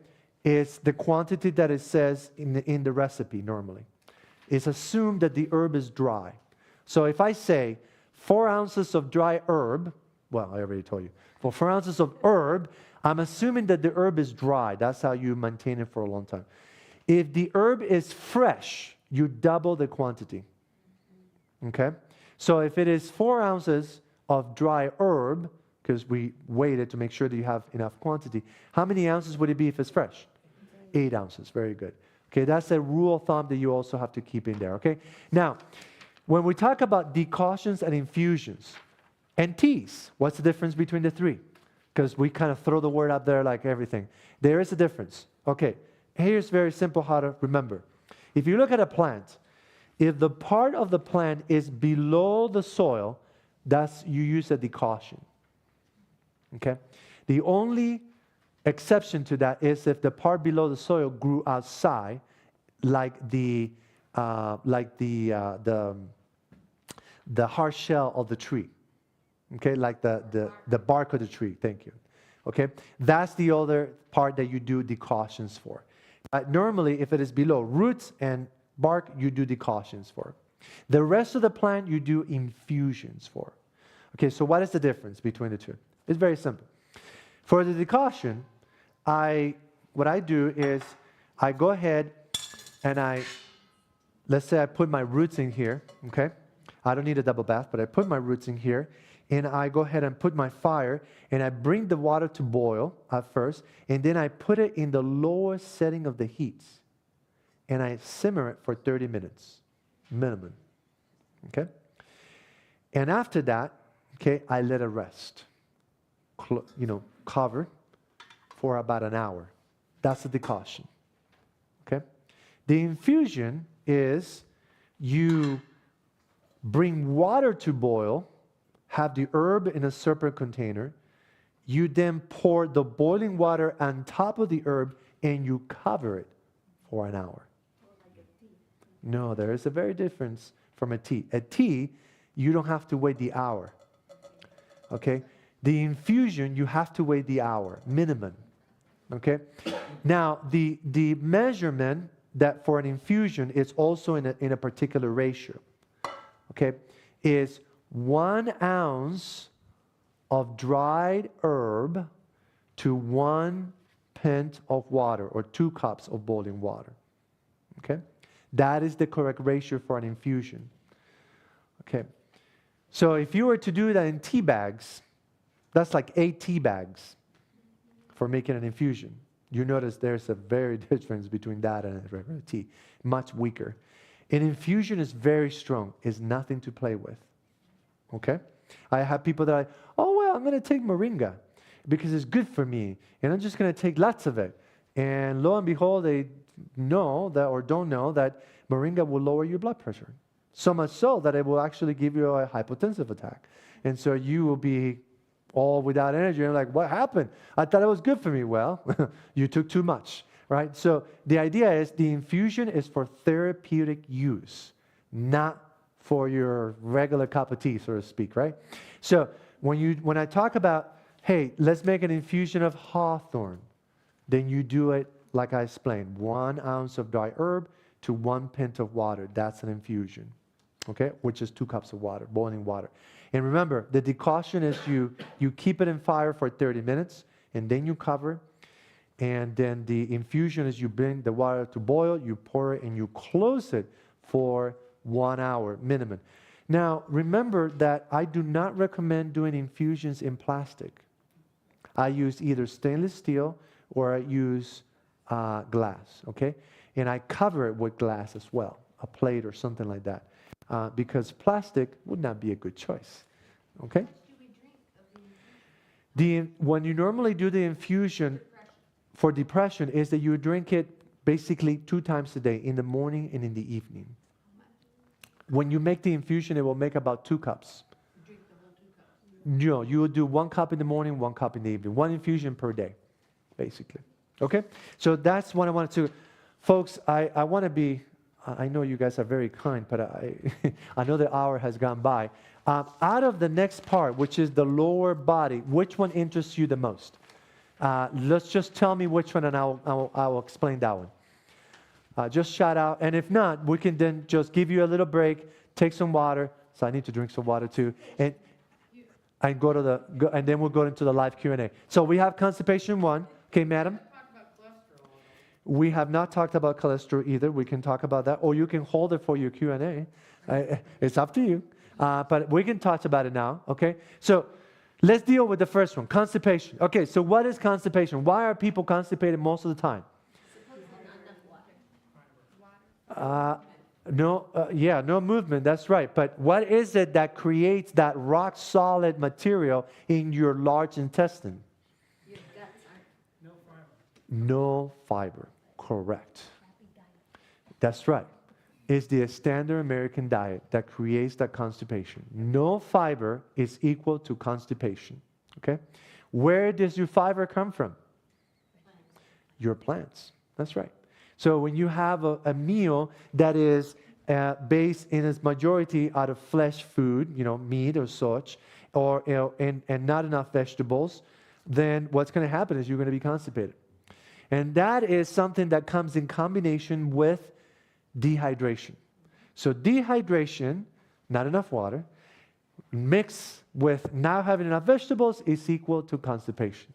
it's the quantity that it says in the recipe normally. It's assumed that the herb is dry. So if I say 4 ounces of dry herb, well, I already told you, for 4 ounces of herb, I'm assuming that the herb is dry. That's how you maintain it for a long time. If the herb is fresh, you double the quantity. Okay? So if it is 4 ounces of dry herb, because we weighed it to make sure that you have enough quantity, how many ounces would it be if it's fresh? 8 ounces. Very good. Okay, that's a rule of thumb that you also have to keep in there. Okay? Now, when we talk about decoctions and infusions and teas, what's the difference between the three? Because we kind of throw the word out there like everything. There is a difference. Okay. Here's very simple how to remember. If you look at a plant, if the part of the plant is below the soil, you use a decoction. Okay? The only exception to that is if the part below the soil grew outside, like the hard shell of the tree. Okay, like the bark of the tree. Thank you. Okay, that's the other part that you do decoctions for. Normally, if it is below roots and bark, you do decoctions for. The rest of the plant, you do infusions for. Okay, so what is the difference between the two? It's very simple. For the decoction, what I do is I go ahead and let's say I put my roots in here, okay? I don't need a double bath, but I put my roots in here, and I go ahead and put my fire, and I bring the water to boil at first, and then I put it in the lowest setting of the heat, and I simmer it for 30 minutes, minimum, okay? And after that, okay, I let it rest, cover for about an hour. That's the decoction, okay? The infusion is you bring water to boil, have the herb in a separate container. You then pour the boiling water on top of the herb and you cover it for an hour. No, there is a very difference from a tea. A tea, you don't have to wait the hour. Okay? The infusion, you have to wait the hour, minimum. Okay? Now, the measurement that for an infusion is also in a particular ratio. Okay? Is 1 ounce of dried herb to 1 pint of water, or 2 cups of boiling water. Okay? That is the correct ratio for an infusion. Okay? So if you were to do that in tea bags, that's like 8 tea bags for making an infusion. You notice there's a very difference between that and a regular tea. Much weaker. An infusion is very strong. It's nothing to play with. Okay? I have people that oh, well, I'm going to take moringa because it's good for me. And I'm just going to take lots of it. And lo and behold, they know that or don't know that moringa will lower your blood pressure. So much so that it will actually give you a hypotensive attack. And so you will be all without energy. And like, what happened? I thought it was good for me. Well, you took too much, right? So the idea is the infusion is for therapeutic use, not for your regular cup of tea, so to speak, right? So when I talk about, hey, let's make an infusion of hawthorn, then you do it like I explained, 1 ounce of dry herb to 1 pint of water. That's an infusion, okay? Which is 2 cups of water, boiling water. And remember, the decoction is you keep it in fire for 30 minutes, and then you cover. And then the infusion is you bring the water to boil, you pour it, and you close it for 1 hour minimum. Now, remember that I do not recommend doing infusions in plastic. I use either stainless steel or I use glass, okay? And I cover it with glass as well, a plate or something like that, because plastic would not be a good choice, okay? When you normally do the infusion for depression is that you drink it basically 2 times a day, in the morning and in the evening. When you make the infusion, it will make about 2 cups. No, you will do 1 cup in the morning, 1 cup in the evening. 1 infusion per day, basically. Okay? So that's what I wanted to... Folks, I want to be... I know you guys are very kind, but I know the hour has gone by. Out of the next part, which is the lower body, which one interests you the most? Let's just tell me which one, and I'll explain that one. Just shout out. And if not, we can then just give you a little break, take some water. So I need to drink some water too. And and then we'll go into the live Q&A. So we have constipation 1. Okay, madam? We have not talked about cholesterol either. We can talk about that. Or you can hold it for your Q&A. It's up to you. But we can talk about it now. Okay? So let's deal with the first one, constipation. Okay, so what is constipation? Why are people constipated most of the time? No movement, that's right. But what is it that creates that rock solid material in your large intestine? Your guts aren't. No fiber, correct. That's right. It's the standard American diet that creates that constipation. No fiber is equal to constipation, okay? Where does your fiber come from? Your plants, that's right. So when you have a meal that is based in its majority out of flesh food, meat or such, or and not enough vegetables, then what's going to happen is you're going to be constipated. And that is something that comes in combination with dehydration. So dehydration, not enough water, mixed with not having enough vegetables is equal to constipation.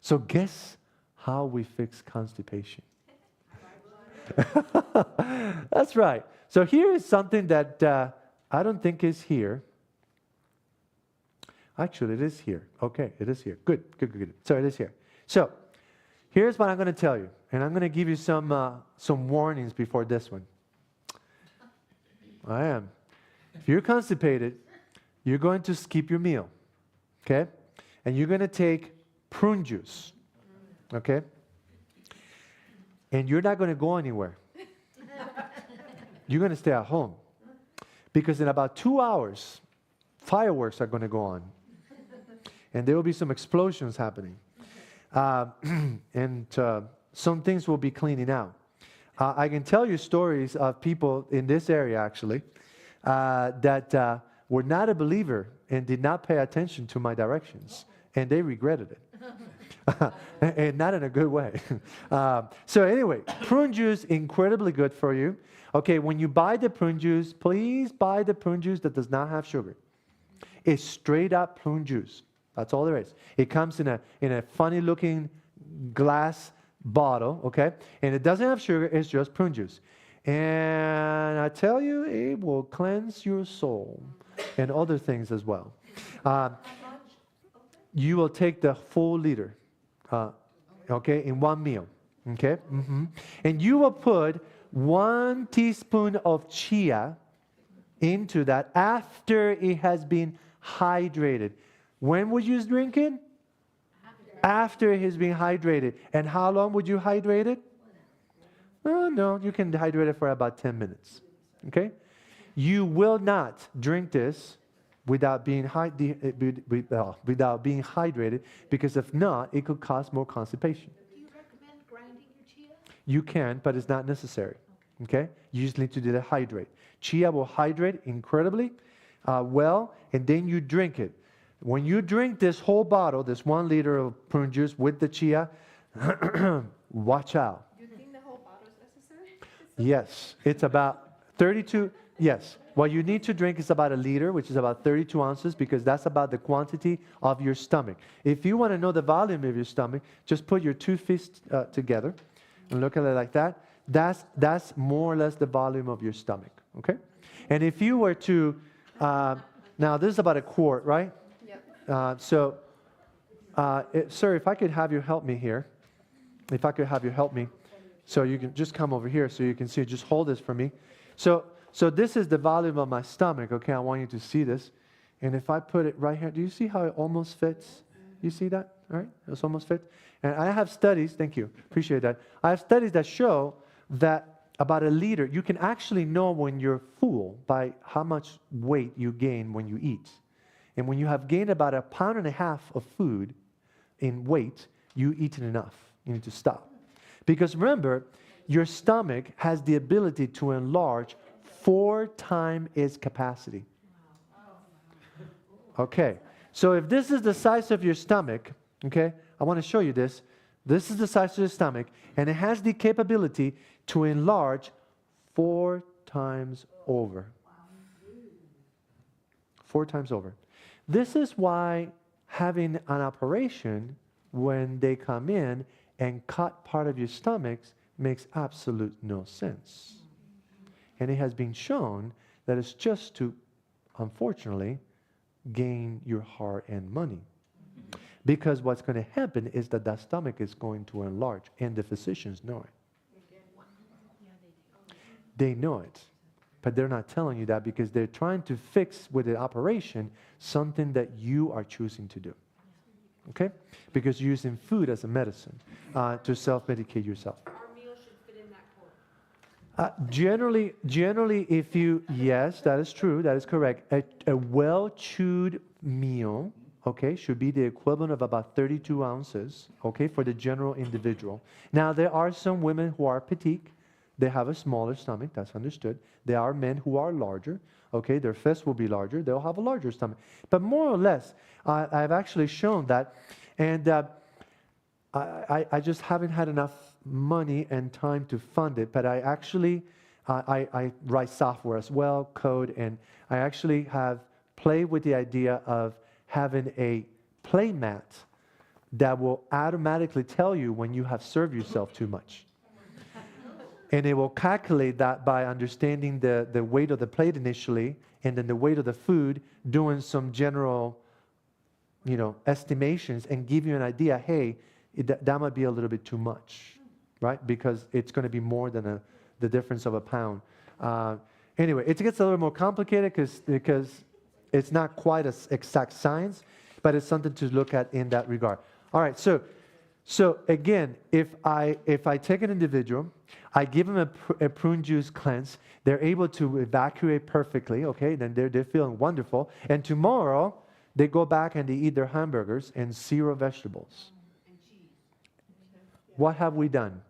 So guess how we fix constipation? That's right. So here is something that I don't think is here. Actually, it is here. Okay, it is here. Good. So it is here. So here's what I'm going to tell you, and I'm going to give you some warnings before this one. I am. If you're constipated, you're going to skip your meal, okay? And you're going to take prune juice, okay? And you're not going to go anywhere. You're going to stay at home. Because in about 2 hours, fireworks are going to go on. And there will be some explosions happening. And some things will be cleaning out. I can tell you stories of people in this area, actually, that were not a believer and did not pay attention to my directions. And they regretted it. And not in a good way. So anyway, prune juice, incredibly good for you. Okay, when you buy the prune juice, please buy the prune juice that does not have sugar. It's straight up prune juice. That's all there is. It comes in a funny looking glass bottle, okay? And it doesn't have sugar, it's just prune juice. And I tell you, it will cleanse your soul and other things as well. You will take the full liter, okay, in one meal, okay? And you will put 1 teaspoon of chia into that after it has been hydrated. When would you drink it? After it has been hydrated. And how long would you hydrate it? Oh, no, you can hydrate it for about 10 minutes. Okay? You will not drink this without being hydrated, because if not, it could cause more constipation. Do you recommend grinding your chia? You can, but it's not necessary. Okay? You just need to dehydrate. Chia will hydrate incredibly well, and then you drink it. When you drink this whole bottle, this 1 liter of prune juice with the chia, watch out. Do you think the whole bottle is necessary? Yes, it's about 32. Yes, what you need to drink is about 1 liter, which is about 32 ounces, because that's about the quantity of your stomach. If you want to know the volume of your stomach, just put your 2 fists together and look at it like that. That's more or less the volume of your stomach, okay? And if you were to, now this is about 1 quart, right? Yep. Sir, if I could have you help me here. If I could have you help me. So you can just come over here so you can see, just hold this for me. So this is the volume of my stomach, okay? I want you to see this. And if I put it right here, do you see how it almost fits? You see that? All right? It's almost fit. And I have studies, thank you, appreciate that. I have studies that show that about 1 liter, you can actually know when you're full by how much weight you gain when you eat. And when you have gained about 1.5 pounds of food in weight, you eaten enough. You need to stop. Because remember, your stomach has the ability to enlarge 4 times its capacity. Okay, so if this is the size of your stomach, okay, I want to show you this. This is the size of your stomach, and it has the capability to enlarge 4 times over. 4 times over. This is why having an operation when they come in and cut part of your stomach makes absolute no sense. And it has been shown that it's just to, unfortunately, gain your heart-earned money. Because what's going to happen is that that stomach is going to enlarge, and the physicians know it. They know it, but they're not telling you that because they're trying to fix with the operation something that you are choosing to do. Okay? Because you're using food as a medicine to self-medicate yourself. Our meal should fit in that quart. Generally, if you, yes, that is true, that is correct. A well-chewed meal, okay, should be the equivalent of about 32 ounces, okay, for the general individual. Now, there are some women who are petite. They have a smaller stomach, that's understood. There are men who are larger, okay, their fists will be larger, they'll have a larger stomach. But more or less, I've actually shown that, and I just haven't had enough money and time to fund it, but I actually, I write software as well, code, and I actually have played with the idea of having a play mat that will automatically tell you when you have served yourself too much. And it will calculate that by understanding the weight of the plate initially, and then the weight of the food, doing some general, estimations, and give you an idea, hey, that might be a little bit too much, right? Because it's going to be more than the difference of a pound. Anyway, it gets a little more complicated because it's not quite an exact science, but it's something to look at in that regard. All right, so again, if I take an individual, I give them a prune juice cleanse, they're able to evacuate perfectly, okay, then they're feeling wonderful, and tomorrow they go back and they eat their hamburgers and 0 vegetables. And cheese. What have we done?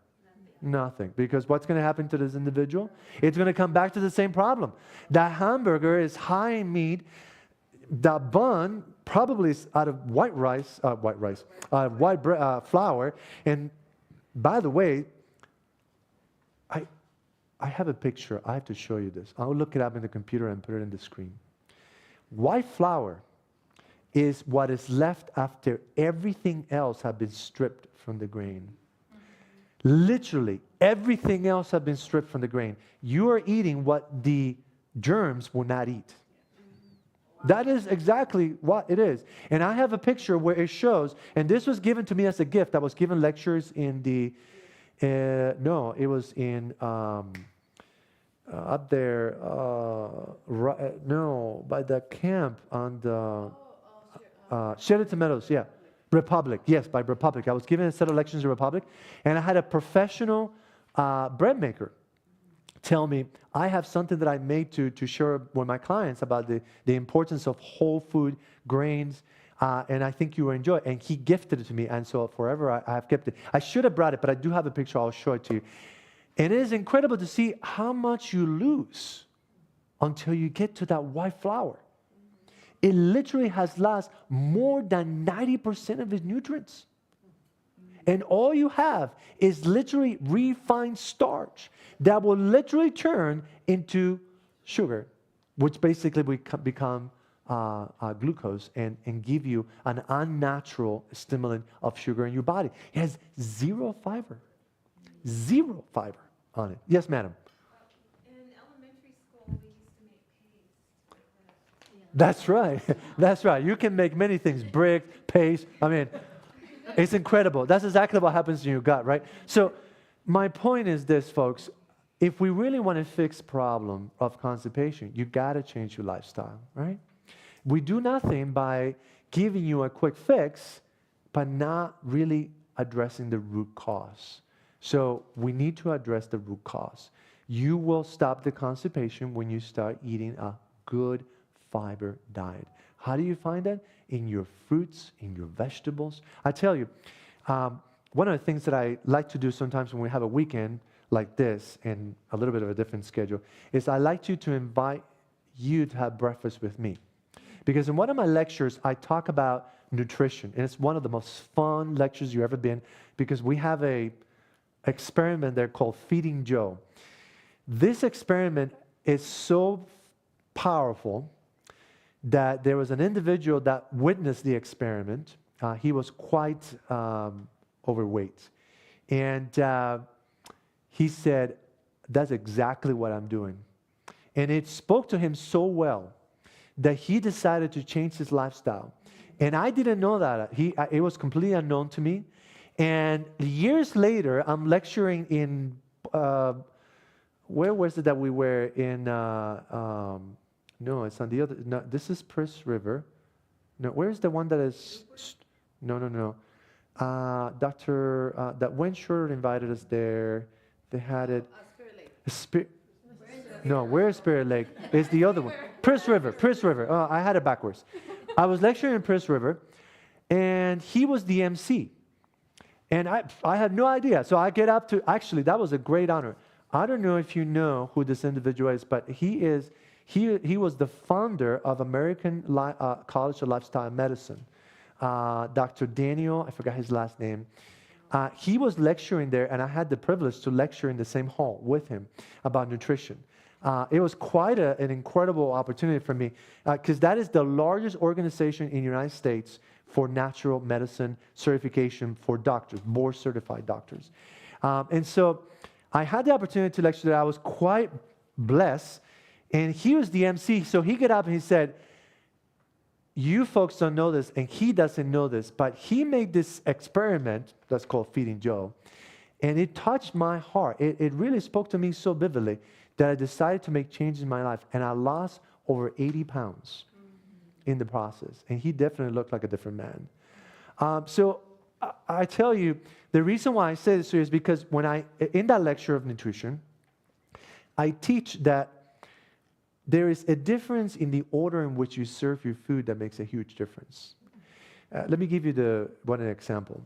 Nothing. Because what's going to happen to this individual? It's going to come back to the same problem. That hamburger is high in meat. That bun probably is out of white flour. And by the way, I have a picture. I have to show you this. I'll look it up in the computer and put it in the screen. White flour is what is left after everything else has been stripped from the grain. Literally, everything else has been stripped from the grain. You are eating what the germs will not eat. That is exactly what it is. And I have a picture where it shows, and this was given to me as a gift. I was given lectures in the, no, it was in up there, no, by the camp on the Sheraton Meadows, yeah. Republic, yes, by Republic. I was given a set of lectures in Republic, and I had a professional bread maker tell me, I have something that I made to share with my clients about the importance of whole food, grains, and I think you will enjoy it. And he gifted it to me, and so forever I have kept it. I should have brought it, but I do have a picture. I'll show it to you. And it is incredible to see how much you lose until you get to that white flour. It literally has lost more than 90% of its nutrients. And all you have is literally refined starch that will literally turn into sugar, which basically will become glucose and give you an unnatural stimulant of sugar in your body. It has zero fiber on it. Yes, madam. In elementary school, we used to make paste. That's right. That's right. You can make many things, brick, paste. I mean, it's incredible. That's exactly what happens in your gut, right? So my point is this, folks. If we really want to fix problem of constipation, you got to change your lifestyle, right? We do nothing by giving you a quick fix, but not really addressing the root cause. So we need to address the root cause. You will stop the constipation when you start eating a good fiber diet. How do you find that? In your fruits, in your vegetables. I tell you, one of the things that I like to do sometimes when we have a weekend like this and a little bit of a different schedule is I like to invite you to have breakfast with me. Because in one of my lectures, I talk about nutrition. And it's one of the most fun lectures you've ever been because we have a experiment there called Feeding Joe. This experiment is so powerful that there was an individual that witnessed the experiment. He was quite overweight. And he said, that's exactly what I'm doing. And it spoke to him so well that he decided to change his lifestyle. And I didn't know that. It was completely unknown to me. And years later, I'm lecturing in, where was it that we were in, no, it's on the other, no, this is Prince River. No, where's the one that is, no. That when Shorter invited us there, they had it. Spirit Lake. No, where's Spirit Lake? It's the other one. Prince River. Oh, I had it backwards. I was lecturing in Prince River, and he was the MC. And I had no idea. So I get up to, actually, that was a great honor. I don't know if you know who this individual is, but he was the founder of American College of Lifestyle Medicine. Dr. Daniel, I forgot his last name. He was lecturing there, and I had the privilege to lecture in the same hall with him about nutrition. It was quite an incredible opportunity for me because that is the largest organization in the United States for natural medicine certification for doctors, board-certified doctors. And so I had the opportunity to lecture there. I was quite blessed, and he was the MC. So he got up and he said, you folks don't know this, and he doesn't know this, but he made this experiment that's called Feeding Joe, and it touched my heart. It really spoke to me so vividly that I decided to make changes in my life, and I lost over 80 pounds in the process, and he definitely looked like a different man. So I tell you, the reason why I say this is because in that lecture of nutrition, I teach that there is a difference in the order in which you serve your food that makes a huge difference. Let me give you one example.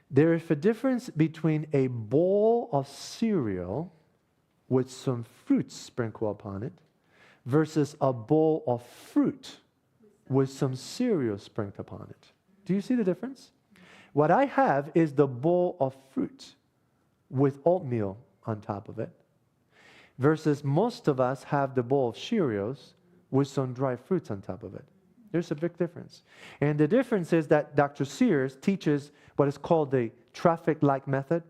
There is a difference between a bowl of cereal with some fruit sprinkled upon it versus a bowl of fruit with some cereal sprinkled upon it. Do you see the difference? What I have is the bowl of fruit with oatmeal on top of it, versus most of us have the bowl of Cheerios with some dry fruits on top of it. There's a big difference. And the difference is that Dr. Sears teaches what is called the traffic light method,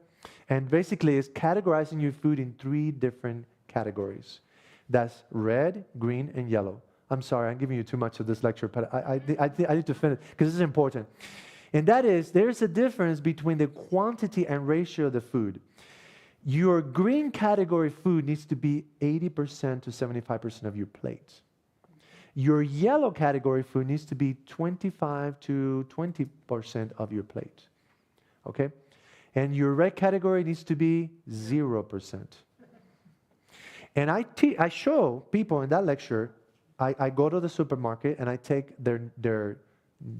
and basically is categorizing your food in 3 different categories. That's red, green, and yellow. I'm sorry, I'm giving you too much of this lecture, but I need to finish because this is important. And that is, there's a difference between the quantity and ratio of the food. Your green category food needs to be 80% to 75% of your plate. Your yellow category food needs to be 25 to 20% of your plate. Okay? And your red category needs to be 0%. And I show people in that lecture, I go to the supermarket and I take the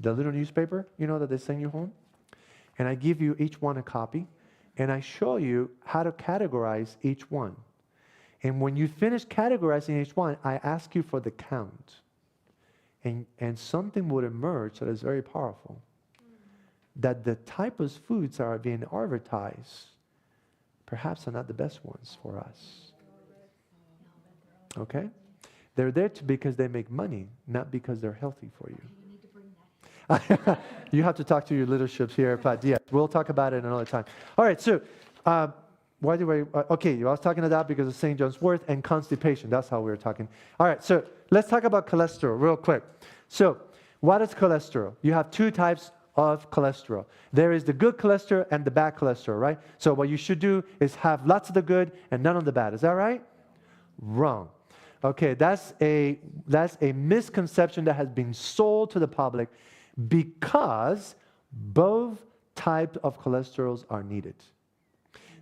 little newspaper, that they send you home, and I give you each one a copy, and I show you how to categorize each one. And when you finish categorizing each one, I ask you for the count. And something would emerge that is very powerful. That the type of foods that are being advertised perhaps are not the best ones for us. Okay? They're there because they make money, not because they're healthy for you. You need to bring that. You have to talk to your leaderships here, but yeah, we'll talk about it another time. All right, so why do okay, I was talking about because of St. John's wort and constipation. That's how we were talking. All right, so let's talk about cholesterol real quick. So what is cholesterol? You have two types of cholesterol. There is the good cholesterol and the bad cholesterol, right? So what you should do is have lots of the good and none of the bad. Is that right? Wrong. Okay, that's a misconception that has been sold to the public because both types of cholesterols are needed.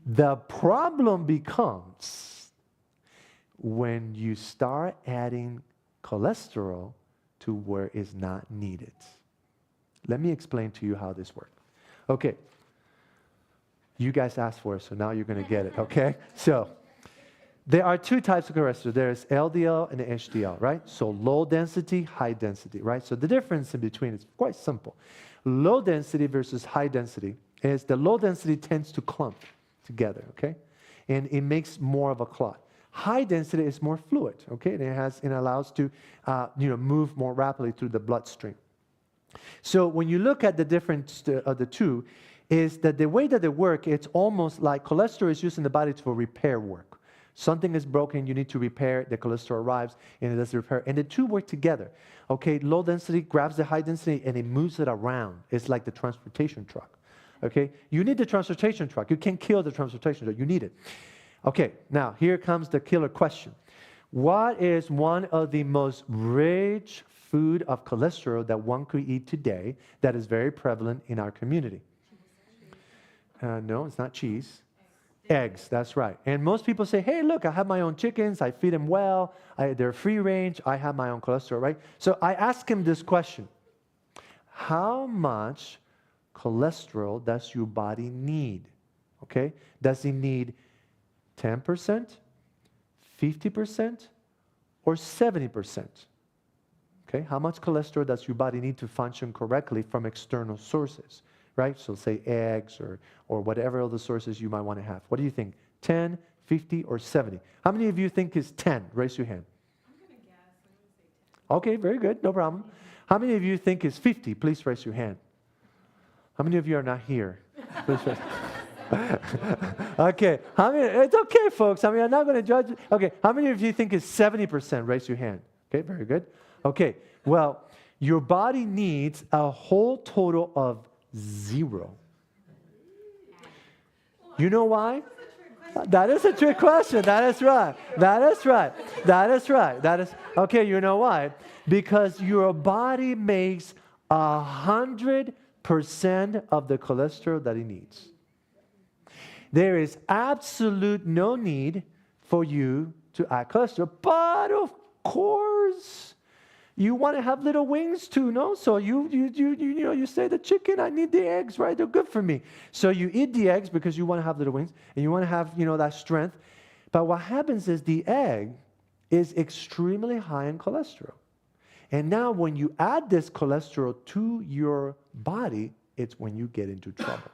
The problem becomes when you start adding cholesterol to where it's not needed. Let me explain to you how this works. Okay, you guys asked for it, so now you're going to get it, okay? So, there are two types of cholesterol. There's LDL and HDL, right? So low density, high density, right? So the difference in between is quite simple. Low density versus high density is the low density tends to clump together, okay? And it makes more of a clot. High density is more fluid, okay? And it allows to move more rapidly through the bloodstream. So when you look at the difference of the two, is that the way that they work, it's almost like cholesterol is used in the body for repair work. Something is broken, you need to repair, the cholesterol arrives, and it does the repair. And the two work together. Okay, low density grabs the high density and it moves it around. It's like the transportation truck. Okay, you need the transportation truck. You can't kill the transportation truck, you need it. Okay, now here comes the killer question. What is one of the most rich food of cholesterol that one could eat today that is very prevalent in our community? No, it's not cheese. Eggs, that's right. And most people say, hey, look, I have my own chickens. I feed them well. They're free range. I have my own cholesterol, right? So I ask him this question. How much cholesterol does your body need? Okay? Does it need 10%, 50%, or 70%? Okay? How much cholesterol does your body need to function correctly from external sources? Right? So say eggs or whatever other sources you might want to have. What do you think? 10, 50, or 70? How many of you think is 10? Raise your hand. I'm going to guess. I'm going to say 10. Okay, very good. No problem. How many of you think is 50? Please raise your hand. How many of you are not here? Please raise. Okay. How many? It's okay, folks. I mean, I'm not going to judge. Okay. How many of you think is 70%? Raise your hand. Okay, very good. Okay. Well, your body needs a whole total of 0. You know why? That is a trick question. That is right. That is right. That is right. That is okay. You know why? Because your body makes 100% of the cholesterol that it needs. There is absolute no need for you to add cholesterol, but of course, you want to have little wings too, no? So you say the chicken, I need the eggs, right? They're good for me. So you eat the eggs because you want to have little wings and you want to have, that strength. But what happens is the egg is extremely high in cholesterol. And now when you add this cholesterol to your body, it's when you get into trouble.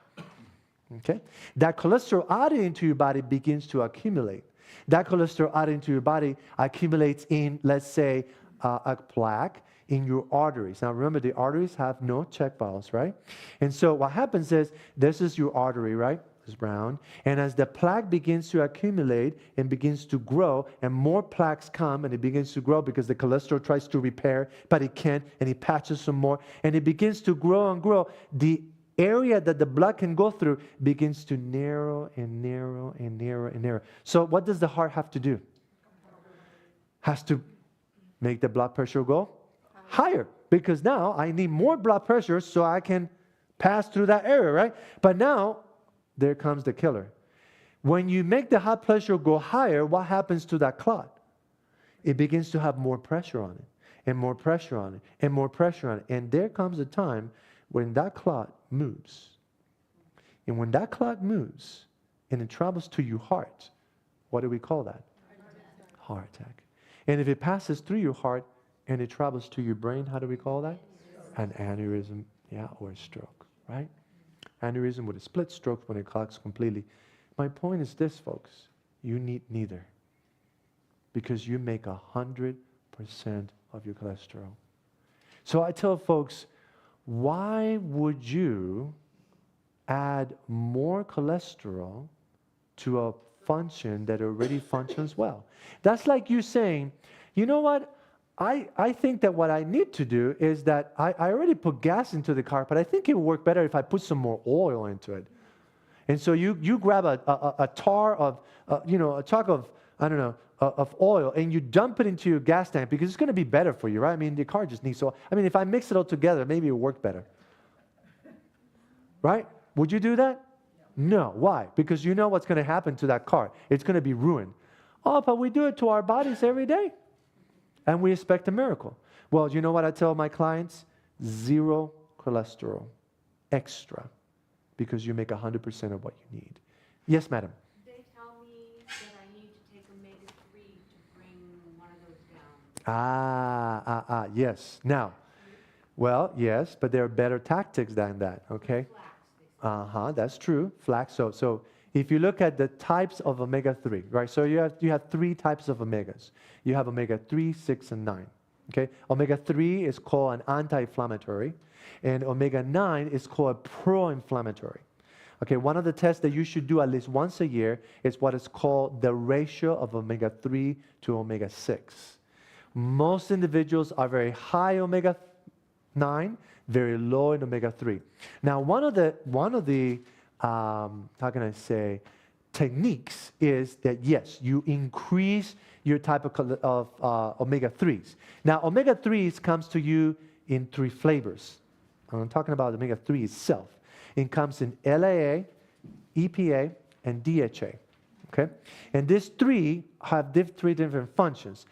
Okay? That cholesterol added into your body begins to accumulate. That cholesterol added into your body accumulates in, let's say, a plaque in your arteries. Now remember, the arteries have no check valves, right? And so what happens is, this is your artery, right? It's brown. And as the plaque begins to accumulate and begins to grow, and more plaques come, and it begins to grow because the cholesterol tries to repair, but it can't, and it patches some more, and it begins to grow and grow, the area that the blood can go through begins to narrow and narrow and narrow and narrow. So what does the heart have to do? Has to make the blood pressure go higher, because now I need more blood pressure so I can pass through that area, right? But now, there comes the killer. When you make the blood pressure go higher, what happens to that clot? It begins to have more pressure on it, and more pressure on it, and more pressure on it. And there comes a time when that clot moves. And when that clot moves, and it travels to your heart, what do we call that? Heart attack. And if it passes through your heart and it travels to your brain, how do we call that? An aneurysm, yeah, or a stroke, right? Aneurysm with a split stroke when it clots completely. My point is this, folks. You need neither, because you make 100% of your cholesterol. So I tell folks, why would you add more cholesterol to a function that already functions well? That's like you saying, you know what? I think that what I need to do is that I already put gas into the car, but I think it would work better if I put some more oil into it. And so you grab a tar of, a chunk of, I don't know, of oil, and you dump it into your gas tank because it's going to be better for you, right? I mean, the car just needs oil. I mean, if I mix it all together, maybe it will work better. Right? Would you do that? No. Why? Because you know what's going to happen to that car. It's going to be ruined. Oh, but we do it to our bodies every day. And we expect a miracle. Well, you know what I tell my clients? 0 cholesterol extra, because you make 100% of what you need. Yes, madam? They tell me that I need to take omega-3 to bring one of those down. Yes. Now, well, yes, but there are better tactics than that, okay? Flax. That's true. Flax. So if you look at the types of omega-3, right? So you have 3 types of omegas. You have omega-3, 6, and 9. Okay? Omega-3 is called an anti-inflammatory, and omega-9 is called a pro-inflammatory. Okay, one of the tests that you should do at least once a year is what is called the ratio of omega-3 to omega-6. Most individuals are very high omega-9, very low in omega-3. Now, one of the how can I say, techniques is that, yes, you increase your type of omega-3s. Now, omega-3s comes to you in 3 flavors. I'm talking about omega-3 itself. It comes in LAA, EPA, and DHA. Okay? And these 3 have 3 different functions.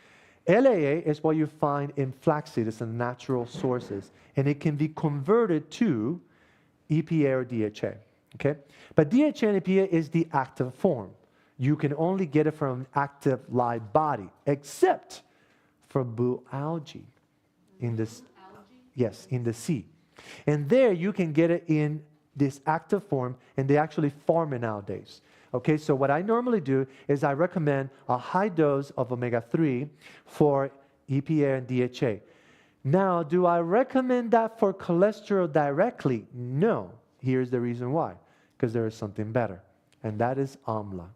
LAA is what you find in flaxseed. It's a natural sources. And it can be converted to EPA or DHA. Okay? But DHA and EPA is the active form. You can only get it from an active live body, except for blue algae in this. Yes, in the sea. And there you can get it in this active form, and they actually farm it nowadays. Okay, so what I normally do is I recommend a high dose of omega-3 for EPA and DHA. Now, do I recommend that for cholesterol directly? No. Here's the reason why. Because there is something better, and that is AMLA.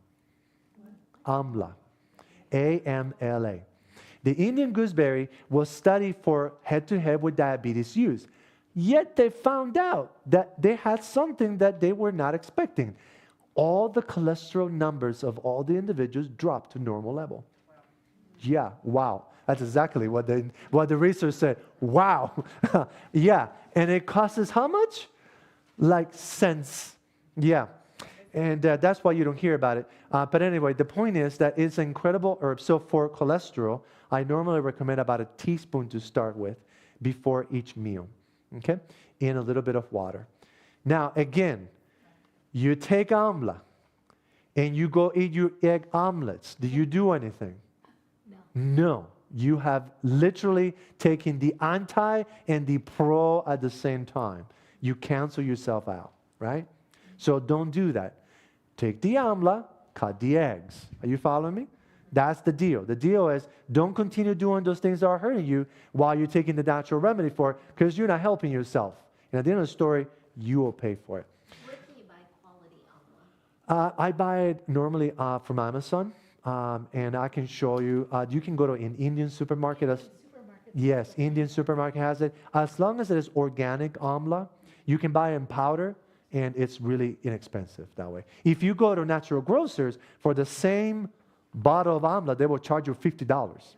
AMLA. AMLA. The Indian gooseberry was studied for head-to-head with diabetes use. Yet they found out that they had something that they were not expecting. All the cholesterol numbers of all the individuals dropped to normal level. Wow. Yeah, wow. That's exactly what the research said. Wow. Yeah, and it costs us how much? Like cents. Yeah. And that's why you don't hear about it. But anyway, the point is that it's an incredible herb. So for cholesterol, I normally recommend about a teaspoon to start with before each meal. Okay? In a little bit of water. Now, again, you take amla and you go eat your egg omelets. Do you do anything? No. No. You have literally taken the anti and the pro at the same time. You cancel yourself out, right? So don't do that. Take the amla, cut the eggs. Are you following me? That's the deal. The deal is don't continue doing those things that are hurting you while you're taking the natural remedy for it, because you're not helping yourself. And at the end of the story, you will pay for it. Where can you buy quality amla? I buy it normally from Amazon, and I can show you. You can go to an Indian supermarket. Yes, Indian supermarket has it. As long as it is organic amla, You can buy it in powder, and it's really inexpensive that way. If you go to natural grocers, for the same bottle of amla, they will charge you $50.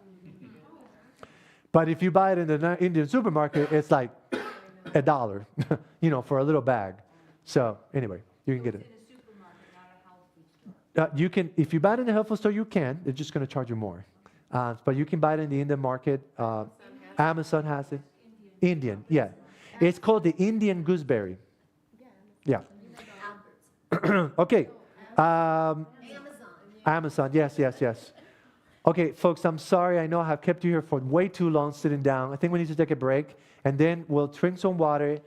But if you buy it in the Indian supermarket, it's like $1, for a little bag. So anyway, you can get it. In a supermarket, not a health food store. You can, if you buy it in the health food store, you can. It's just going to charge you more. But you can buy it in the Indian market. Amazon has it. Indian, yeah. It's called the Indian gooseberry. Yeah. Okay. Amazon, yes. Okay, folks, I'm sorry. I know I have kept you here for way too long sitting down. I think we need to take a break, and then we'll drink some water.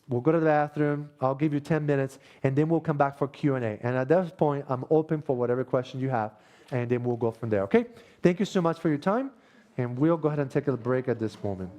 We'll go to the bathroom. I'll give you 10 minutes, and then we'll come back for Q&A. And at that point, I'm open for whatever question you have, and then we'll go from there, okay? Thank you so much for your time, and we'll go ahead and take a break at this moment.